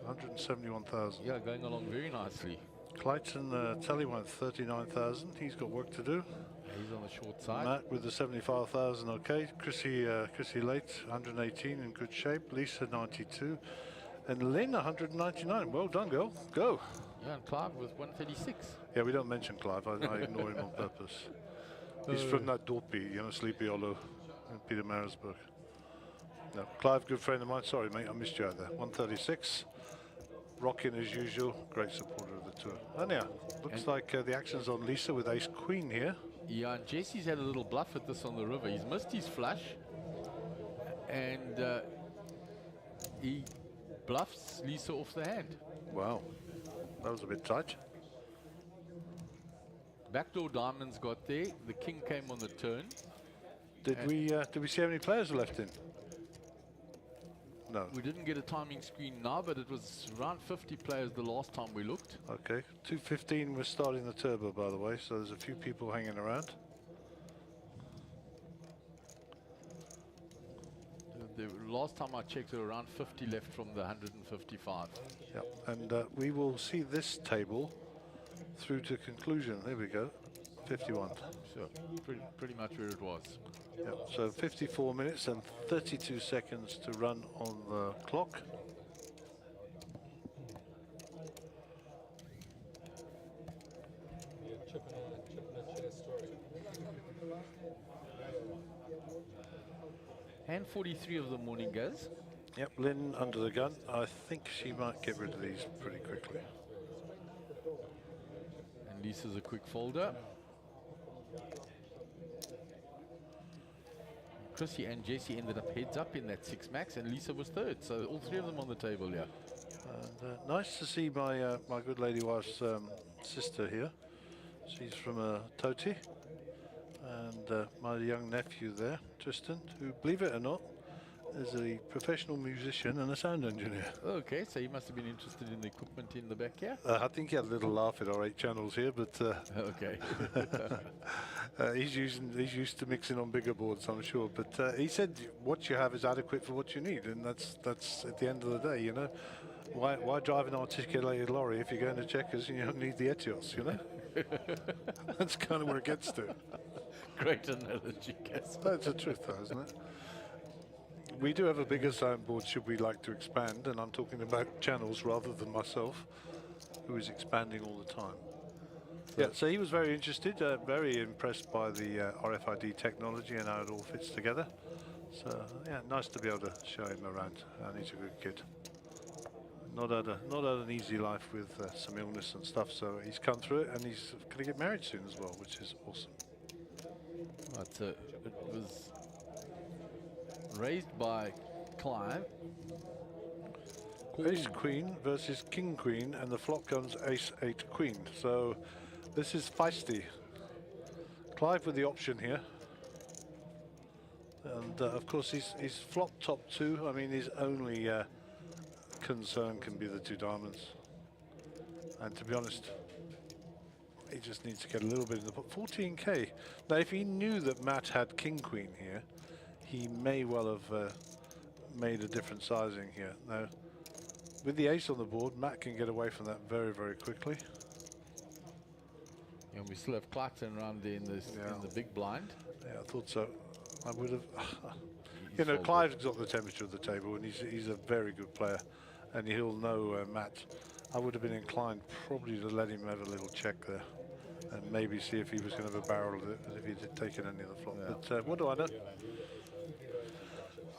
171,000. Yeah, going along very nicely. Clayton Tellywine, 39,000. He's got work to do. He's on the short side. Matt with the 75,000, okay. Chrissy Late, 118, in good shape. Lisa, 92. And Lynn, 199. Well done, girl. Go. Yeah, and Clive with 136. Yeah, we don't mention Clive. I ignore him on purpose. He's from that Dorpy, you know, Sleepy Hollow in Peter Marisburg. No, Clive, good friend of mine. Sorry, mate, I missed you out there. 136. Rocking as usual. Great supporter of the tour. And yeah, looks like the action's on Lisa with ace queen here. Yeah, and Jesse's had a little bluff at this on the river. He's missed his flush, and he bluffs Lisa off the hand. Wow, that was a bit tight. Backdoor diamonds got there. The king came on the turn. Did we see how many players were left in? No. We didn't get a timing screen now, but it was around 50 players the last time we looked. Okay, 2:15 we're starting the turbo, by the way, so there's a few people hanging around. The last time I checked, there were around 50 left from the 155. Yeah, and we will see this table through to conclusion. There we go, 51. Sure, pretty much where it was. Yeah, so 54 minutes and 32 seconds to run on the clock. Hand 43 of the morning, Gaz. Yep, Lynn under the gun. I think she might get rid of these pretty quickly. And Lisa's a quick folder. Chrissy and Jesse ended up heads up in that 6 max, and Lisa was third. So all 3 of them on the table, yeah. And nice to see my my good lady wife's sister here. She's from Toti. And my young nephew there, Tristan, who, believe it or not, is a professional musician and a sound engineer. Okay, so he must have been interested in the equipment in the back here. I think he had a little laugh at our 8 channels here, but okay. he's used to mixing on bigger boards, I'm sure. But he said what you have is adequate for what you need, and that's at the end of the day, you know. Why drive an articulated lorry if you're going to Checkers and you don't need the Etios, you know? That's kind of where it gets to. Great analogy, Gus. That's the truth, though, isn't it? We do have a bigger soundboard should we like to expand, and I'm talking about channels rather than myself, who is expanding all the time. Yeah, so he was very interested, very impressed by the RFID technology and how it all fits together. So yeah, nice to be able to show him around, and he's a good kid. Not had an easy life with some illness and stuff, so he's come through it, and he's going to get married soon as well, which is awesome. Right, so it was raised by Clive. Ace Queen versus King Queen, and the flop comes Ace 8 Queen. So this is feisty. Clive with the option here. And of course he's flop top 2. I mean, his only concern can be the 2 diamonds. And to be honest, he just needs to get a little bit in the pot. 14k. Now if he knew that Matt had King Queen here, he may well have made a different sizing here. Now with the ace on the board, Matt can get away from that very, very quickly. And we still have Clayton around there in the big blind. Yeah, I thought so. I would have. You know, Clive's got the temperature of the table, and he's a very good player, and he'll know Matt. I would have been inclined probably to let him have a little check there, and maybe see if he was going to have a barrel of it, if he'd taken any of the flop. Yeah. But what do I know?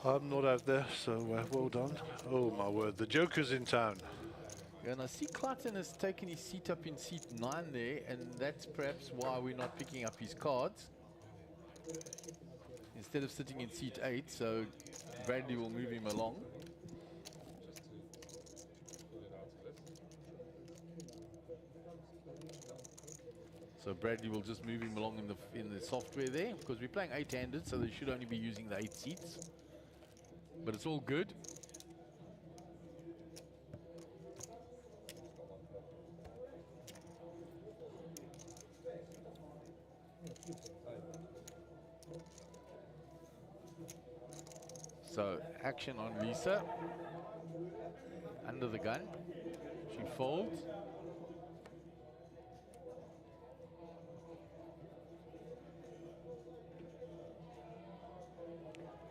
I'm not out there, so well done. Oh my word, the Joker's in town. And I see Clayton has taken his seat up in seat 9 there, and that's perhaps why we're not picking up his cards. Instead of sitting in seat 8, so Bradley will move him along. So Bradley will just move him along in the software there, because we're playing 8-handed, so they should only be using the 8 seats. But it's all good. So action on Lisa. Under the gun. She folds.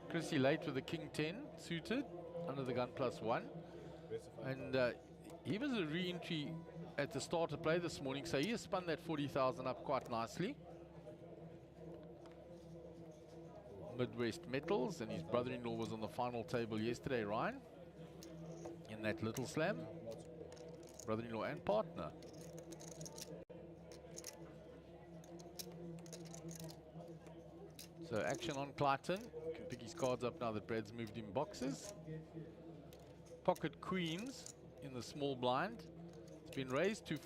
Chrissy late with the King 10 suited. Under the gun +1. And he was a re-entry at the start of play this morning, so he has spun that 40,000 up quite nicely. Midwest Metals, and his brother-in-law was on the final table yesterday, Ryan, in that little slam. Brother-in-law and partner. So action on Clayton. Can pick his cards up now that Brad's moved him boxes. Pocket Queens in the small blind. It's been raised to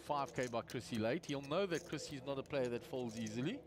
5k by Chrissy late. He'll know that Chrissy's not a player that folds easily.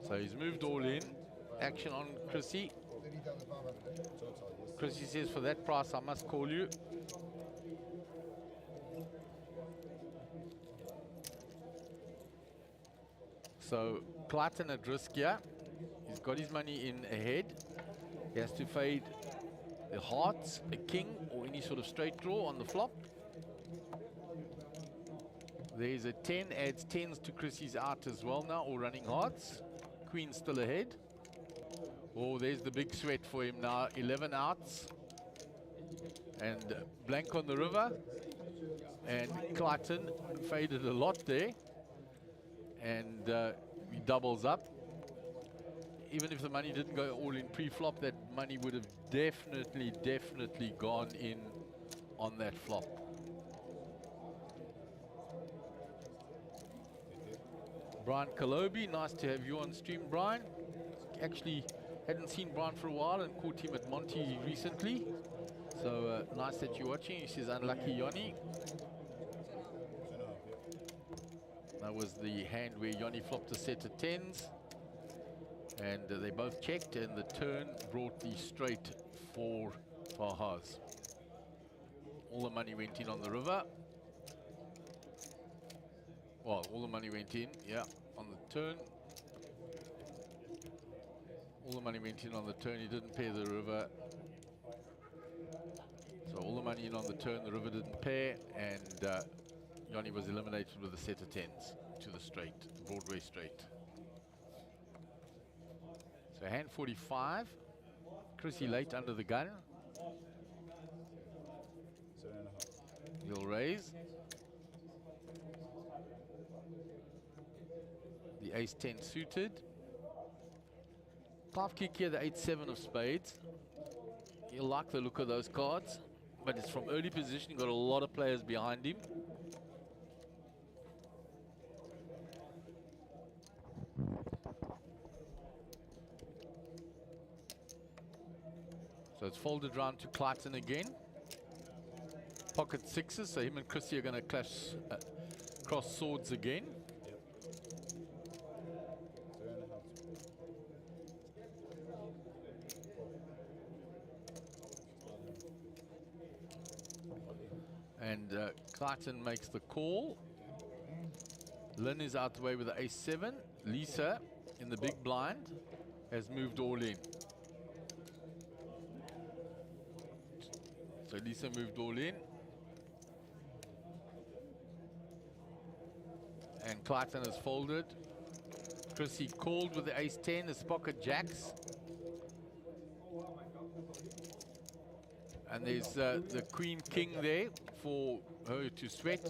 So he's moved all in. Action on Chrissy. Chrissy says, for that price, I must call you. So Clayton at risk here. He's got his money in ahead. He has to fade the hearts, a king, or any sort of straight draw on the flop. There's a 10, adds 10s to Chrissy's out as well now, or running hearts. Queen still ahead. Oh, there's the big sweat for him now. 11 outs. And blank on the river. And Clayton faded a lot there. And he doubles up. Even if the money didn't go all in pre-flop, that money would have definitely gone in on that flop. Brian Kalobi, nice to have you on stream, Brian. Actually hadn't seen Brian for a while and caught him at Monty recently. So nice that you're watching. He says, unlucky Yoni. That was the hand where Yoni flopped a set of 10s. And they both checked, and the turn brought the straight for Fahaz. All the money went in on the river. Well, all the money went in, yeah, on the turn. All the money went in on the turn. He didn't pair the river. So all the money in on the turn, the river didn't pair, and Yoni was eliminated with a set of 10s to the straight, Broadway straight. So hand 45, Chrissy late under the gun. He'll raise. The ace-10 suited. Clive kick here, the 8-7 of spades. He'll like the look of those cards, but it's from early position. You've got a lot of players behind him. So it's folded round to Clayton again. Pocket sixes, so him and Chrissy are going to clash, cross swords again. And Clayton makes the call. Lynn is out the way with the ace-7. Lisa, in the big blind, has moved all in. So Lisa moved all in. And Clayton has folded. Chrissy called with the ace-10, his pocket jacks. And there's the queen-king there for her to sweat.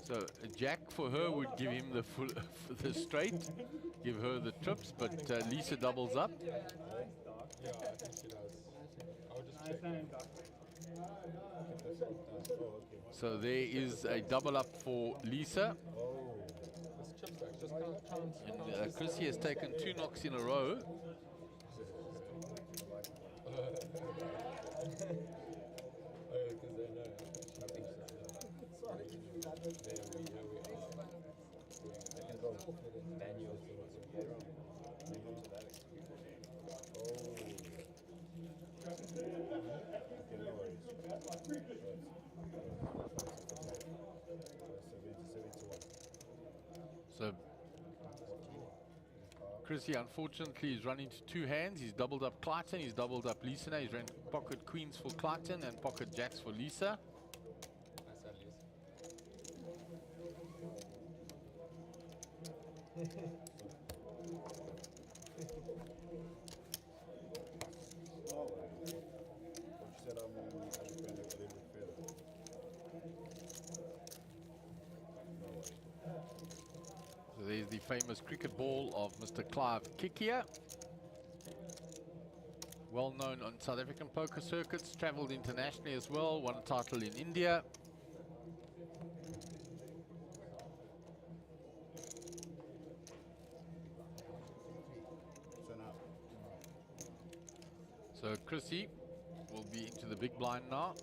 So a jack for her would give him the full, the straight, give her the trips, but Lisa doubles up. Yeah, I think she does. I'll just check. So there is a double up for Lisa. Oh, this chip stack just can't. And Chrissy has taken 2 knocks in a row. So Chrissy unfortunately is running to 2 hands. He's doubled up Clayton, he's doubled up Lisa now. He's run pocket queens for Clayton and pocket jacks for Lisa. So there's the famous cricket ball of Mr. Clive Kikia. Well known on South African poker circuits, travelled internationally as well, won a title in India. So Chrissy will be into the big blind now.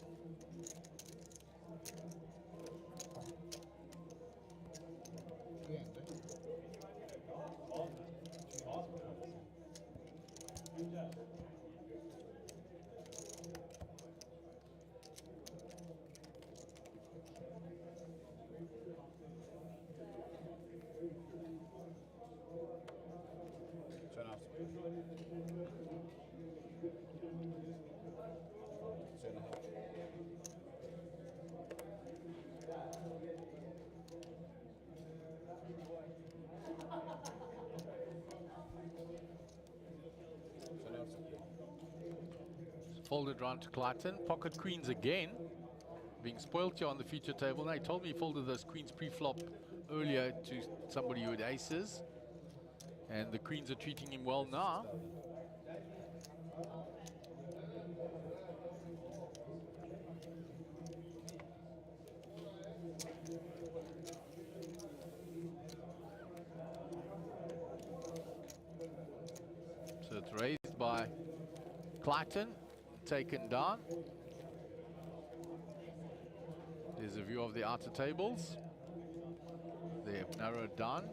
Folded round to Clayton. Pocket queens again. Being spoilt here on the feature table. Now he told me he folded those queens pre-flop earlier to somebody who had aces. And the queens are treating him well now. So it's raised by Clayton, taken down. There's a view of the outer tables. They have narrowed down.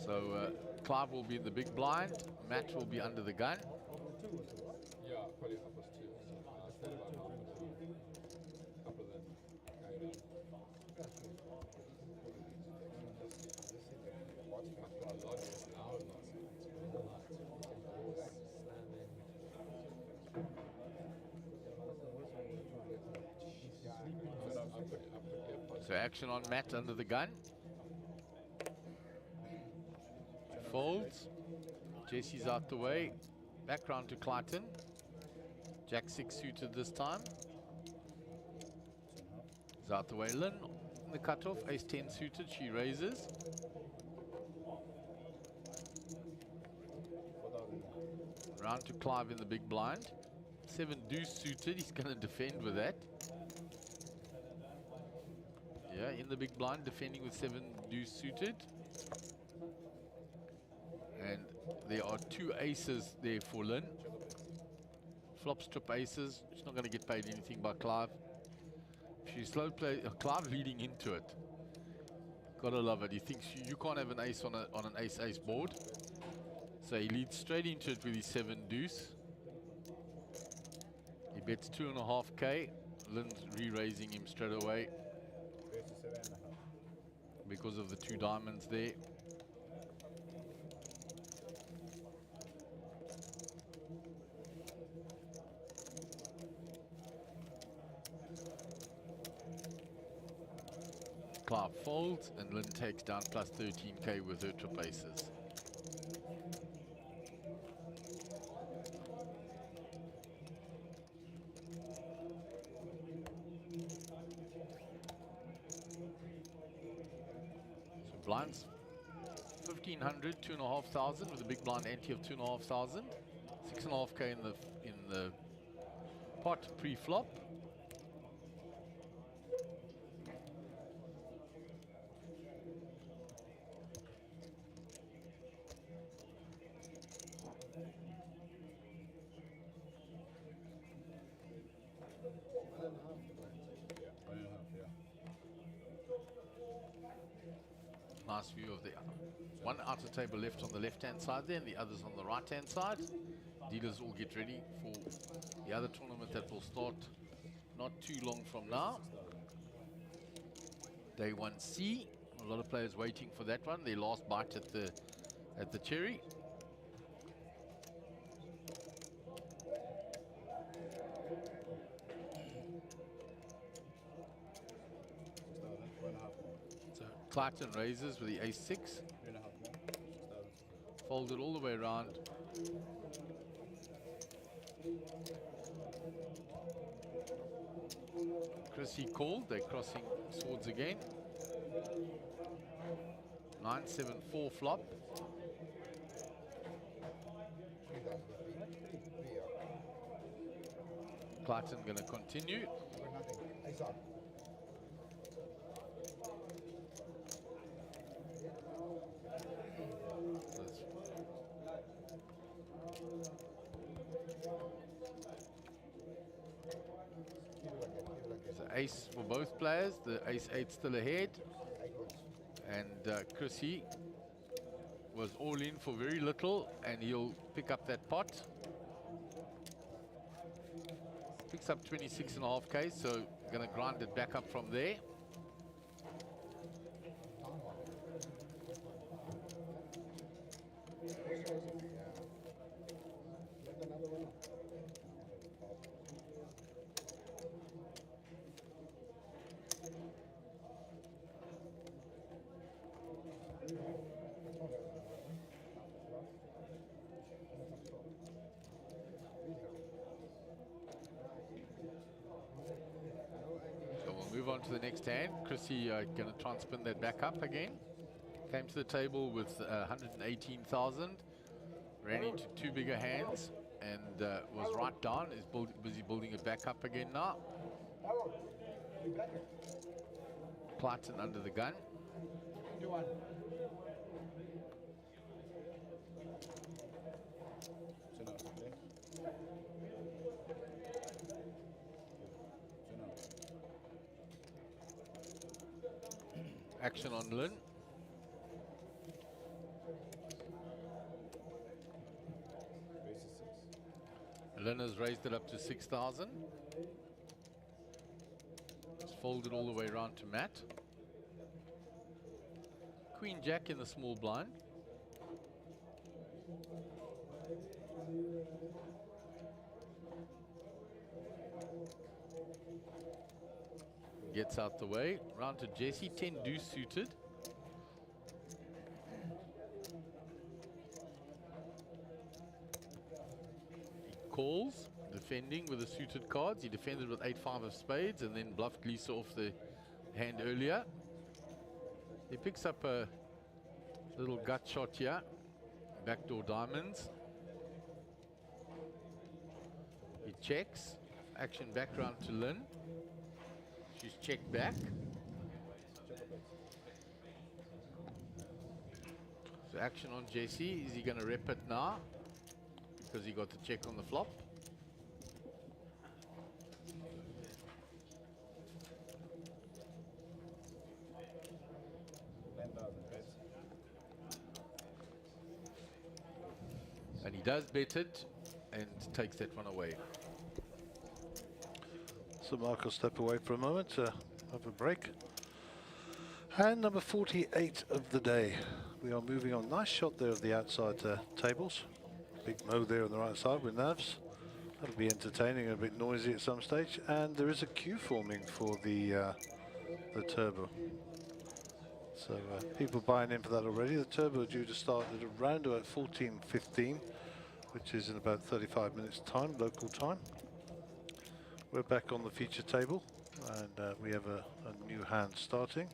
So Clive will be in the big blind. Matt will be under the gun. Yeah, probably uppers 2. So action on Matt under the gun. folds. Jesse's out the way. Back round to Clayton. Jack 6 suited this time. He's out the way. Lynn in the cutoff. Ace 10 suited. She raises. Round to Clive in the big blind. 7 deuce suited. He's going to defend with that. Yeah, in the big blind, defending with 7 deuce suited. And there are 2 aces there for Lynn. Flop strip aces. She's not going to get paid anything by Clive. She's slow play. Clive leading into it. Gotta love it. He thinks you can't have an ace on an ace-ace board. So he leads straight into it with his 7 deuce. He bets 2.5k. Lynn's re-raising him straight away because of the 2 diamonds there. Clive folds and Lynn takes down plus 13k with her trip aces. So blinds 1500, 2,500 with a big blind ante of 2,500, 6.5k in the pot pre-flop. Nice view of the one outer table left on the left-hand side there, and the others on the right-hand side. Dealers all get ready for the other tournament that will start not too long from now. Day 1C. A lot of players waiting for that one. Their last bite at the cherry. Clayton raises with the ace-6. Folded all the way around. Chrissy called. They're crossing swords again. 9-7-4 flop. Clayton going to continue. Ace for both players, the ace-8 still ahead, and Chrissy was all in for very little, and he'll pick up that pot. Picks up 26.5k, so gonna grind it back up from there. Move on to the next hand. Chrissy going to try and spin that back up again. Came to the table with 118,000. Ran into 2 bigger hands and was right down. Is busy building it back up again now. Clayton under the gun. Action on Lynn. Lynn has raised it up to 6,000. It's folded all the way around to Matt. Queen Jack in the small blind. Gets out the way. Round to Jesse. 10 deuce suited. calls, defending with the suited cards. He defended with 8-5 of spades and then bluffed Lisa off the hand earlier. He picks up a little gut shot here, backdoor diamonds. He checks, action back round to Lynn. She's checked back. So action on Jesse. Is he going to rep it now? Because he got the check on the flop. And he does bet it and takes that one away. So Mark will step away for a moment to have a break. Hand number 48 of the day. We are moving on. Nice shot there of the outside tables. Big Mo there on the right side with navs. That'll be entertaining, a bit noisy at some stage. And there is a queue forming for the turbo. So people buying in for that already. The turbo are due to start at around about 14:15, which is in about 35 minutes time, local time. We're back on the feature table and we have a new hand starting.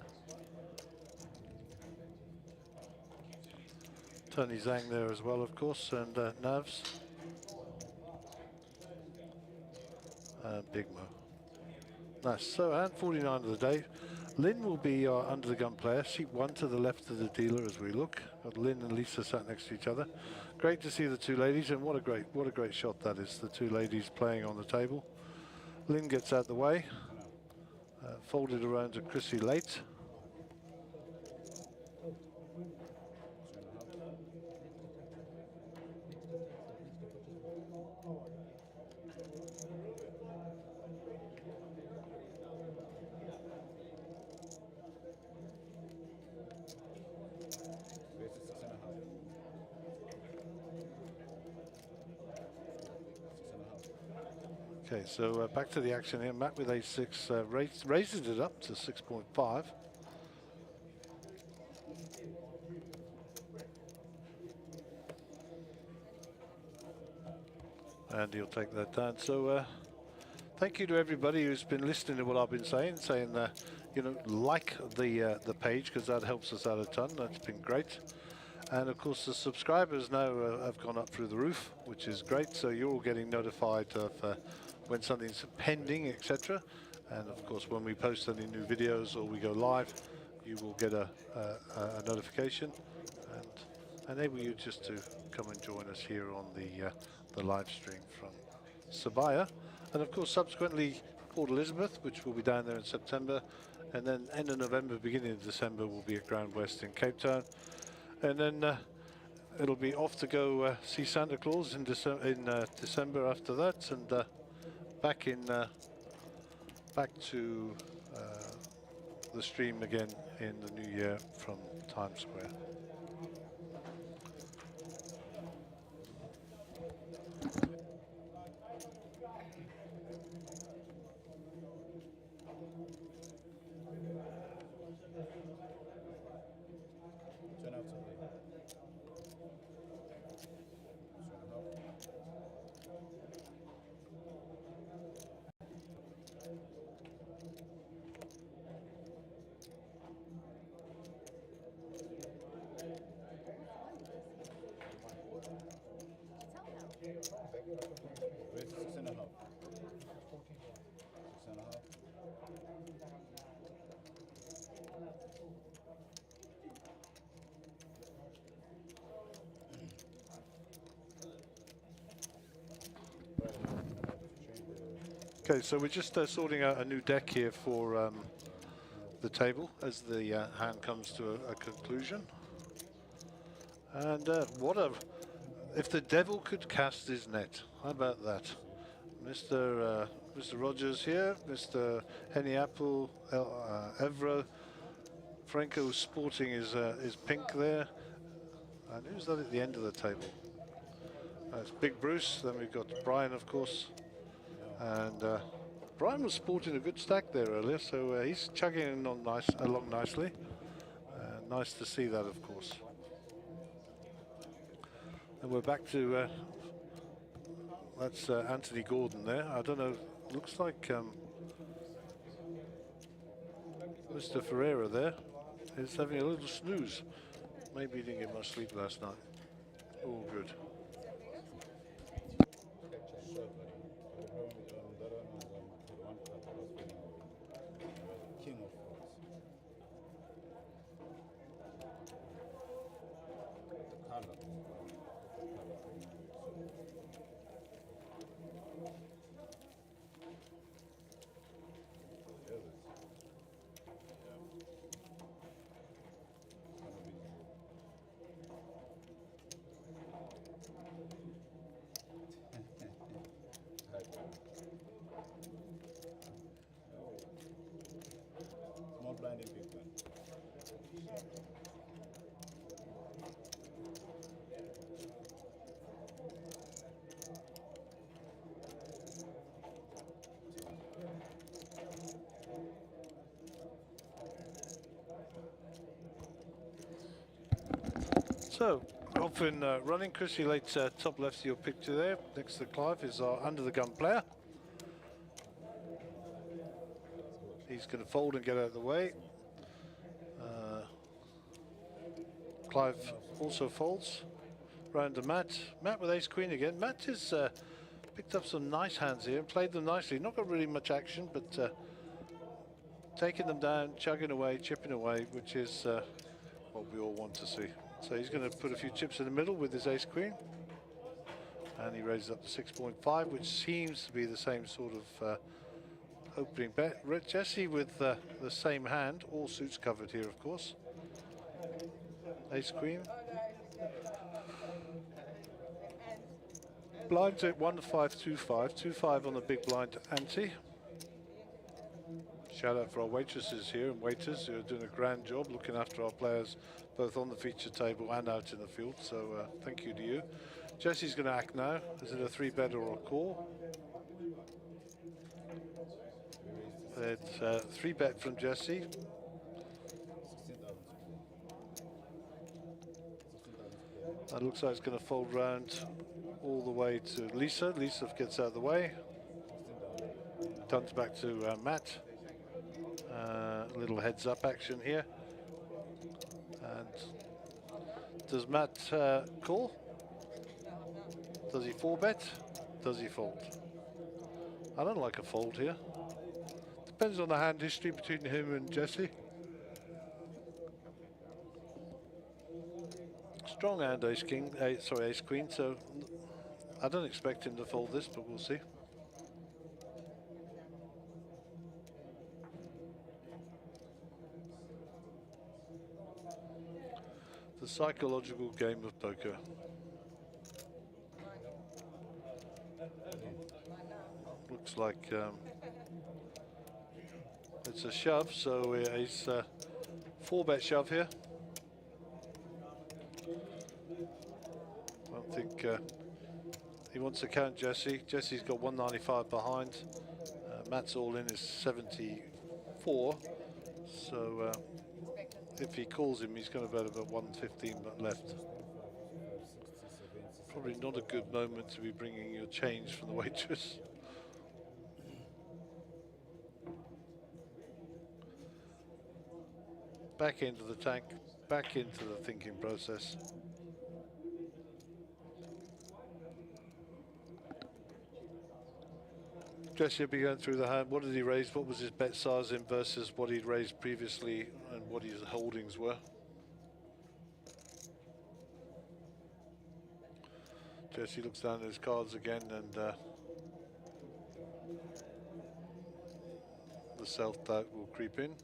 Tony Zhang there as well, of course, and navs. Big Mo. Nice. So hand 49 of the day. Lynn will be our under the gun player. Seat 1 to the left of the dealer as we look. Got Lynn and Lisa sat next to each other. Great to see the two ladies, and what a great shot that is. The two ladies playing on the table. Lynn gets out the way, folded around to Chrissy late. Okay, so back to the action here. Matt with a6 raises it up to 6.5. And he'll take that down. So thank you to everybody who's been listening to what I've been saying you know, like the page, because that helps us out a ton. That's been great. And of course the subscribers now have gone up through the roof, which is great. So you're all getting notified of when something's pending, etc. And of course when we post any new videos or we go live, you will get a notification and enable you just to come and join us here on the live stream from Sabaya. And of course subsequently Port Elizabeth, which will be down there in September, and then end of November, beginning of December, we'll be at Grand West in Cape Town. And then it'll be off to go see Santa Claus in December after that, and back to the stream again in the new year from Times Square. Okay, so we're just sorting out a new deck here for the table as the hand comes to a conclusion. And if the devil could cast his net, how about that? Mr. Rogers here, Mr. Henny Apple, Evro, Franco sporting his pink there. And who's that at the end of the table? That's Big Bruce. Then we've got Brian, of course. And Brian was sporting a good stack there earlier, so he's chugging on along nicely. Nice to see that, of course. And we're back to That's Anthony Gordon there. I don't know, looks like Mr. Ferreira there is having a little snooze. Maybe he didn't get much sleep last night. All good. Small blind and big blind. So, off in running, Chrissy Late, top left of your picture there. Next to Clive is our under the gun player. He's going to fold and get out of the way. Clive also folds. Round to Matt. Matt with ace queen again. Matt has picked up some nice hands here and played them nicely. Not got really much action, but taking them down, chugging away, chipping away, which is what we all want to see. So he's going to put a few chips in the middle with his ace queen. And he raises up to 6.5, which seems to be the same sort of opening bet. Jesse with the same hand, all suits covered here, of course. Ace queen. Blinds at 1-5-2-5, 2-5 on the big blind ante. Shout out for our waitresses here and waiters who are doing a grand job looking after our players both on the feature table and out in the field. So thank you to you. Jesse's going to act now. Is it a 3-bet or a call? It's 3-bet from Jesse. That looks like it's going to fold round all the way to Lisa. Lisa gets out of the way. Turns back to Matt. A little heads up action here. And does Matt call? Does he 4-bet? Does he fold? I don't like a fold here. Depends on the hand history between him and Jesse. Strong hand ace king, sorry, ace queen, so I don't expect him to fold this, but we'll see. The psychological game of poker. Looks like it's a shove, so he's 4-bet shove here. I don't think he wants to count Jesse. Jesse's got 195 behind. Matt's all in is 74. So if he calls him, he's going to bet about 115 but left. Probably not a good moment to be bringing your change from the waitress. Back into the tank, back into the thinking process. Jesse will be going through the hand. What did he raise? What was his bet size in versus what he'd raised previously and what his holdings were? Jesse looks down at his cards again and the self-doubt will creep in.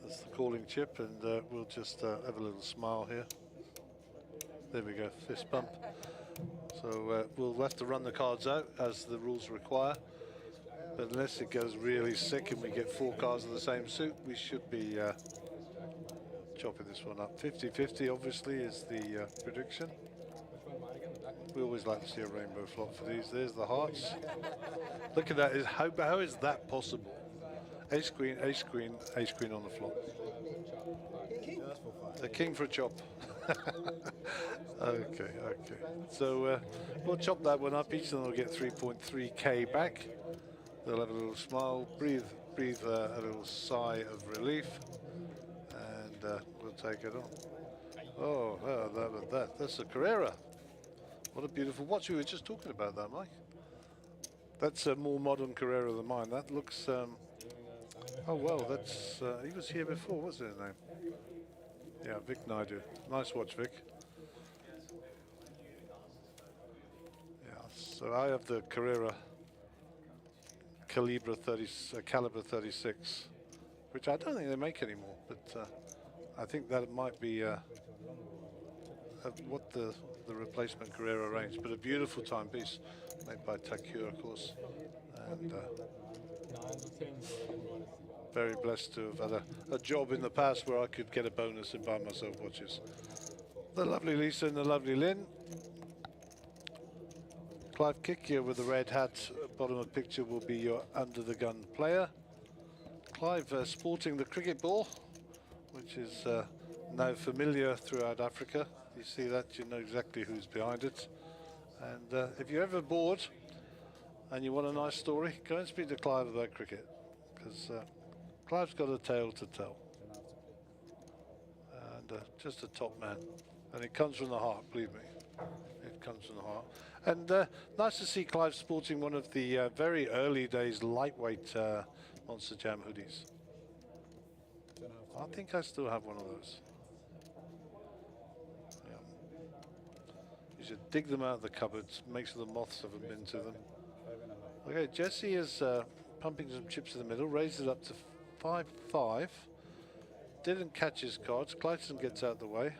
That's the calling chip, and we'll just have a little smile here. There we go, fist bump. So we'll have to run the cards out as the rules require, but unless it goes really sick and we get 4 cards of the same suit, we should be chopping this one up. 50-50 obviously is the prediction. We always like to see a rainbow flop for these. There's the hearts. Look at that, how is that possible? Ace queen, ace queen, ace queen on the flop. The king for a chop. Okay. So we'll chop that one up. Each of them will get 3.3k back. They'll have a little smile, breathe a little sigh of relief, and we'll take it on. Oh, that's a Carrera. What a beautiful watch. We were just talking about that, Mike. That's a more modern Carrera than mine. That looks, oh well, that's, he was here before, what's his name? Yeah, Vic Naidu. Nice watch, Vic. Yeah, so I have the Carrera caliber 36, which I don't think they make anymore, but I think that it might be what the replacement Carrera range, but a beautiful timepiece made by Takura, of course, and very blessed to have had a job in the past where I could get a bonus and buy myself watches. The lovely Lisa and the lovely Lynn. Clive Kick here with the red hat. Bottom of the picture will be your under the gun player. Clive sporting the cricket ball, which is now familiar throughout Africa. You see that, you know exactly who's behind it. And if you're ever bored and you want a nice story, go and speak to Clive about cricket, because Clive's got a tale to tell. And just a top man. And it comes from the heart, believe me. It comes from the heart. And nice to see Clive sporting one of the very early days lightweight Monster Jam hoodies. I think I still have one of those. Yeah. You should dig them out of the cupboards, make sure the moths haven't been to them. Okay, Jesse is pumping some chips in the middle, raised it up to 5-5. Didn't catch his cards. Clayton gets out of the way.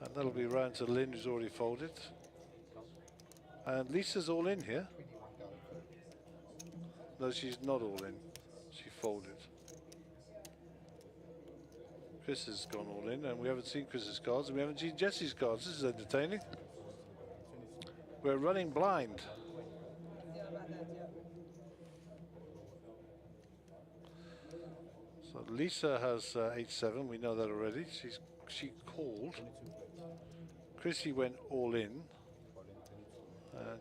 And that'll be round to Lynn, who's already folded. And Lisa's all in here. No, she's not all in. She folded. Chris has gone all in, and we haven't seen Chris's cards, and we haven't seen Jesse's cards. This is entertaining. We're running blind. So Lisa has 8-7. We know that already. She called. Chrissy went all in.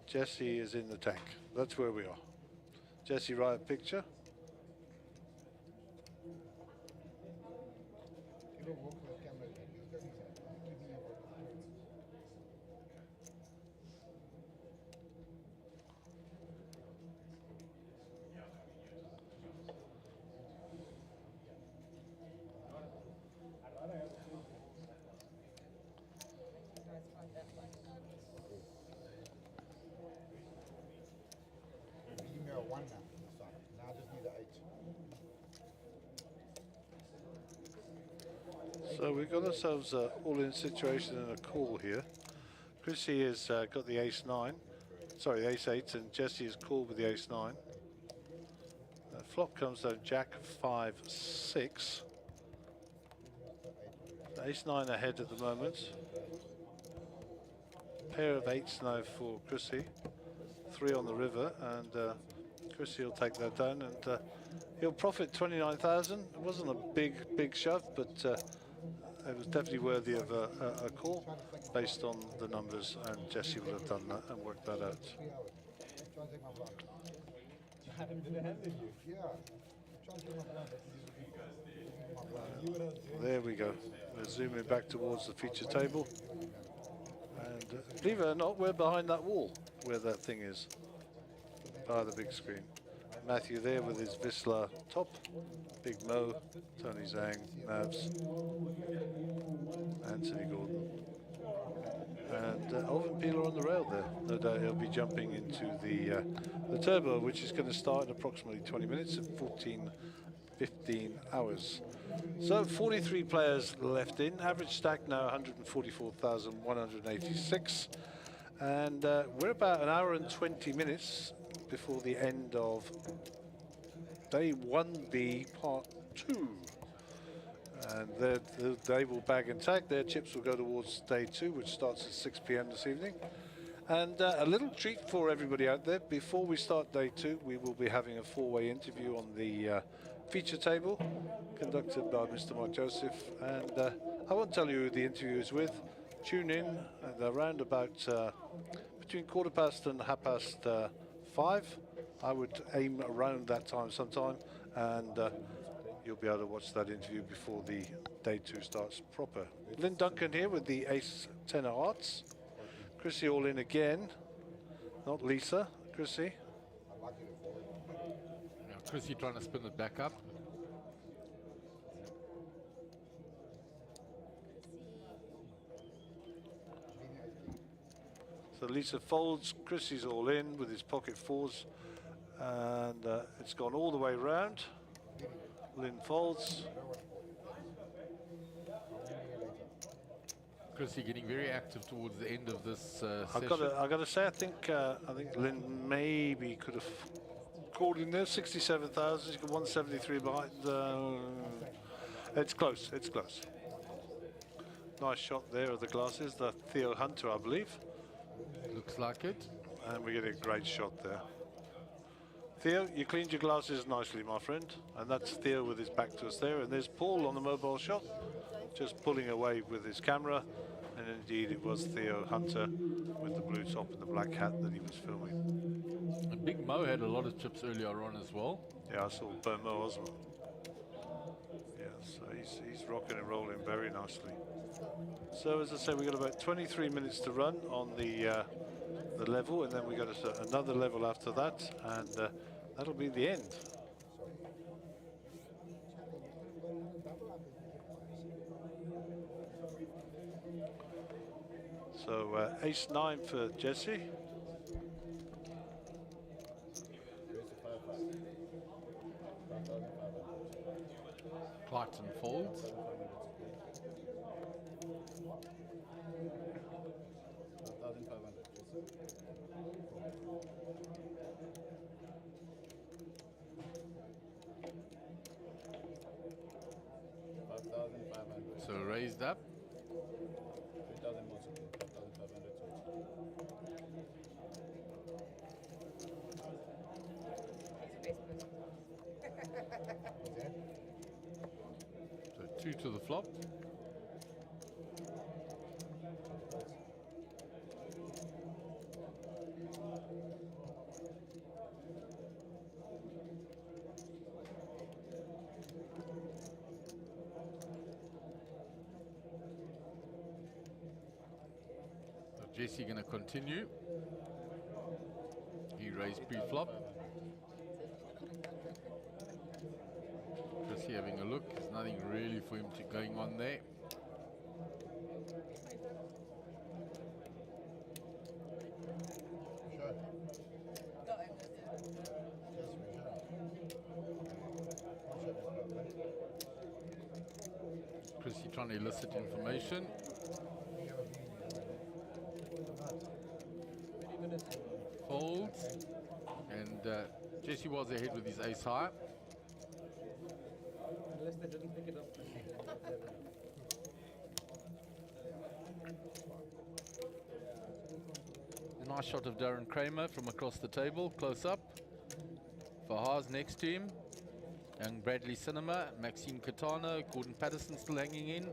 Jesse is in the tank. That's where we are. Jesse, write a picture. So we've got ourselves an all-in situation and a call here. Chrissy has got the ace-9, sorry, the ace-8, and Jesse is called with the ace-9. Flop comes down Jack-5-6. Ace-9 ahead at the moment. Pair of 8s now for Chrissy. 3 on the river, and Chrissy will take that down, and he'll profit 29,000. It wasn't a big shove, but it was definitely worthy of a call based on the numbers, and Jesse would have done that and worked that out. There we go. We're zooming back towards the feature table, and believe it or not, we're behind that wall where that thing is, by the big screen. Matthew there with his Vissla top, Big Mo, Tony Zhang, Navs, Anthony Gordon, and Alvin Peeler on the rail there. No doubt he'll be jumping into the turbo, which is going to start in approximately 20 minutes at 14-15 hours. So 43 players left in, average stack now 144,186, and we're about an hour and 20 minutes before the end of day 1B part 2, and they will bag and tag. Their chips will go towards day 2, which starts at 6 p.m. this evening, And a little treat for everybody out there. Before we start day 2, we will be having a 4-way interview on the feature table, conducted by Mr. Mark Joseph. And I won't tell you who the interview is with. Tune in at around about between 1/4 and 5:30. I would aim around that time sometime, and you'll be able to watch that interview before the day 2 starts proper. Lynn Duncan here with the ace 10 of hearts. Chrissy all in again, not Lisa. Chrissy. Now Chrissy trying to spin it back up. So Lisa folds, Chrissy's all in with his pocket 4s, and it's gone all the way round. Lynn folds. Chrissy getting very active towards the end of this session. I've got to say, I think Lynn maybe could have called in there. 67,000. She's got 173 behind. It's close. It's close. Nice shot there of the glasses. The Theo Hunter, I believe. Looks like it. And we get a great shot there. Theo, you cleaned your glasses nicely, my friend. And that's Theo with his back to us there. And there's Paul on the mobile shot, just pulling away with his camera. And indeed, it was Theo Hunter with the blue top and the black hat that he was filming. And Big Mo had a lot of chips earlier on as well. Yeah, I saw Mo Osman. Yeah, so he's rocking and rolling very nicely. So as I say, we've got about 23 minutes to run on the level, and then we got another level after that, and that'll be the end. So ace 9 for Jesse. Clayton folds. So raised up. So 2 to the flop. Jesse going to continue. He raised pre-flop. Jesse having a look. There's nothing really for him to going on there. Chrissy trying to elicit information. Folds, and Jesse was ahead with his ace high. Unless they didn't pick it up. A nice shot of Darren Kramer from across the table, close up. Fahaz next to him. Young Bradley Cinema, Maxine Catano, Gordon Patterson still hanging in.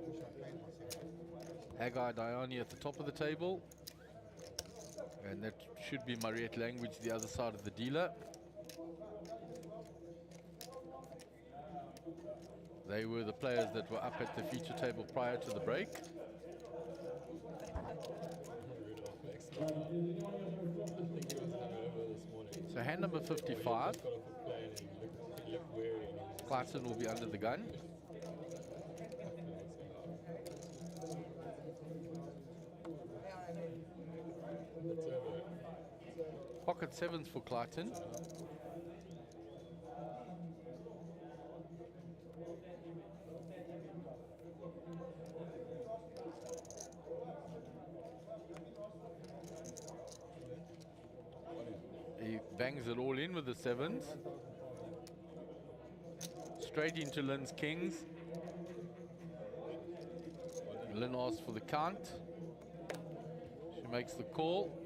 Haggai Diani at the top of the table. And that should be Mariette Language, the other side of the dealer. They were the players that were up at the feature table prior to the break. So hand number 55. Clayton will be under the gun. Pocket 7s for Clayton. He bangs it all in with the 7s. Straight into Lynn's kings. Lynn asks for the count. She makes the call.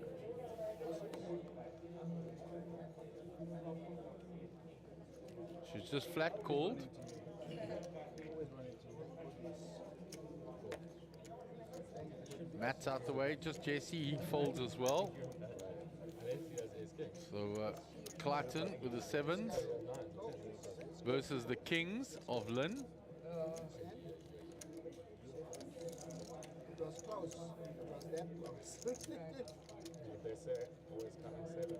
It's just flat called. Matt's out the way, just Jesse, he folds as well. So Clayton with the sevens versus the kings of Lynn. It was close. It was that close. They say always coming 7.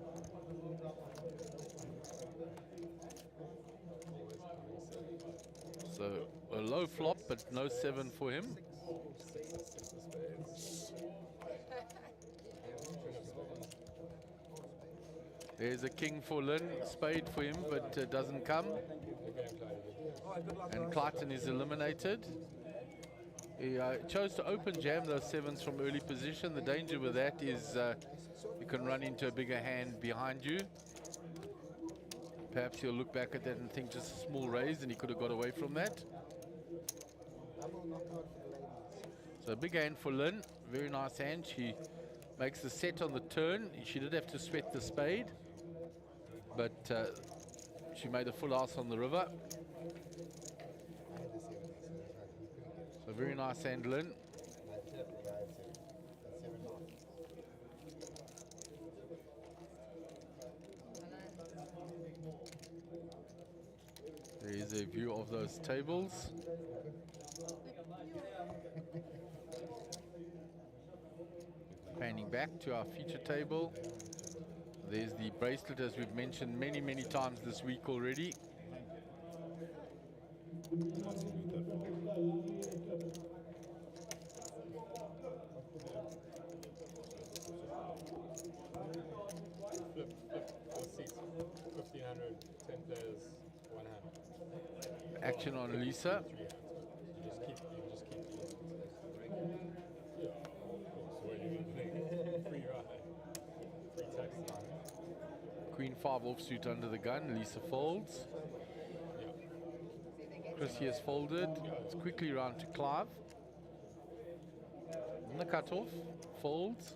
So a low flop, but no 7 for him. There's a king for Lynn, spade for him, but doesn't come. And Clayton is eliminated. He chose to open jam those 7s from early position. The danger with that is you can run into a bigger hand behind you. Perhaps he'll look back at that and think just a small raise, and he could have got away from that. So a big hand for Lynn, very nice hand. She makes the set on the turn. She did have to sweat the spade, but she made a full house on the river. So very nice hand, Lynn. There is a view of those tables. Panning back to our feature table. There's the bracelet, as we've mentioned many, many times this week already. Flip 1500, 10 players, 1 hand. Action on Lisa. You just keep yeah, so when you free ride, free taxi. Queen 5 offsuit under the gun. Lisa folds. Chrissy has folded. It's quickly round to Clive. On the cutoff, folds.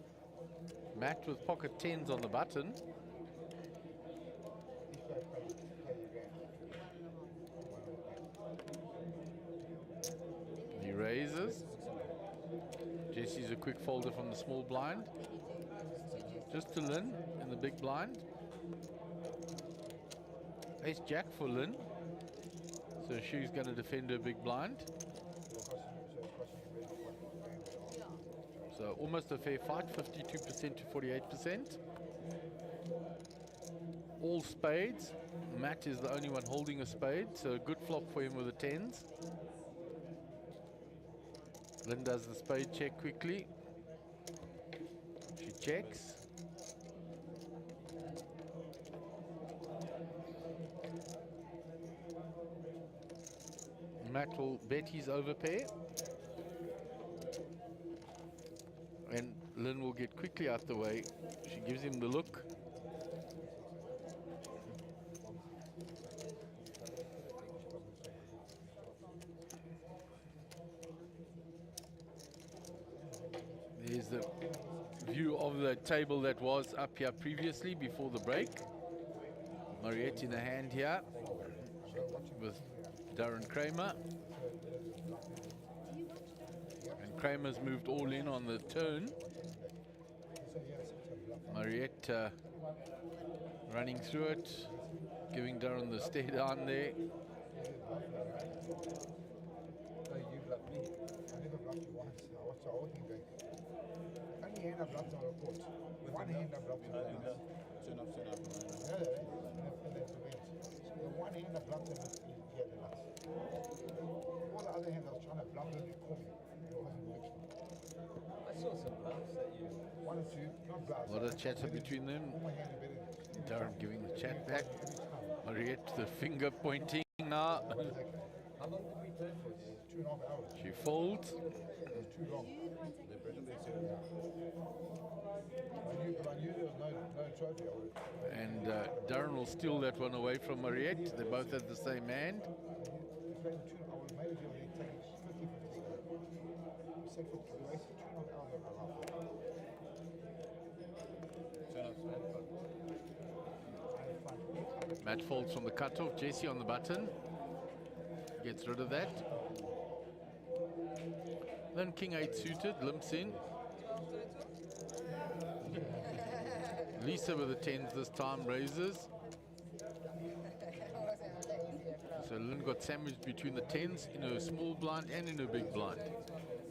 Matt with pocket 10s on the button. He raises. Jesse's a quick folder from the small blind. Just to Lynn in the big blind. Ace Jack for Lynn. So she's going to defend her big blind. So almost a fair fight, 52% to 48%. All spades. Matt is the only one holding a spade, so a good flop for him with the 10s. Lynn does the spade check quickly. She checks. Matt will bet his overpair. And Lynn will get quickly out the way. She gives him the look. There's the view of the table that was up here previously before the break. Mariette in a hand here with Darren Kramer. And Kramer's moved all in on the turn. Mariette running through it, giving Darren the stare down there. One hand I blocked him. One hand I blocked him, he had the last. All the other hand I was trying to block him, he caught me. It wasn't working. I saw some bluffs that you... 1 or 2, not bluffs. A lot of chatter between them. Darren giving the chat back. Mariette the finger pointing now. How long did we play for? 2.5 hours. She folds. It was too long. If I knew there was no trophy, I would. And Darren will steal that one away from Mariette. They both have the same hand. Matt folds from the cutoff. Jesse on the button. Gets rid of that. Then King 8 suited, limps in. Lisa with the 10s this time, raises. So Lynn got sandwiched between the 10s in her small blind and in her big blind.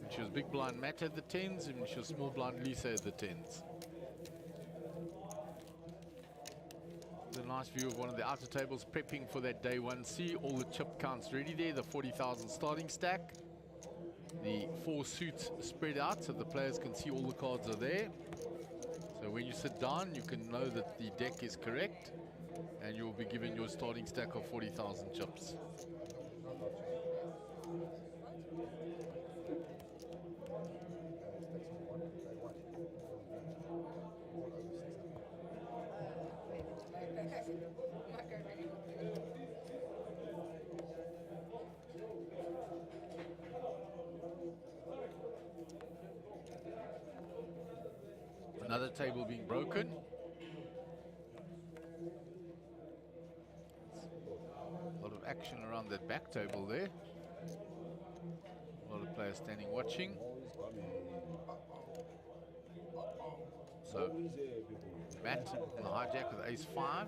When she was big blind, Matt had the 10s, and when she was small blind, Lisa had the 10s. A nice view of one of the outer tables prepping for that day 1C. All the chip counts ready there, the 40,000 starting stack. The 4 suits spread out so the players can see all the cards are there. So when you sit down, you can know that the deck is correct, and you'll be given your starting stack of 40,000 chips. Another table being broken. A lot of action around that back table there. A lot of players standing watching. So Matt on the hijack with ace 5.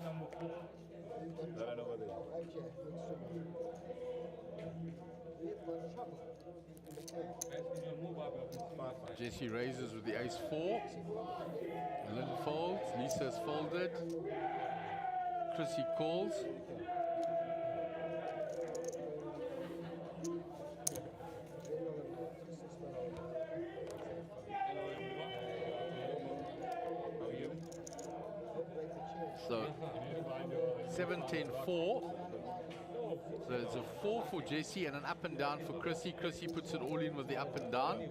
Jesse raises with the ace 4. Lynn folds. Lisa's folded. Chrissy calls. So 7-10-4. So it's a 4 for Jesse and an up and down for Chrissy. Chrissy puts it all in with the up and down.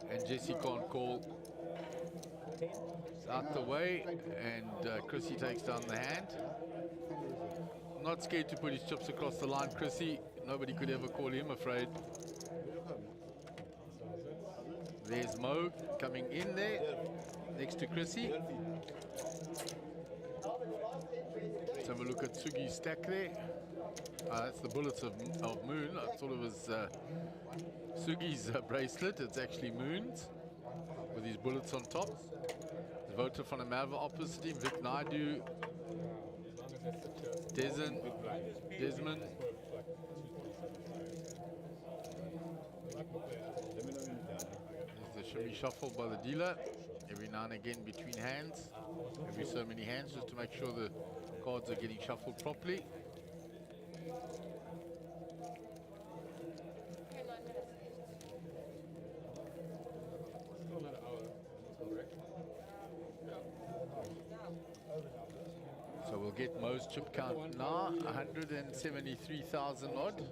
And Jesse can't call. It's out the way, and Chrissy takes down the hand. Not scared to put his chips across the line, Chrissy. Nobody could ever call him afraid. There's Mo coming in there, next to Chrissy. Let's have a look at Sugi's stack there. That's the bullets of Moon. I thought it was Sugi's bracelet. It's actually Moon's with his bullets on top. Voter van der Merwe opposite him, Vic Naidu, Desmond. There's the shimmy shuffle by the dealer. Every now and again between hands. Every so many hands just to make sure the cards are getting shuffled properly. So we'll get Mo's chip count now, 173,000 odd.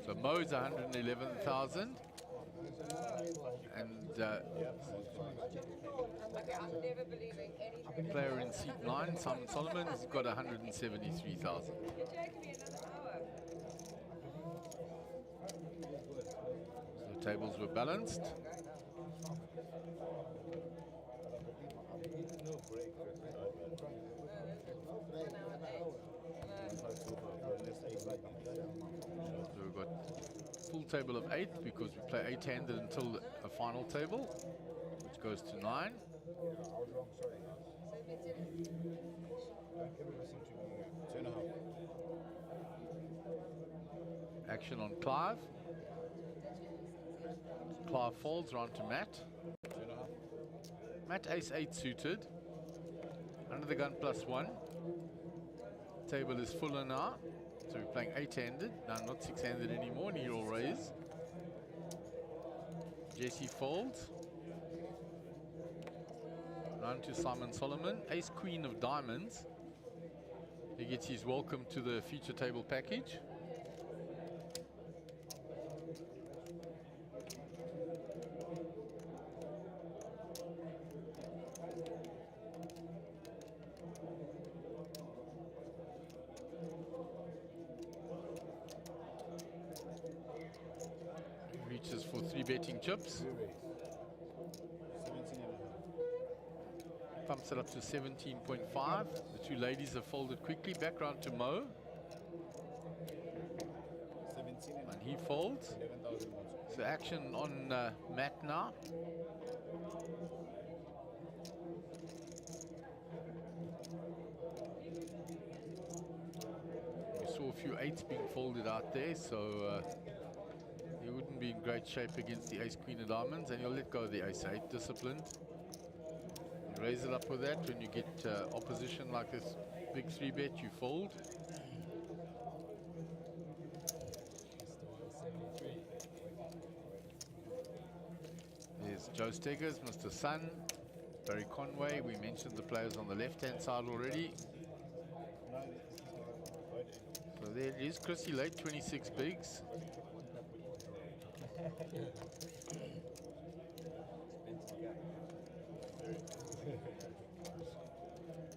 So Mo's 111,000. And player in seat 9, Simon Solomon, has got 173,000. So the tables were balanced. So we've got full table of 8 because we play 8-handed until a final table, which goes to 9. Action on Clive. Clive folds round to Matt. Matt ace 8 suited. Under the gun +1. Table is fuller now. So we're playing 8-handed. Now not 6-handed anymore. And he'll raise. Jesse folds. Round to Simon Solomon. Ace Queen of Diamonds. He gets his welcome to the feature table package. Reaches for 3 betting chips. pumps it up to 17.5. The two ladies have folded quickly. Back round to Mo. And he folds. So action on Matt now. We saw a few eights being folded out there, so he wouldn't be in great shape against the ace queen of diamonds, and he'll let go of the ace eight, disciplined. You raise it up with that. When you get opposition like this big 3-bet, you fold. There's Joe Steggers, Mr. Sun, Barry Conway. We mentioned the players on the left-hand side already. So there it is, Chrissy Late, 26 bigs.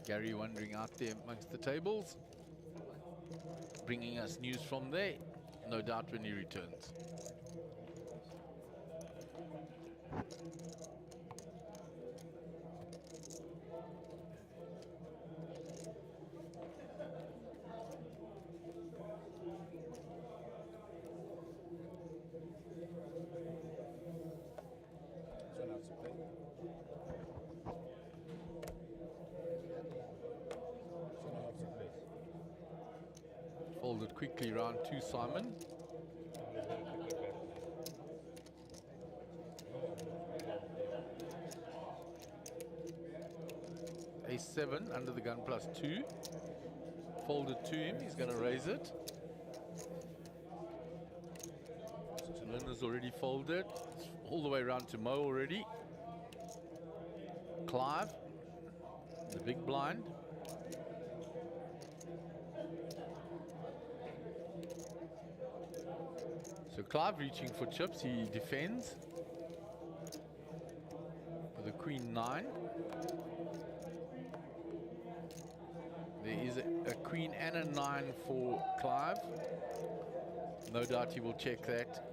Gary wandering out there amongst the tables, bringing us news from there, no doubt when he returns. Folded quickly round to Simon. Ace 7 under the gun plus 2. Folded to him, he's going to raise it. Linda's already folded. All the way around to Mo already. Clive, the big blind. So Clive reaching for chips, he defends with a queen 9. There is a queen and a 9 for Clive. No doubt he will check that.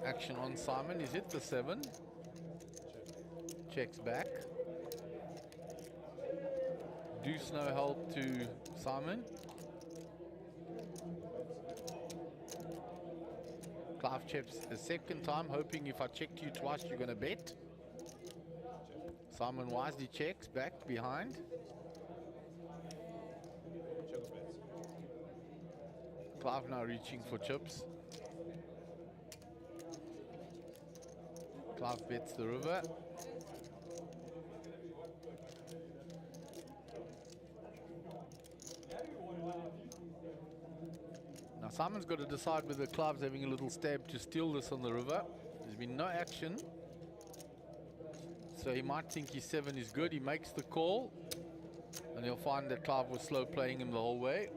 Action on Simon, he's hit the 7. Checks back. Deuce no help to Simon. Clive checks a second time, hoping if I checked you twice, you're going to bet. Simon wisely checks back behind. Clive now reaching for chips. Clive bets the river. Now Simon's got to decide whether Clive's having a little stab to steal this on the river. There's been no action. So he might think his 7 is good. He makes the call. And he'll find that Clive was slow playing him the whole way.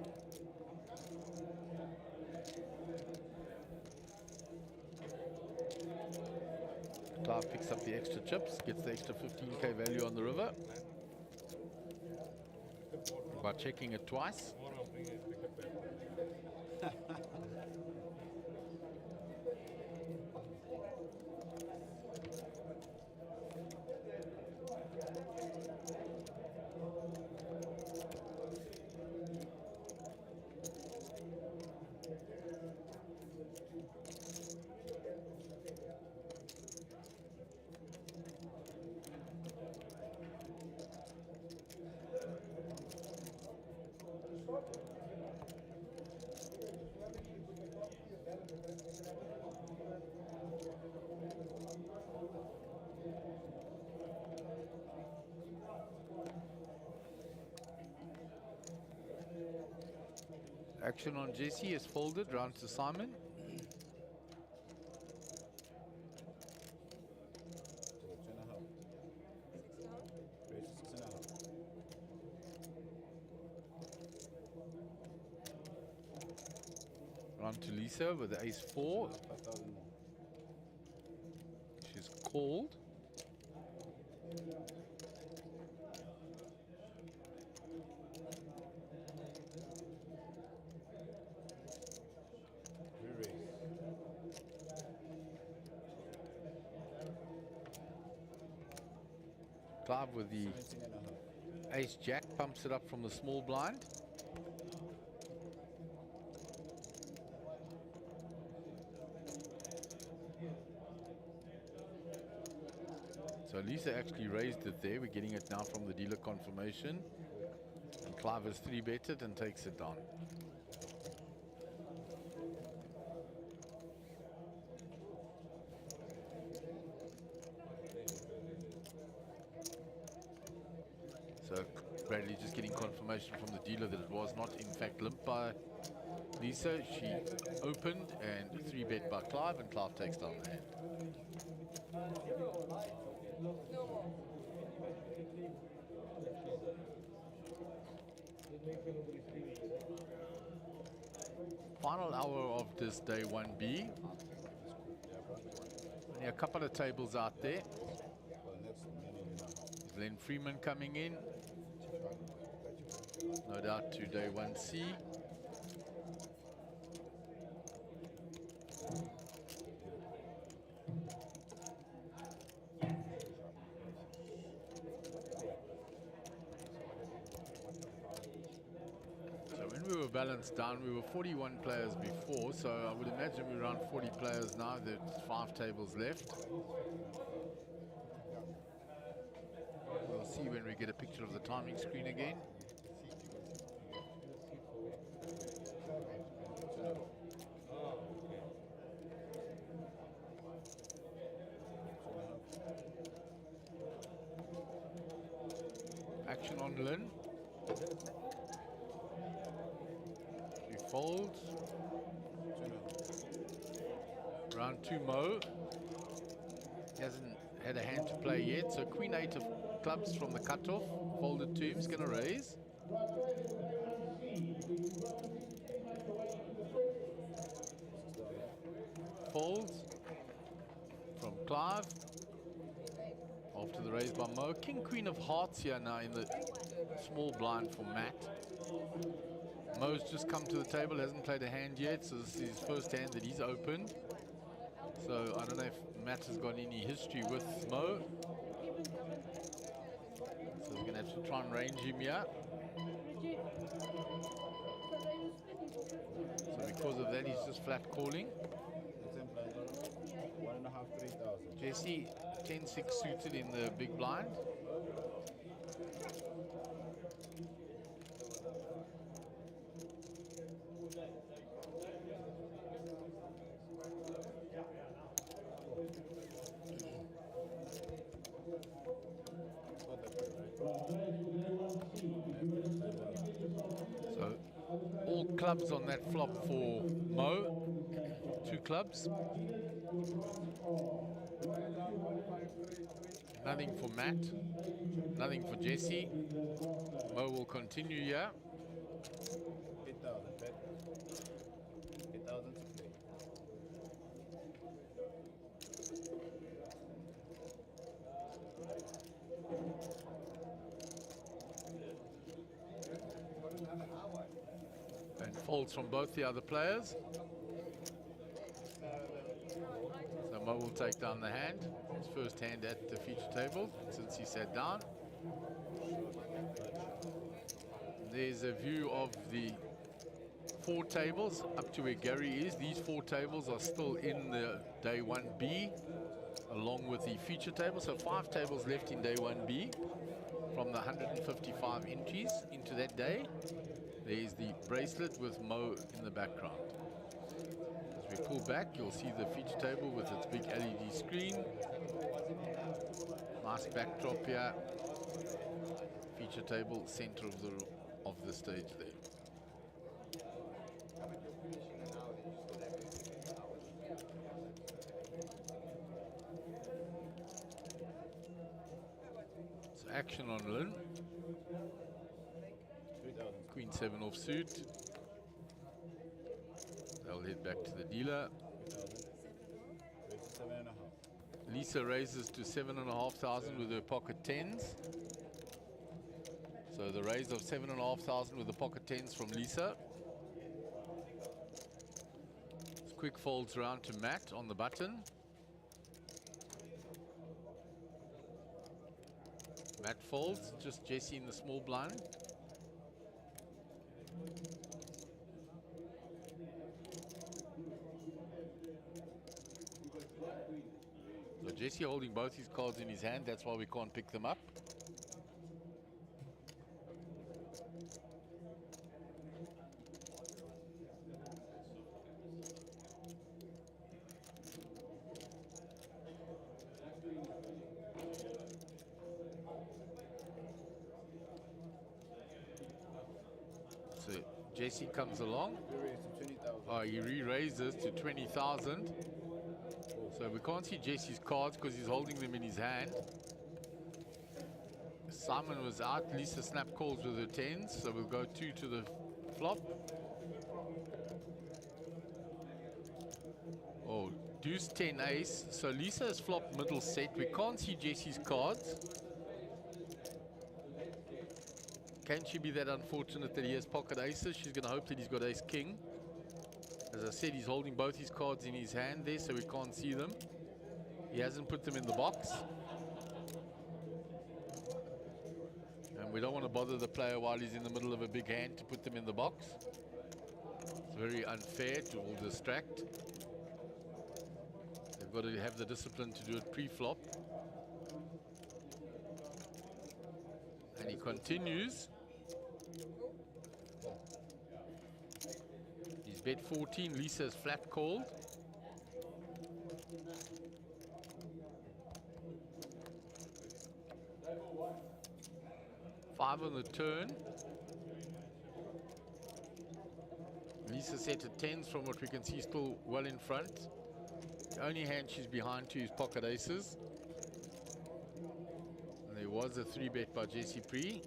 Clive picks up the extra chips, gets the extra 15k value on the river by checking it twice. Action on Jesse is folded, round to Simon. Round to Lisa with the ace 4. She's called. Clive with the ace jack pumps it up from the small blind. So Lisa actually raised it there. We're getting it now from the dealer confirmation. And Clive has 3-betted and takes it down. So Bradley just getting confirmation from the dealer that it was not in fact limped by Lisa. She opened and 3-bet by Clive, and Clive takes down the hand. Final hour of this day 1B. Only a couple of tables out there. Glenn Freeman coming in. No doubt to day 1C. So when we were balanced down, we were 41 players before, so I would imagine we're around 40 players now. There's 5 tables left. We'll see when we get a picture of the timing screen again. Action on Lynn. She folds. Round 2 Mo. He hasn't had a hand to play yet, so Queen 8 of clubs from the cutoff. Folded 2, he's going to raise. Folds from Clive. After the raise by Mo. King Queen of Hearts here now in the small blind for Matt. Mo's just come to the table, hasn't played a hand yet, so this is his first hand that he's opened. So I don't know if Matt has got any history with Mo. So we're going to have to try and range him here. So because of that, he's just flat calling. 1.5, 3,000. Jesse, 10-6 suited in the big blind. So all clubs on that flop for Mo. 2 clubs. Nothing for Matt. Nothing for Jesse. Mo will continue here. 8,000 bet. 8,000 to play. And folds from both the other players. So Mo will take down the hand. His first hand at the feature table since he sat down. There's a view of the 4 tables up to where Gary is. These 4 tables are still in the day 1B along with the feature table. So 5 tables left in day 1B from the 155 entries into that day. There's the bracelet with Mo in the background. As we pull back, you'll see the feature table with its big LED screen. Nice backdrop here. Feature table, center of the stage there. So action on Lynn. Queen 7 off suit. They'll head back to the dealer. Lisa raises to 7,500 with her pocket 10s. So the raise of 7,500 with the pocket 10s from Lisa. Quick folds around to Matt on the button. Matt folds, just Jesse in the small blind. So Jesse holding both his cards in his hand, that's why we can't pick them up. So Jesse comes along. He re-raises to 20,000. So we can't see Jesse's cards because he's holding them in his hand. Simon was out. Lisa snap calls with her 10s. So we'll go 2 to the flop. Oh, deuce 10 ace. So Lisa has flopped middle set. We can't see Jesse's cards. Can she be that unfortunate that he has pocket aces? She's going to hope that he's got ace king. As I said, he's holding both his cards in his hand there, so we can't see them. He hasn't put them in the box. And we don't want to bother the player while he's in the middle of a big hand to put them in the box. It's very unfair, to all distract. They've got to have the discipline to do it pre-flop. And he continues. He's bet 14, Lisa's flat called. Five on the turn. Lisa set at 10s from what we can see, still well in front. The only hand she's behind to is pocket aces. And there was a 3-bet by Jesse Pre.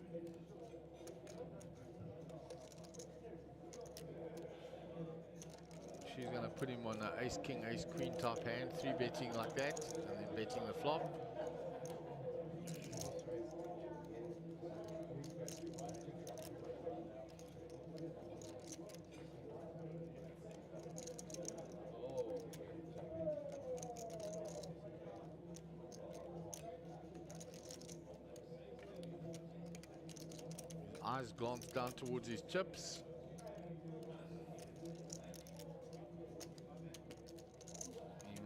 She's going to put him on an ace king, ace queen type hand, 3-betting like that, and then betting the flop. His eyes glance down towards his chips.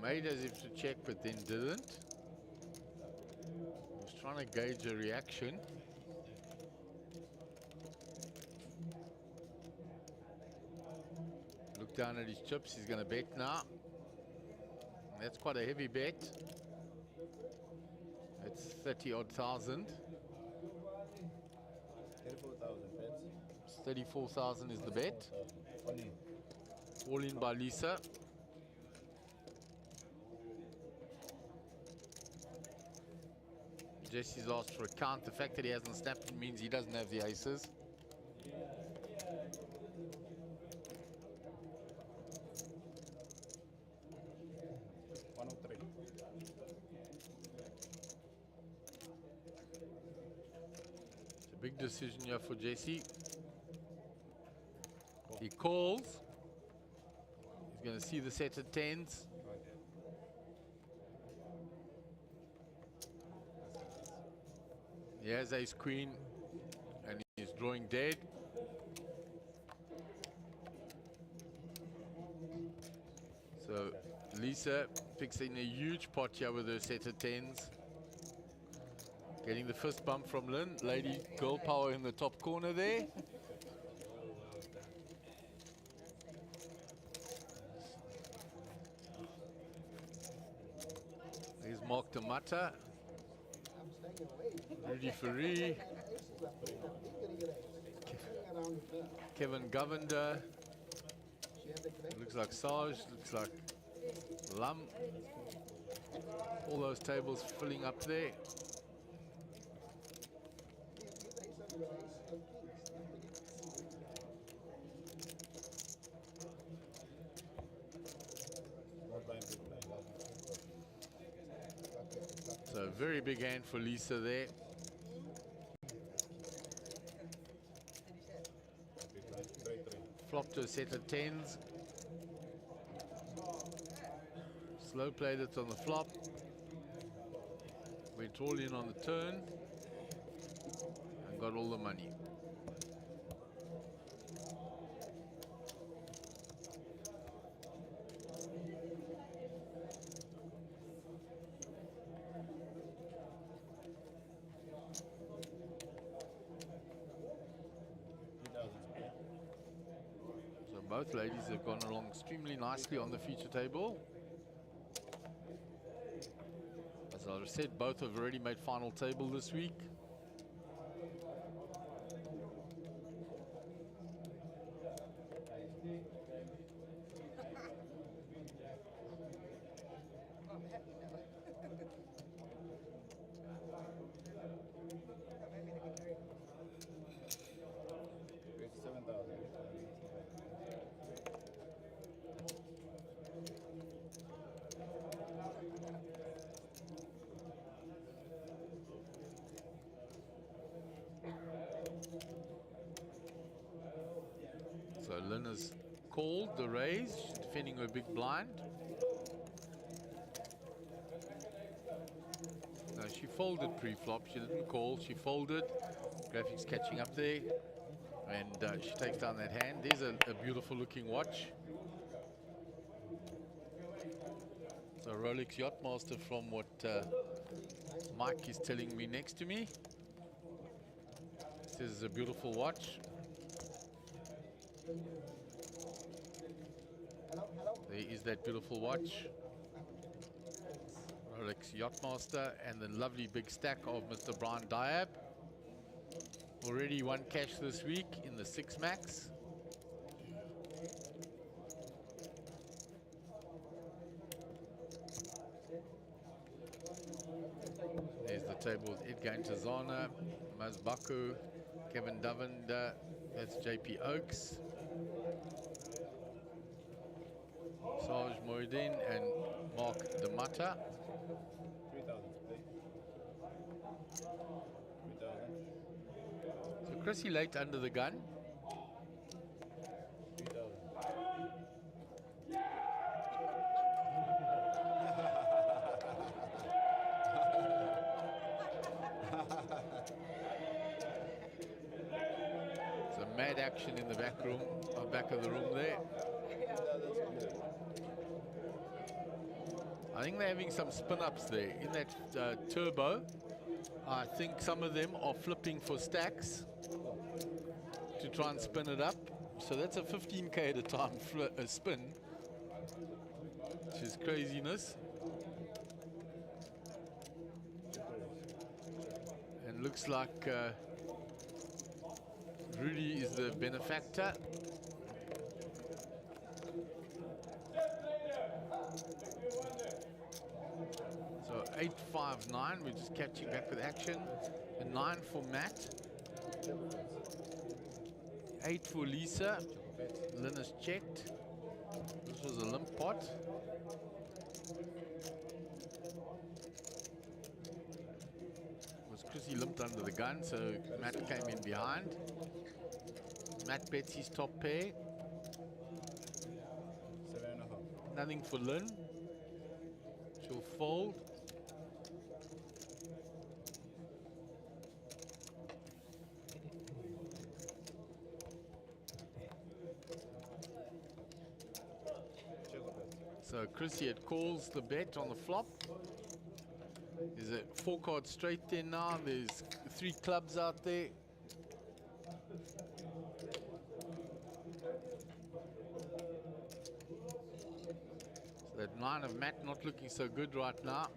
Made as if to check, but then didn't. Was trying to gauge a reaction. Look down at his chips. He's going to bet now. And that's quite a heavy bet. It's 30-odd thousand. 34,000 bets. 34,000 is the bet. All in by Lisa. Jesse's asked for a count. The fact that he hasn't snapped means he doesn't have the aces. It's a big decision here for Jesse. He calls. He's going to see the set of 10s. He has ace queen and he's drawing dead. So Lisa picks in a huge pot here with her set of 10s. Getting the fist bump from Lynn. Lady girl power in the top corner there. Here's Mark Tamata. Rudy Ferree, Kevin Govender, looks like Saj, looks like Lum. All those tables filling up there. So very big hand for Lisa there. Flop to a set of 10s. Slow played it on the flop. Went all in on the turn. got all the money. So both ladies have gone along extremely nicely on the feature table. As I said, both have already made final table this week. So Lynn has called the raise, she's defending her big blind. No, she folded pre-flop, she didn't call, she folded. Graphics catching up there. And she takes down that hand. There's a beautiful looking watch. So Rolex Yachtmaster from what Mike is telling me next to me. This is a beautiful watch. There is that beautiful watch. Rolex Yachtmaster and the lovely big stack of Mr. Brian Diab. Already won cash this week in the 6 max. There's the table with Edgar Intezana, Maz Baku, Kevin Davender, that's JP Oaks, Sarge Moedin and Mark Demata. So Chrissy late under the gun. So mad action in the back room, back of the room there. I think they're having some spin-ups there in that turbo. I think some of them are flipping for stacks to try and spin it up. So that's a 15k at a time spin, which is craziness. And looks like Rudy is the benefactor. So 8-5-9, we're just catching back with action. A 9 for Matt. 8 for Lisa. Lynn has checked. This was a limp pot. Was Chrissy limped under the gun, so Matt came in behind. Matt bets his top pair. 7.5. Nothing for Lynn. She'll fold. So Chrissy had calls the bet on the flop. There's a 4-card straight there now. There's 3 clubs out there. So that 9 of Matt not looking so good right now.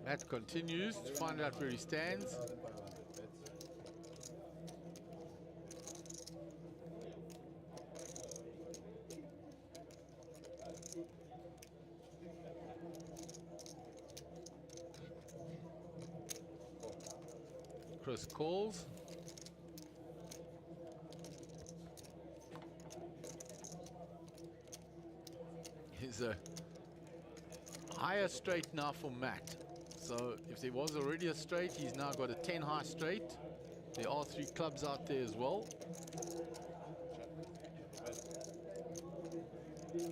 Matt continues to find out where he stands. Chris calls. Here's a higher straight now for Matt. So if there was already a straight, he's now got a 10 high straight. There are 3 clubs out there as well. So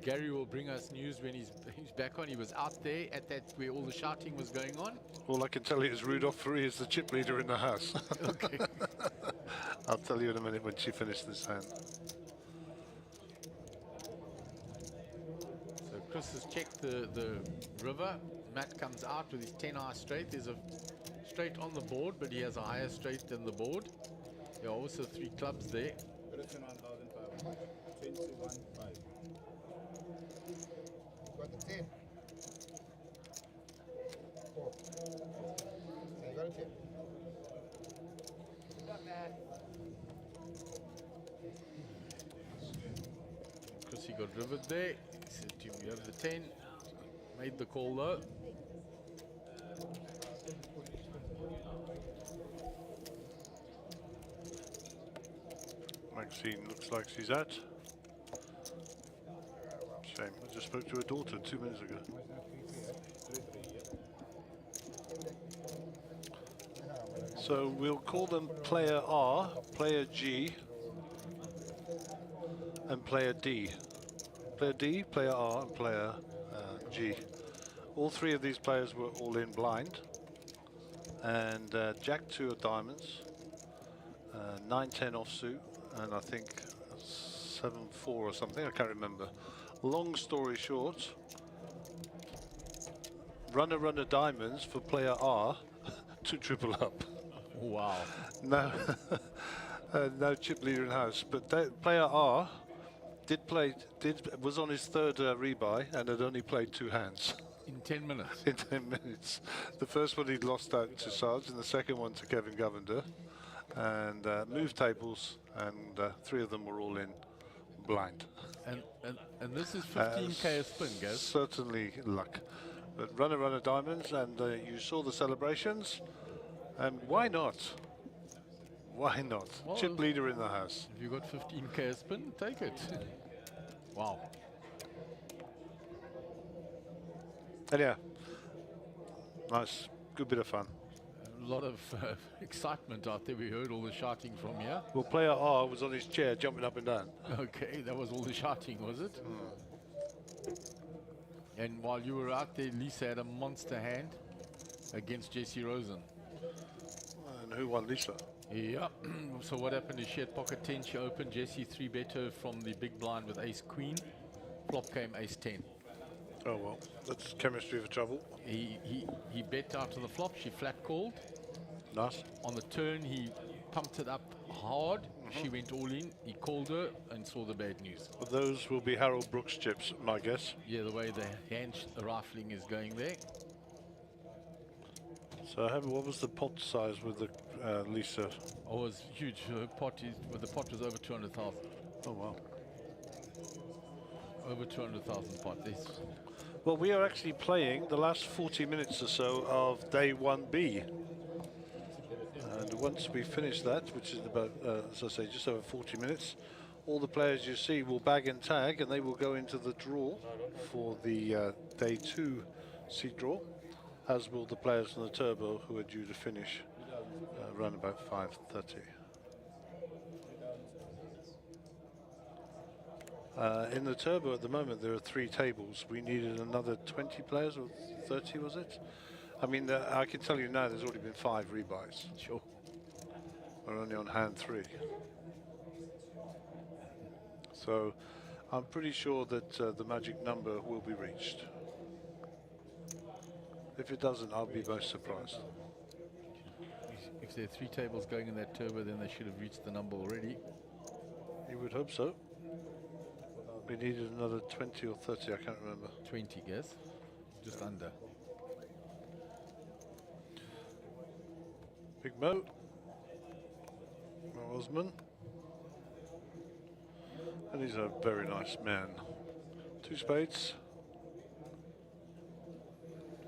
Gary will bring us news when he's back on. He was out there at that where all the shouting was going on. All I can tell you is Rudolph Free is the chip leader in the house. Okay. I'll tell you in a minute when she finished this hand. So Chris has checked the river. Matt comes out with his 10-eye straight. There's a straight on the board, but he has a higher straight than the board. There are also 3 clubs there. 21,500. 21,500. Got the 10. 4. So you got a 10. Got that. Chris, he got rivered there. He said, "Do you have the 10?" Made the call though. Maxine looks like she's out. Shame. I just spoke to her daughter 2 minutes ago. So we'll call them player R, player G, and player D. Player D, player R, and player G. All 3 of these players were all in blind. And Jack 2 of diamonds, 9-10 offsuit, and I think 7-4 or something, I can't remember. Long story short, runner diamonds for player R to triple up. Wow. No, no chip leader in house, but player R was on his 3rd rebuy and had only played 2 hands. In 10 minutes. In 10 minutes. The first one he'd lost out to Sarge, and the second one to Kevin Govender, and moved tables, and 3 of them were all in blind. And this is 15k a spin, guys. Certainly luck. But runner diamonds, and you saw the celebrations, and why not? Why not? Well, Chip leader in the house. If you got 15k a spin, take it. Wow. And yeah, nice, good bit of fun. A lot of excitement out there. We heard all the shouting from here. Well, player R was on his chair jumping up and down. Okay, that was all the shouting, was it? And while you were out there, Lisa had a monster hand against Jessie Rosen. And who won Lisa? Yeah. So what happened is she had pocket 10. She opened. Jessie 3-bet her from the big blind with ace queen. Flop came ace 10. Oh well, that's chemistry for trouble. He bet out to the flop. She flat called. Nice. On the turn, he pumped it up hard. She went all in. He called her and saw the bad news. Well, those will be Harold Brooks chips, my guess. Yeah, the way the hand rifling is going there. So, what was the pot size with the Lisa? Oh, it was huge. Her pot the pot was over 200,000. Oh wow. Over 200,000 pot. Well, we are actually playing the last 40 minutes or so of day 1B. And once we finish that, which is about, as I say, just over 40 minutes, all the players you see will bag and tag, and they will go into the draw for the day 2 seed draw, as will the players on the turbo who are due to finish around about 5:30. In the turbo at the moment there are 3 tables. We needed another 20 players, or 30 was it? I mean, I can tell you now there's already been 5 rebuys. Sure. We're only on hand 3. So I'm pretty sure that the magic number will be reached. If it doesn't, I'll be most surprised. If there are 3 tables going in that turbo, then they should have reached the number already. You would hope so. We needed another 20 or 30, I can't remember. 20, guess. Just under. Big Mo. Osman. And he's a very nice man. 2 spades.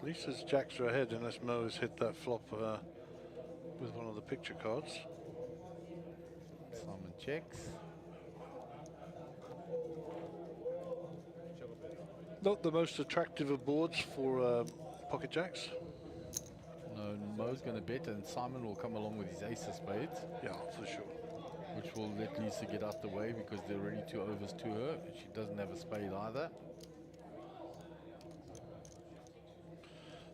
Lisa's jacks are ahead unless Mo has hit that flop with one of the picture cards. Simon checks. Not the most attractive of boards for pocket jacks. No, Mo's going to bet, and Simon will come along with his ace of spades. Yeah, for sure. Which will let Lisa get out the way because there are already 2 overs to her. She doesn't have a spade either.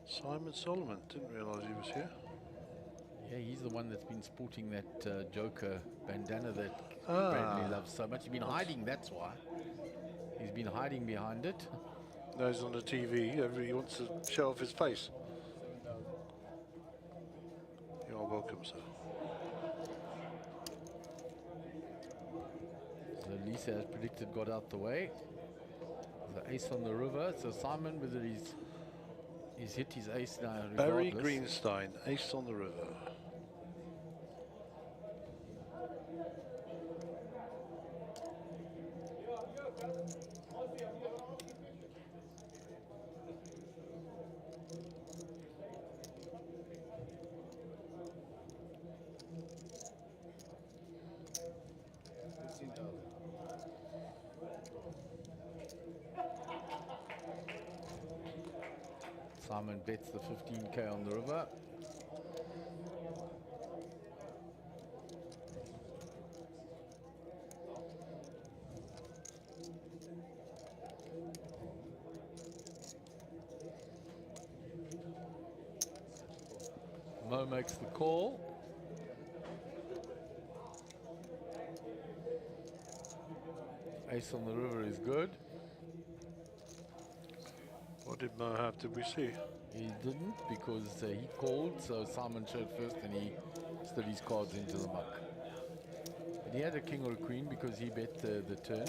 Simon Solomon, didn't realise he was here. Yeah, he's the one that's been sporting that Joker bandana that Bradley loves so much. He's been hiding, that's why. He's been hiding behind it. Now he's on the TV, he wants to show off his face. You're welcome, sir. So Lisa, as predicted, got out the way. The ace on the river. So Simon, whether he's hit his ace now regardless. Barry Greenstein, ace on the river. Simon bets the 15k on the river. Mo makes the call. Ace on the river is good. What did Mo have? Did we see? He didn't because he called, so Simon showed first and he slid his cards into the muck. But he had a king or a queen because he bet the turn.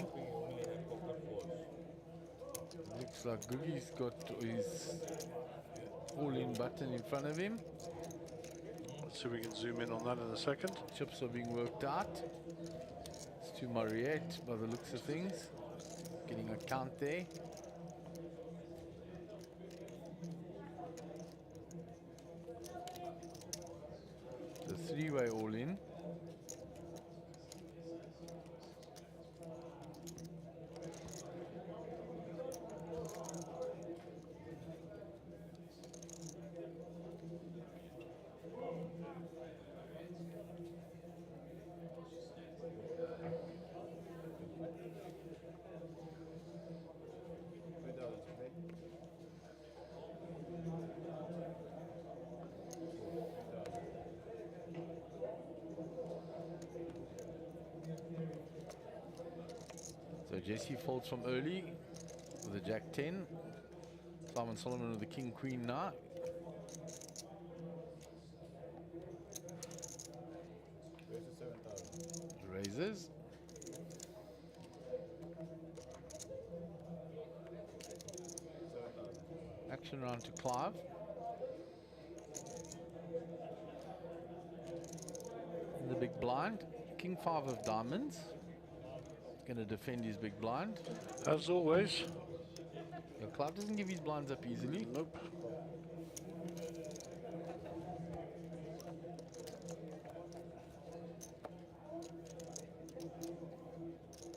Looks like Googie's got his all-in button in front of him. Let's see if we can zoom in on that in a second. Chips are being worked out. It's to Mariette by the looks of things. Getting a count there. The three-way all-in. So Jesse folds from early with a jack 10. Simon Solomon with the king queen now. Raises. Action round to Clive. In the big blind, king 5 of diamonds. Going to defend his big blind. As always. Yeah, Clive doesn't give his blinds up easily. Nope.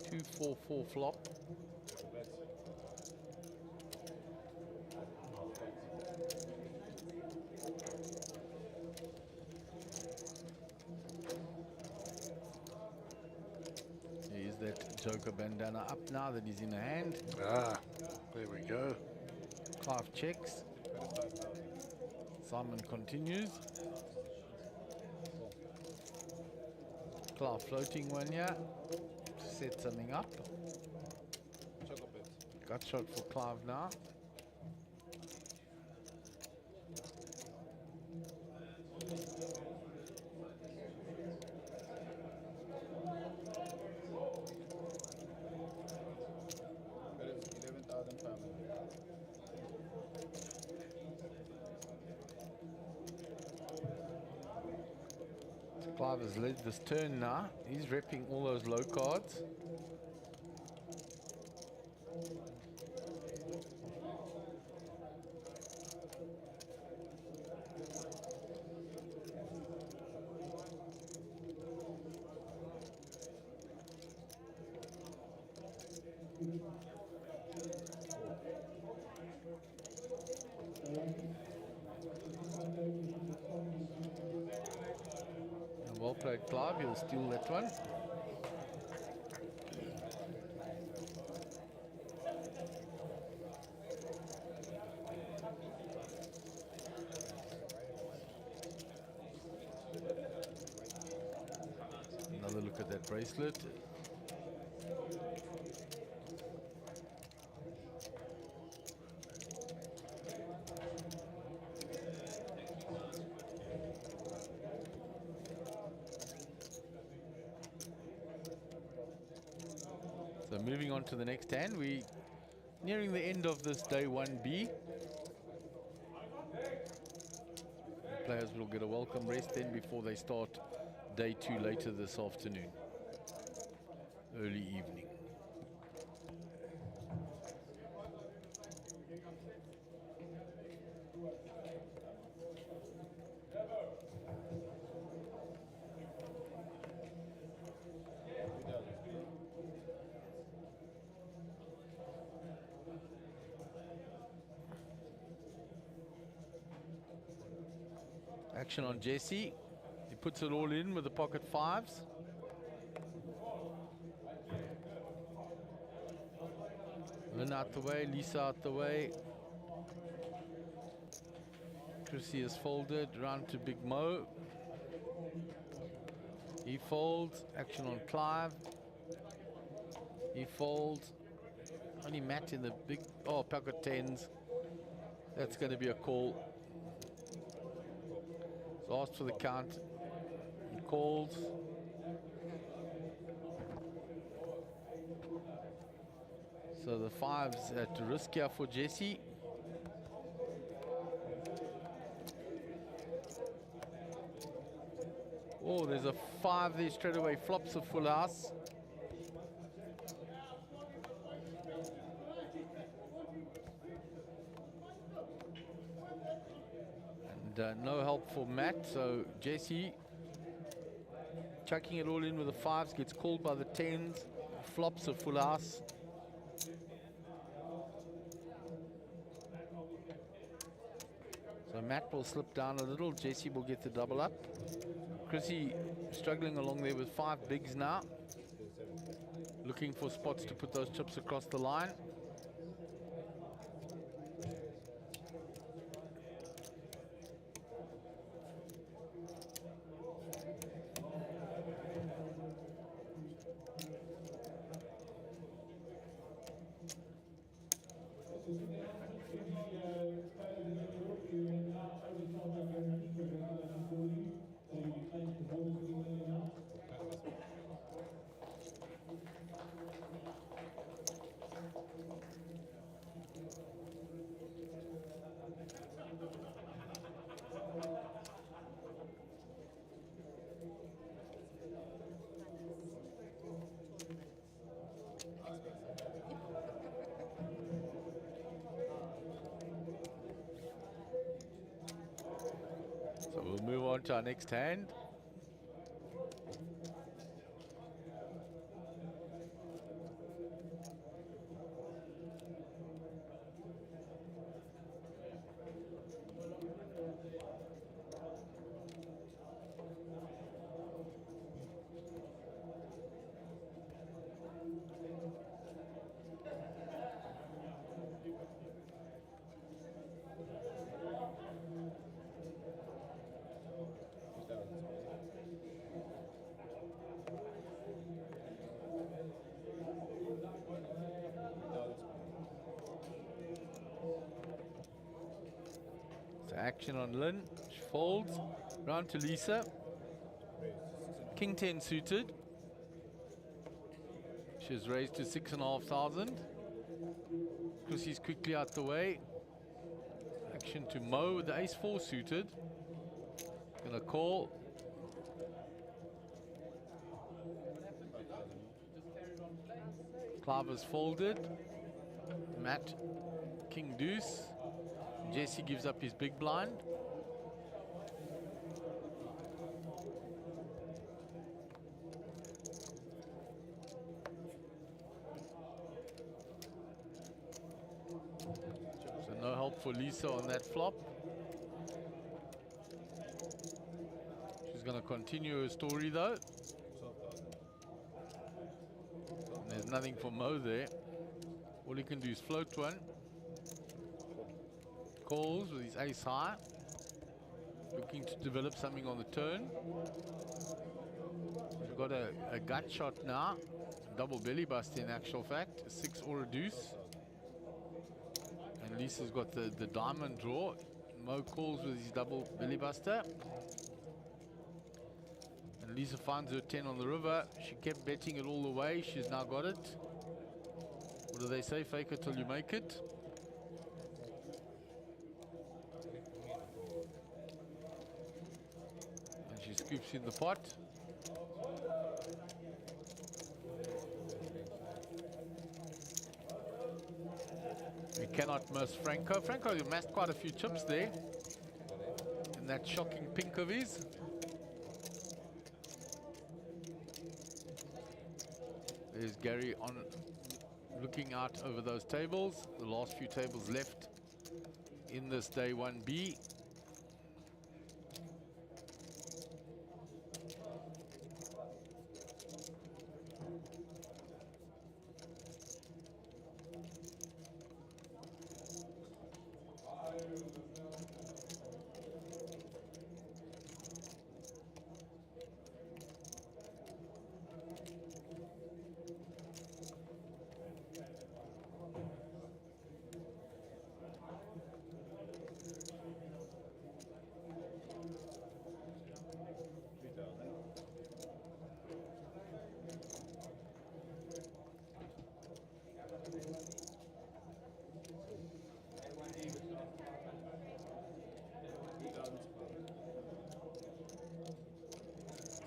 Two, 4, 4 flop. Here's that Joker bandana up now that he's in the hand. Ah, there we go. Clive checks. Simon continues. Clive floating one here to set something up. Gut shot for Clive now. Clive has led this turn now. He's repping all those low cards. Well played, Clive. He'll steal that one. Another look at that bracelet. So moving on to the next hand, we nearing the end of this day 1B. The players will get a welcome rest then before they start day 2 later this afternoon, early evening. Action on Jesse. He puts it all in with the pocket fives. Lynn out the way, Lisa out the way. Chrissy is folded, round to Big Mo. He folds, action on Clive. He folds. Only Matt in the big, oh, pocket tens. That's going to be a call. So asked for the count. He calls. So the fives at risk here for Jesse. Oh, there's a 5 there straight away. Flops a full house. And no help for Matt, so Jesse chucking it all in with the 5s, gets called by the 10s, flops a full house. So Matt will slip down a little, Jesse will get the double up. Chrissy struggling along there with 5 bigs now, looking for spots to put those chips across the line. So we'll move on to our next hand. So action on Lynn, she folds, round to Lisa. King 10 suited. She's raised to 6,500. Chrissy's quickly out the way. Action to Mo with the ace 4 suited. Gonna call. Clive is folded. Matt, King deuce. Jesse gives up his big blind. So no help for Lisa on that flop. She's She's going to continue her story though. And there's nothing for Mo there. All he can do is float one. Calls with his ace high. Looking to develop something on the turn. We've got a gut shot now. Double belly bust in actual fact. A 6 or a deuce. And Lisa's got the diamond draw. Mo calls with his double belly buster. And Lisa finds her 10 on the river. She kept betting it all the way. She's now got it. What do they say? Fake it till you make it. And she scoops in the pot. We cannot miss Franco. Franco amassed quite a few chips there. And that shocking pink of his. There's Gary on looking out over those tables. The last few tables left in this day 1B.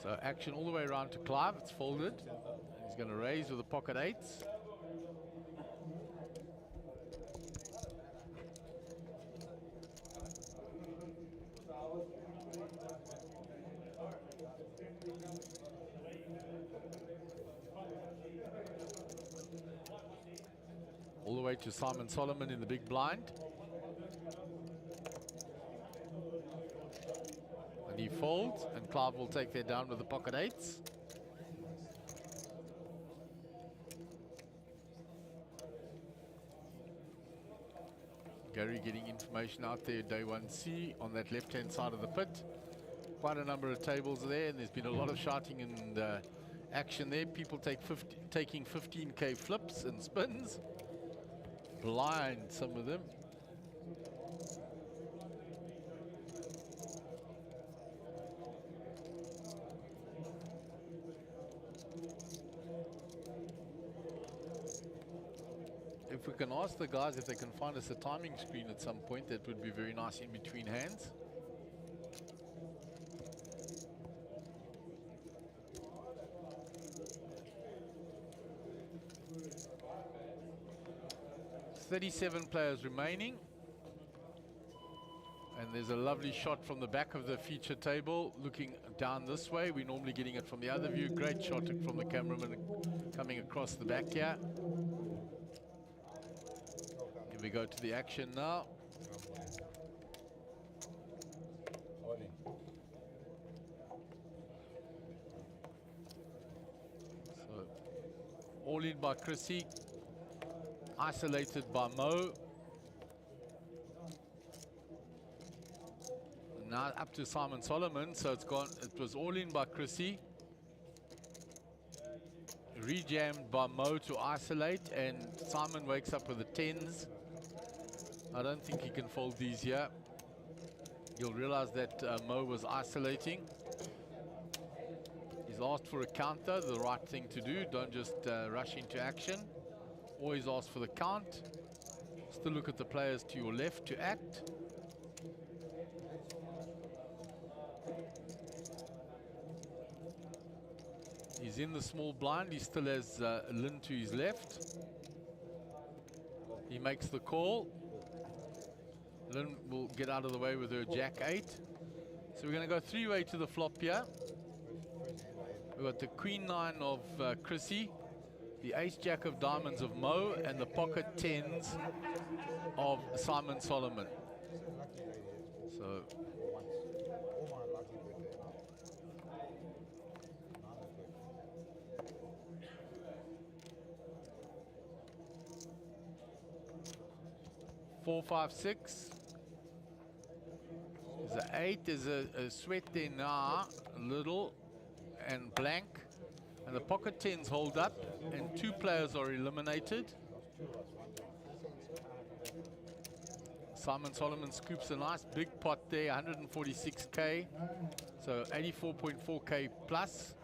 So action all the way around to Clive. It's folded. He's going to raise with the pocket eights. All the way to Simon Solomon in the big blind. And he folds, and Clive will take that down with the pocket eights. Gary getting information out there, day 1C, on that left-hand side of the pit. Quite a number of tables there, and there's been a lot of shouting and action there. People taking 15K flips and spins. Blind, some of them. If we can ask the guys if they can find us a timing screen at some point, that would be very nice in between hands. .37 players remaining. And there's a lovely shot from the back of the feature table looking down this way. We're normally getting it from the other view. Great shot from the cameraman coming across the back here. Here we go to the action now. So, all in by Chrissy. Isolated by Mo. Now up to Simon Solomon, so it's gone. It was all in by Chrissy. Rejammed by Mo to isolate, and Simon wakes up with the 10s. I don't think he can fold these here. You'll realize that Mo was isolating. He's asked for a counter, the right thing to do. Don't just rush into action. Always ask for the count. Still look at the players to your left to act. He's in the small blind. He still has Lynn to his left. He makes the call. Lynn will get out of the way with her Jack 8. So we're going to go three-way to the flop here. We've got the Queen 9 of Chrissy, the Ace Jack of Diamonds of Mo, and the pocket 10s of Simon Solomon. So 4, 5, 6. There's an 8. There's a sweat there now, little and blank. And the pocket 10s hold up, and 2 players are eliminated. Simon Solomon scoops a nice big pot there, 146k, so 84.4k plus.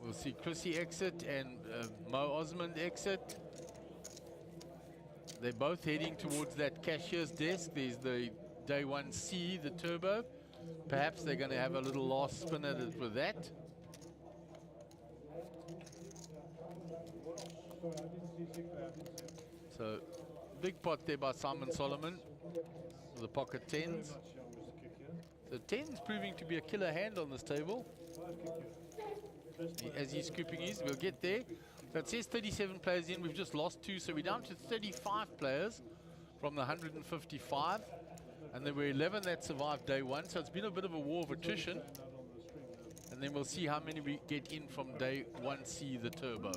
We'll see Chrissy exit and Mo Osmond exit. They're both heading towards that cashier's desk. There's the day 1C, the turbo. Perhaps they're going to have a little last spin at it with that. So, big pot there by Simon Solomon with the pocket 10s. So 10's proving to be a killer hand on this table. As he's scooping his, we'll get there. So it says 37 players in, we've just lost 2, so we're down to 35 players from the 155. And there were 11 that survived day 1, so it's been a bit of a war of attrition. And then we'll see how many we get in from day 1C, the turbo.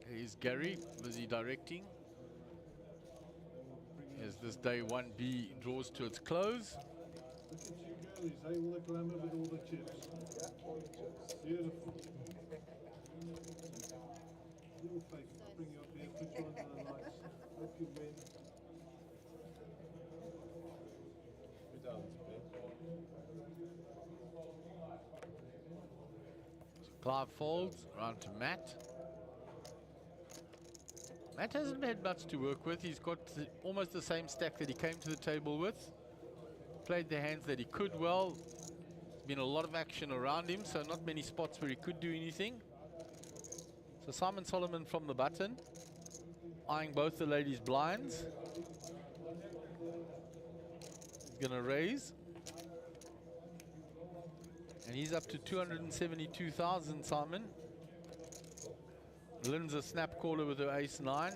Here's Gary, busy directing. As this day 1B draws to its close. Look at you girlies, eh? All the glamour with all the chips. Beautiful. Little fake, bring you up here, put you under the lights. Hope you win. Clive folds around to Matt. Matt hasn't had much to work with. He's got almost the same stack that he came to the table with. Played the hands that he could well. There's been a lot of action around him, so not many spots where he could do anything. So Simon Solomon from the button, eyeing both the ladies' blinds. He's going to raise. And he's up to 272,000, Simon. Lynn's a snap caller with her ace-9.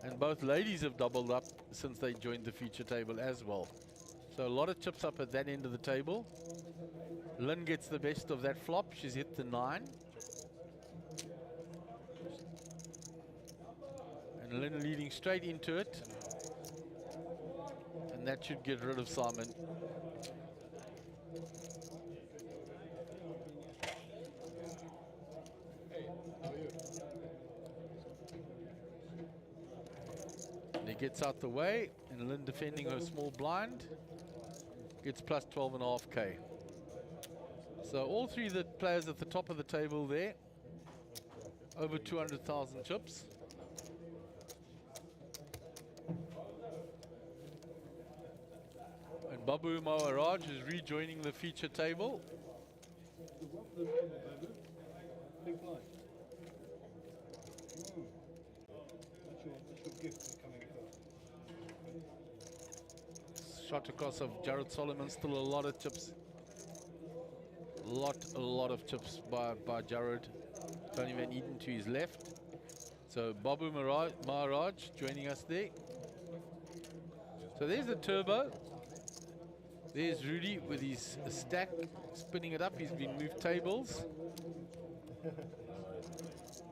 And both ladies have doubled up since they joined the feature table as well. So a lot of chips up at that end of the table. Lynn gets the best of that flop. She's hit the 9. And Lynn leading straight into it. And that should get rid of Simon. And he gets out the way, and Lynn defending her small blind gets plus 12.5k. So all 3 of the players at the top of the table there, over 200,000 chips. And Babu Maharaj is rejoining the feature table. Big blind. What's your gift coming first? Shot across of Jared Solomon, still a lot of chips. A lot of chips by Jared. Tony Van Eden to his left. So Babu Maharaj joining us there. So there's the turbo. There's Rudy with his stack, spinning it up. He's been moved tables.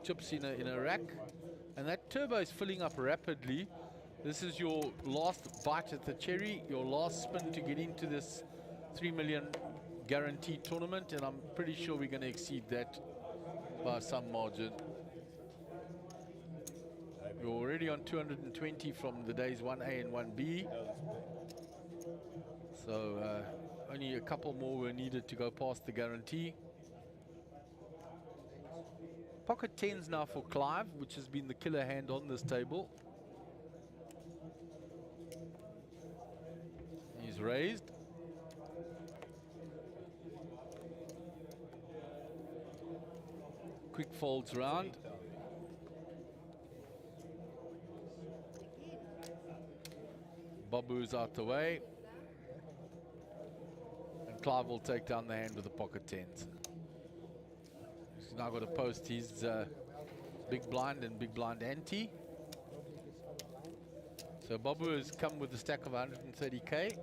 Chips in a rack. And that turbo is filling up rapidly. This is your last bite at the cherry, your last spin to get into this 3 million guaranteed tournament, and I'm pretty sure we're going to exceed that by some margin. We're already on 220 from the days 1A and 1B. So only a couple more were needed to go past the guarantee. Pocket 10s now for Clive, which has been the killer hand on this table. He's raised. Quick folds round. Babu's out the way. And Clive will take down the hand with the pocket 10s. He's now got to post his big blind and big blind ante. So Babu has come with a stack of 130k.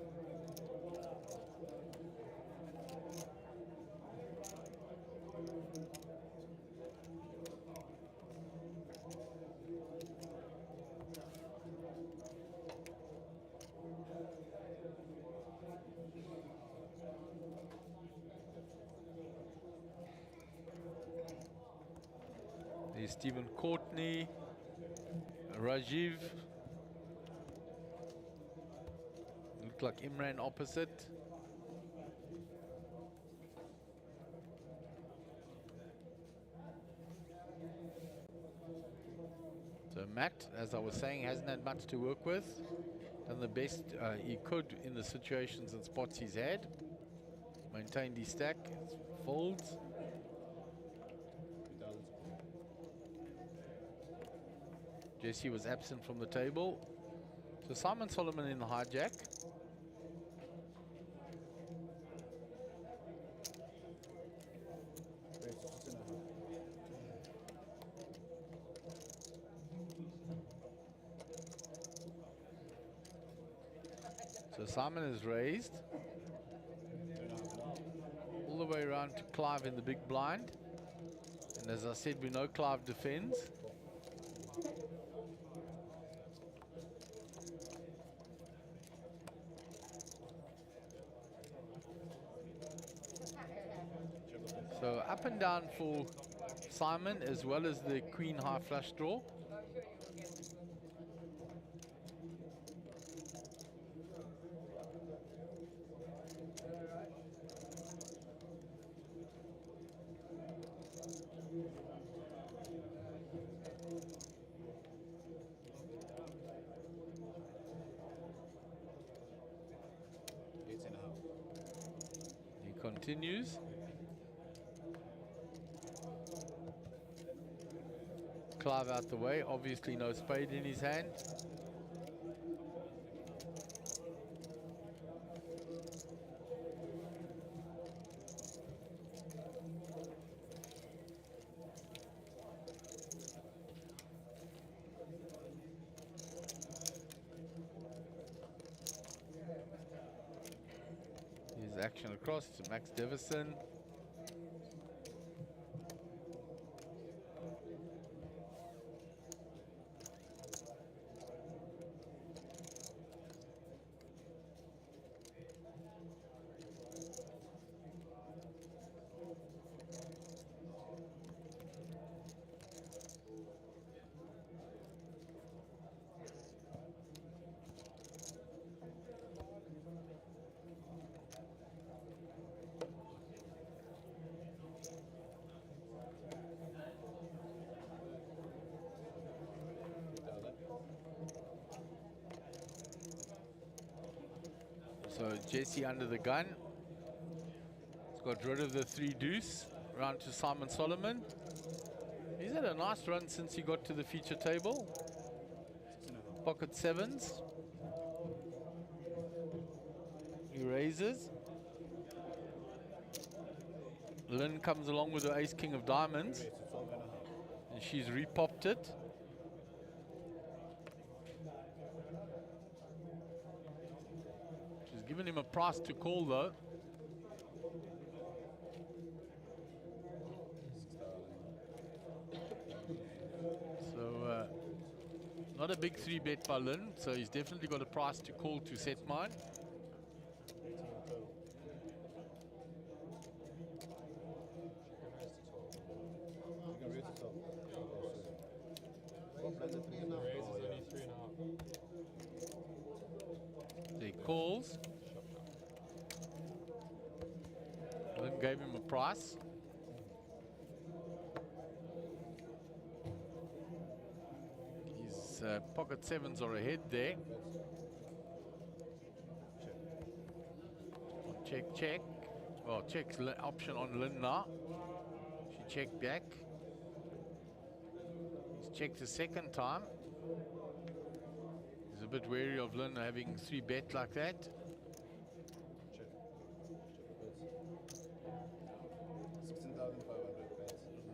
There's Stephen Courtney, Rajiv. Look like Imran opposite. So Matt, as I was saying, hasn't had much to work with. Done the best he could in the situations and spots he's had. Maintained his stack, folds. Jesse was absent from the table. So Simon Solomon in the hijack. So Simon is raised all the way around to Clive in the big blind. And as I said, we know Clive defends. So up and down for Simon, as well as the queen high flush draw. He continues. Clive out the way, obviously no spade in his hand. Here's action across to Max Devison. So Jesse under the gun. He's got rid of the 3 deuce. Round to Simon Solomon. He's had a nice run since he got to the feature table. Pocket 7s. He raises. Lynn comes along with the ace king of diamonds. And she's repopped it. She's given him a price to call though. So not a big 3-bet by Lynn, so he's definitely got a price to call to set mine. So he calls. Lynn gave him a price. His pocket 7s are ahead there. Check, check. Well, checks option on Lynn now. She checked back. He's checked a second time. He's a bit wary of Lynn having 3-bet like that.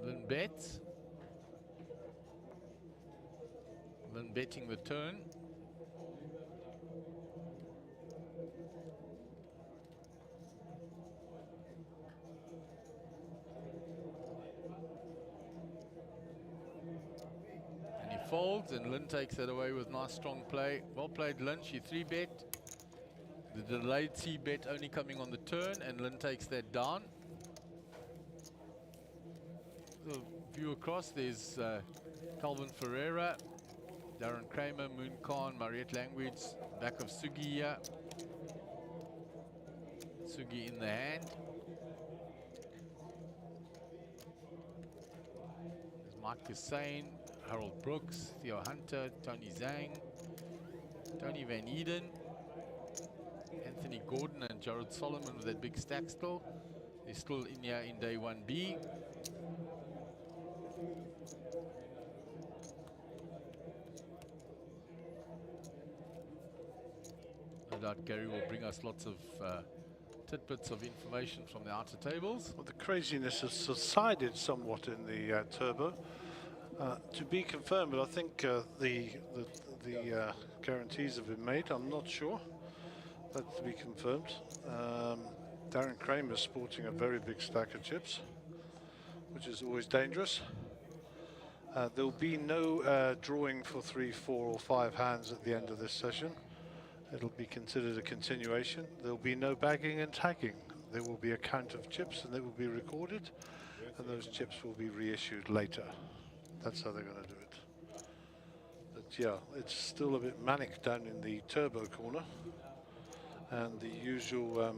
Lynn bets. Lynn betting the turn. And he folds, and Lynn takes that away with nice strong play. Well played, Lynn. She 3-bet. The delayed C-bet only coming on the turn, and Lynn takes that down. So Few across, there's Calvin Ferreira, Darren Kramer, Moon Khan, Mariette Language, back of Sugi here. Sugi in the hand. There's Mike Hussain, Harold Brooks, Theo Hunter, Tony Zhang, Tony Van Eden, Anthony Gordon and Jared Solomon with that big stack still. They're still in here in day 1B. No doubt Gary will bring us lots of tidbits of information from the outer tables. Well, the craziness has subsided somewhat in the turbo. To be confirmed, but I think the guarantees have been made. I'm not sure. That's to be confirmed. Darren Kramer sporting a very big stack of chips, which is always dangerous. There'll be no drawing for 3, 4 or 5 hands at the end of this session. It'll be considered a continuation. There'll be no bagging and tagging. There will be a count of chips and they will be recorded, and those chips will be reissued later. That's how they're going to do it. But yeah, it's still a bit manic down in the turbo corner, and the usual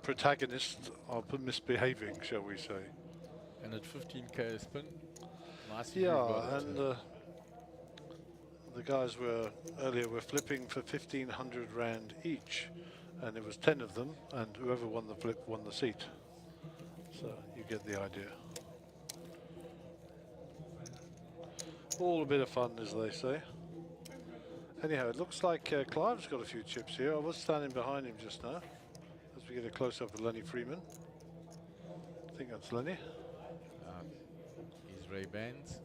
protagonists are misbehaving, shall we say. And at 15k a spin, nice. Yeah, and the guys were earlier were flipping for 1,500 rand each, and it was 10 of them, and whoever won the flip won the seat. So you get the idea. All a bit of fun, as they say. Anyhow, it looks like Clive's got a few chips here. I was standing behind him just now, as we get a close-up of Lenny Freeman. I think that's Lenny. His Ray-Bans.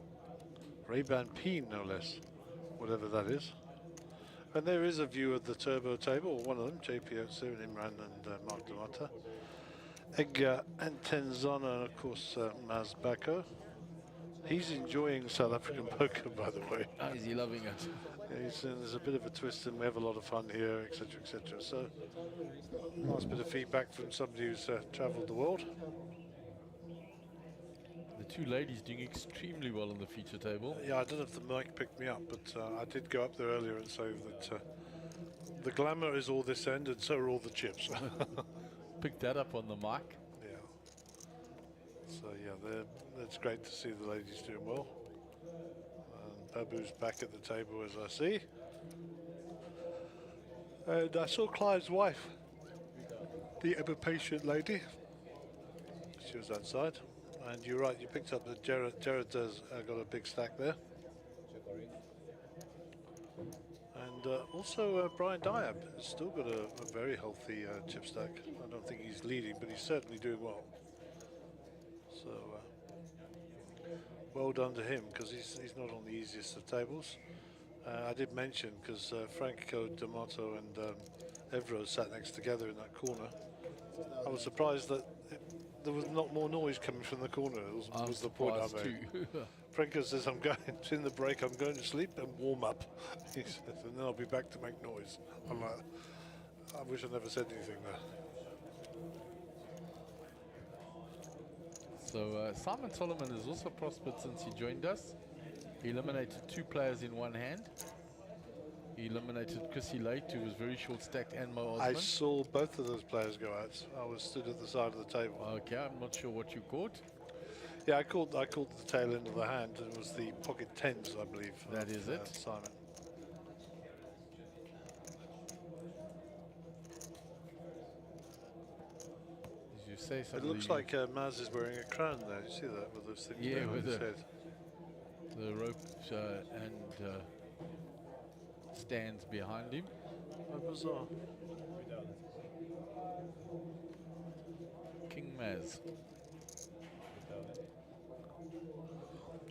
Ray-Ban Peen, no less. Whatever that is. And there is a view of the turbo table, one of them, JP Otsu, Imran and Mark Lamata. Edgar Antenzana, and of course Maz Bako. He's enjoying South African poker, by the way. Oh, is he loving it? Yeah, there's a bit of a twist and we have a lot of fun here, etc., etc. So, nice bit of feedback from somebody who's travelled the world. The two ladies doing extremely well on the feature table. Yeah, I don't know if the mic picked me up, but I did go up there earlier and say that the glamour is all this end and so are all the chips. Picked that up on the mic. Yeah. So yeah, it's great to see the ladies doing well. And Babu's back at the table, as I see. And I saw Clive's wife, the ever patient lady. She was outside. And you're right, you picked up that Jared does got a big stack there. And also Brian Diab has still got a very healthy chip stack. I don't think he's leading, but he's certainly doing well. So well done to him, because he's not on the easiest of tables. I did mention, because Franco D'Amato and Evro sat next together in that corner. I was surprised that there was not more noise coming from the corner. Was the point I made. Franco says, I'm going in the break, I'm going to sleep and warm up. He says, and then I'll be back to make noise. I'm like, I wish I never said anything there. So Simon Solomon has also prospered since he joined us. He eliminated 2 players in one hand. He eliminated Chrissy Late, who was very short stacked, and Mo Osman. I saw both of those players go out. I was stood at the side of the table. Okay, I'm not sure what you caught. Yeah, I called the tail end of the hand, and it was the pocket 10s, I believe. That is it. Simon. As you say, it looks like Maz is wearing a crown there. You see that with those things? Yeah, with his head. The rope and stands behind him. How bizarre. King Maz.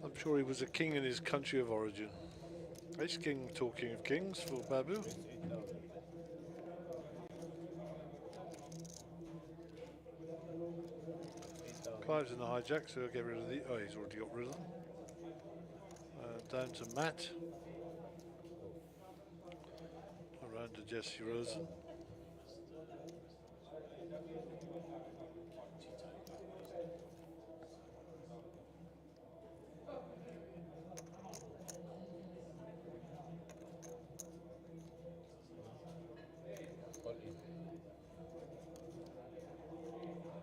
I'm sure he was a king in his country of origin. Ace King, talking of kings, for Babu. Clive's in the hijack, so he'll get rid of the... Oh, he's already got rid of them. Down to Matt. Around to Jesse Rosen.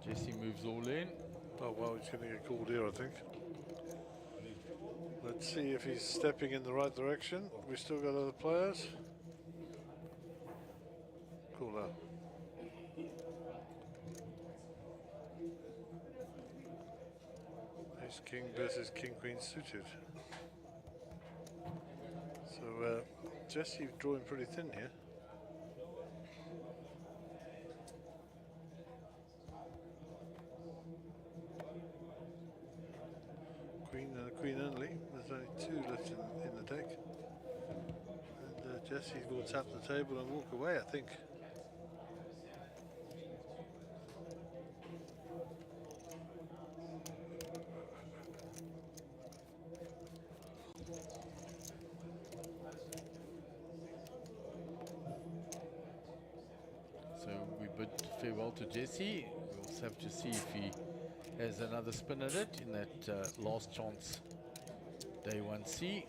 Jesse moves all in. Oh well, he's going to get called here, I think. Let's see if he's stepping in the right direction. We still got other players. Cool out. Ace King versus King Queen suited. So Jesse drawing pretty thin here. Queen and a queen only. There's only two left in the deck. And Jesse will tap the table and walk away, I think. So we bid farewell to Jesse. We'll also have to see if he has another spin at it in that last chance day 1C.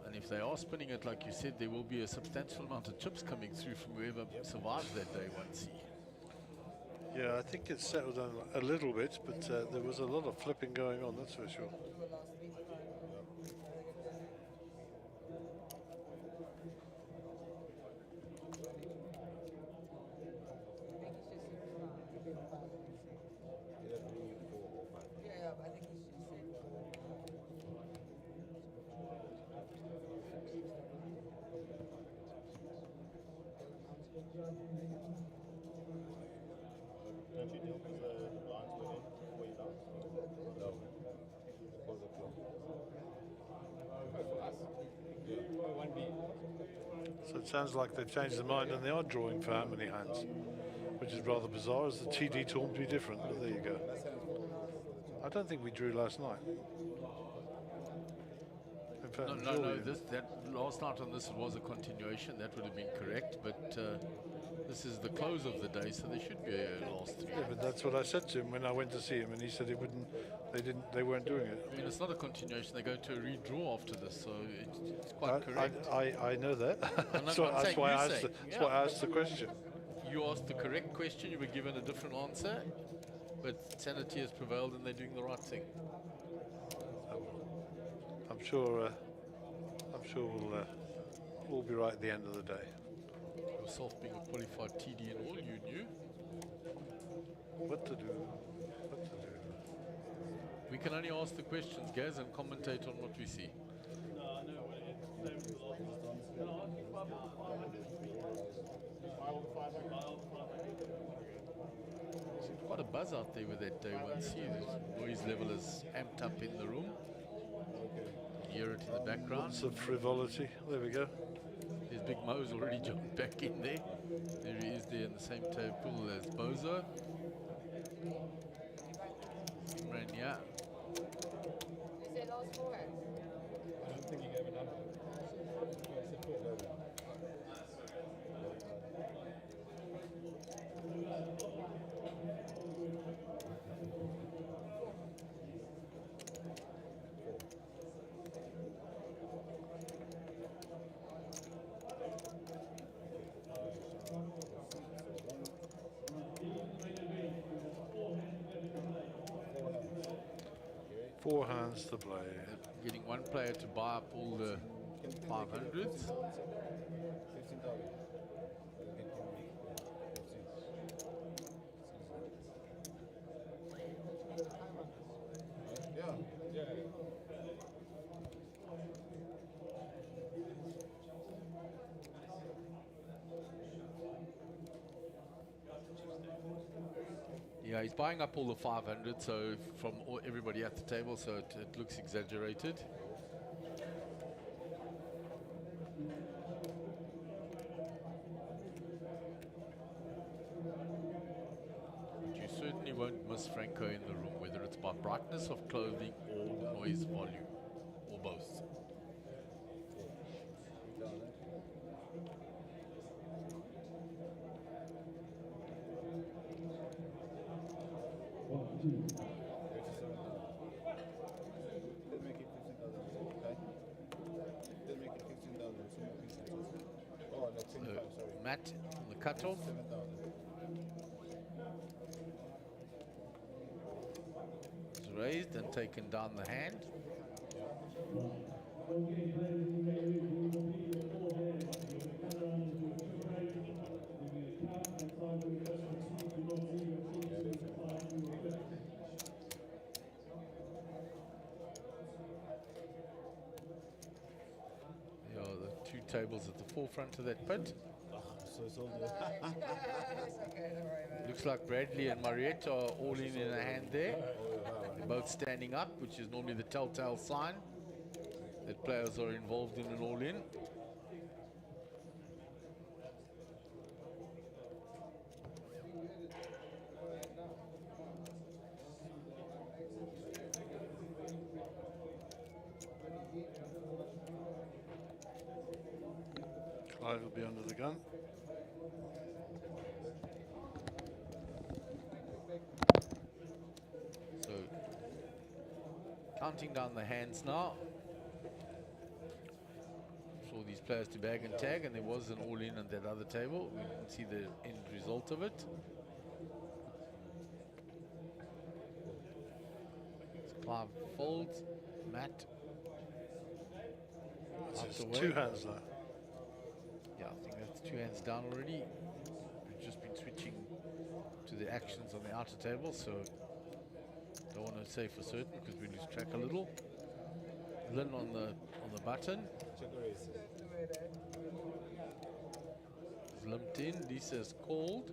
And if they are spinning it like you said, there will be a substantial amount of chips coming through from whoever survives that day 1C. Yeah, I think it's settled down a little bit, but there was a lot of flipping going on, that's for sure. Don't you deal with the blinds within before you bounce? No. Because of for us? Yeah. 1B. So it sounds like they've changed their mind and they are drawing for how many hands, which is rather bizarre as the TD told me to be different, but there you go. I don't think we drew last night. In fact, No, that last night on this was a continuation, that would have been correct, but this is the close of the day, so there should be a last three. Yeah, but that's what I said to him when I went to see him, and he said they weren't doing it. I mean, it's not a continuation, they go to a redraw after this, so it's quite correct. I know that. That's why I asked the question. You asked the correct question, you were given a different answer, but sanity has prevailed and they're doing the right thing. I'm sure we'll all be right at the end of the day. Yourself being a qualified TD and all, you knew. What to do? We can only ask the questions, Gaz, and commentate on what we see. There's quite a buzz out there with that day 1C. The noise level is amped up in the room. You hear it in the background. Lots of frivolity. There we go. There's Big Mo's already jumped back in there. There he is there in the same table as Bozo. Imran, yeah. Is it last four hands? I don't think he gave a number. Four hands to play. Getting one player to buy up all the 500s. Yeah, he's buying up all the 500, so from everybody at the table, so it looks exaggerated. But you certainly won't miss Franco in the room, whether it's by brightness of clothing or noise volume, or both. Matt from the cutoff. It's raised and taken down the hand. There are the two tables at the forefront of that pit. Looks like Bradley and Marietta are all in a hand there. They're both standing up, which is normally the telltale sign that players are involved in an all-in. Clive will be under the gun. So, counting down the hands now. For these players to bag and tag, and there was an all-in on that other table. We can see the end result of it. Clive folds, Matt. It's two hands now. Yeah, I think that's two hands down already. We've just been switching to the actions on the outer table, so don't want to say for certain because we lose track a little. Lynn on the button. Is limped in. Lisa's called.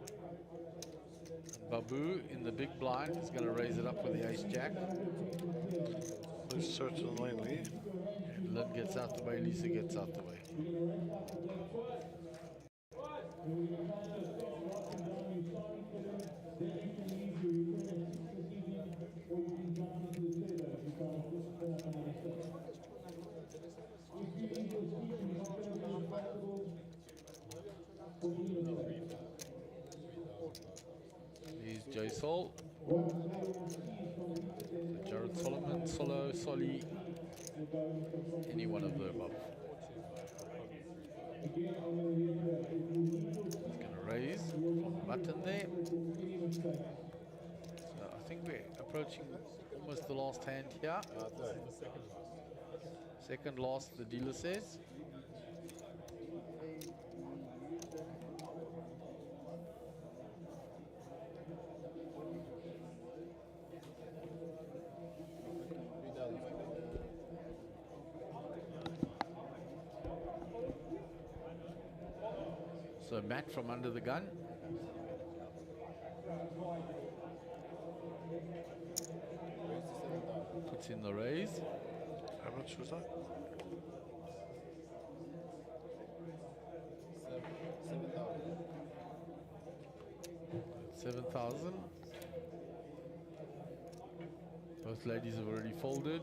Babu in the big blind is going to raise it up with the ace jack. Certainly. Lynn gets out the way, Lisa gets out the way. Here's Jay Sol. Jared Solomon, Solo, Solly, any one of the above. He's going to raise from the button there. So I think we're approaching almost the last hand here. Second last, the dealer says. So Matt from under the gun. Puts in the raise. How much was that? 7,000. Both ladies have already folded.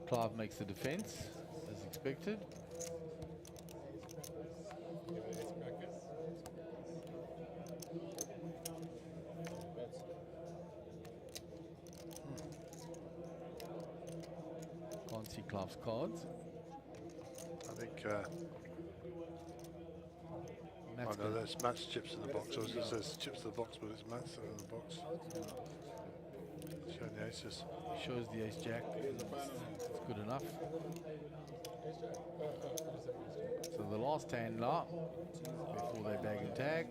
Clive makes the defense, as expected. Can't see Clive's cards. I think. Oh no, that's Matt's chips in the box. I was going to say chips in the box, but it's Matt's in the box. Showing the aces. Shows the ace jack. It's good enough. So the last hand now, before they bag and tag.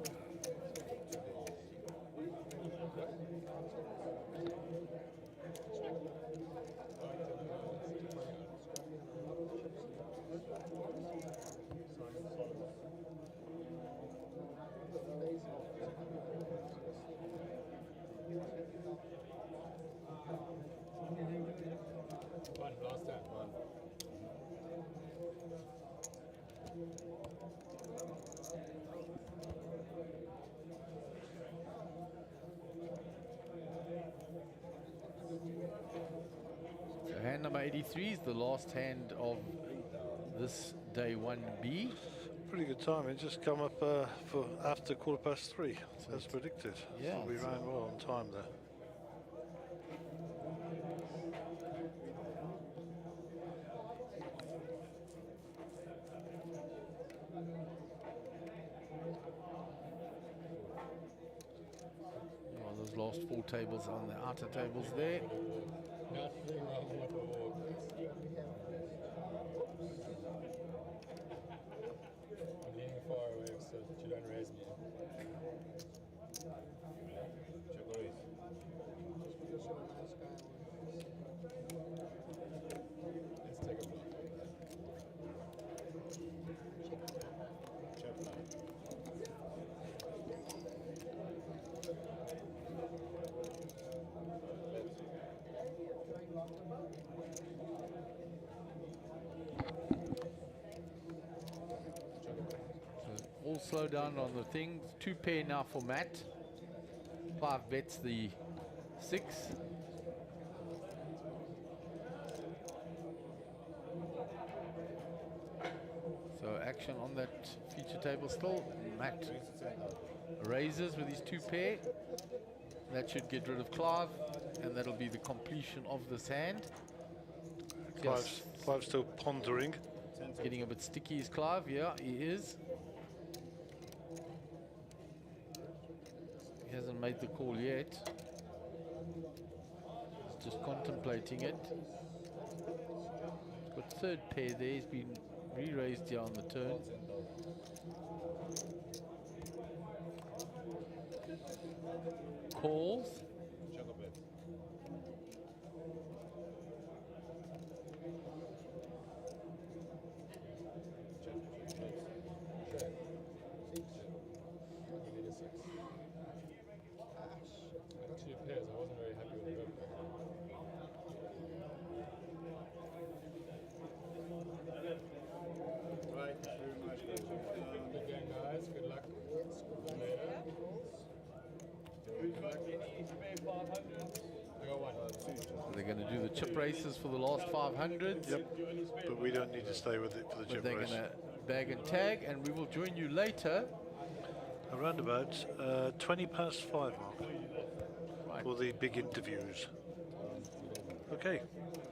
So hand number 83 is the last hand of this day 1B. Pretty good time. It just come up for after 3:15, as predicted. Yeah, so we ran well on time there. last 4 tables on the outer tables there. Nothing wrong with the walk. I'm leaning far away so that you don't raise me. Check raise. Let's take a block. Check block. All slow down on the things. 2 pair now for Matt. 5 bets the 6. So action on that feature table still. Matt raises with his 2 pair. That should get rid of Clive, and that'll be the completion of this hand. Clive's still pondering. Getting a bit sticky is Clive. Yeah, he is. He hasn't made the call yet. He's just contemplating it. He's got 3rd pair there. He's been re-raised here on the turn. Calls. Pairs, I wasn't very happy with the group. Right, very much. Good game, guys. Good luck. Later. Good luck. Any spare 500? I got 1. They're going to do the chip races for the last 500s. Yep, but we don't need to stay with it for the chip They're race. going to bag and tag, and we will join you later. Around about 20 past 5, Mark, for the big interviews. Okay,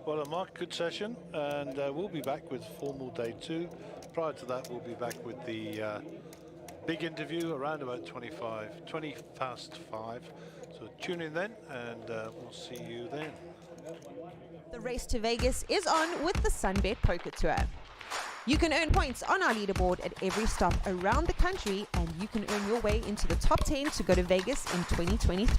well, Mark, good session, and we'll be back with formal day 2. Prior to that, we'll be back with the big interview around about 20 past 5. So tune in then, and we'll see you then. The race to Vegas is on with the SUNBET Poker Tour. You can earn points on our leaderboard at every stop around the country, and you can earn your way into the top 10 to go to Vegas in 2023.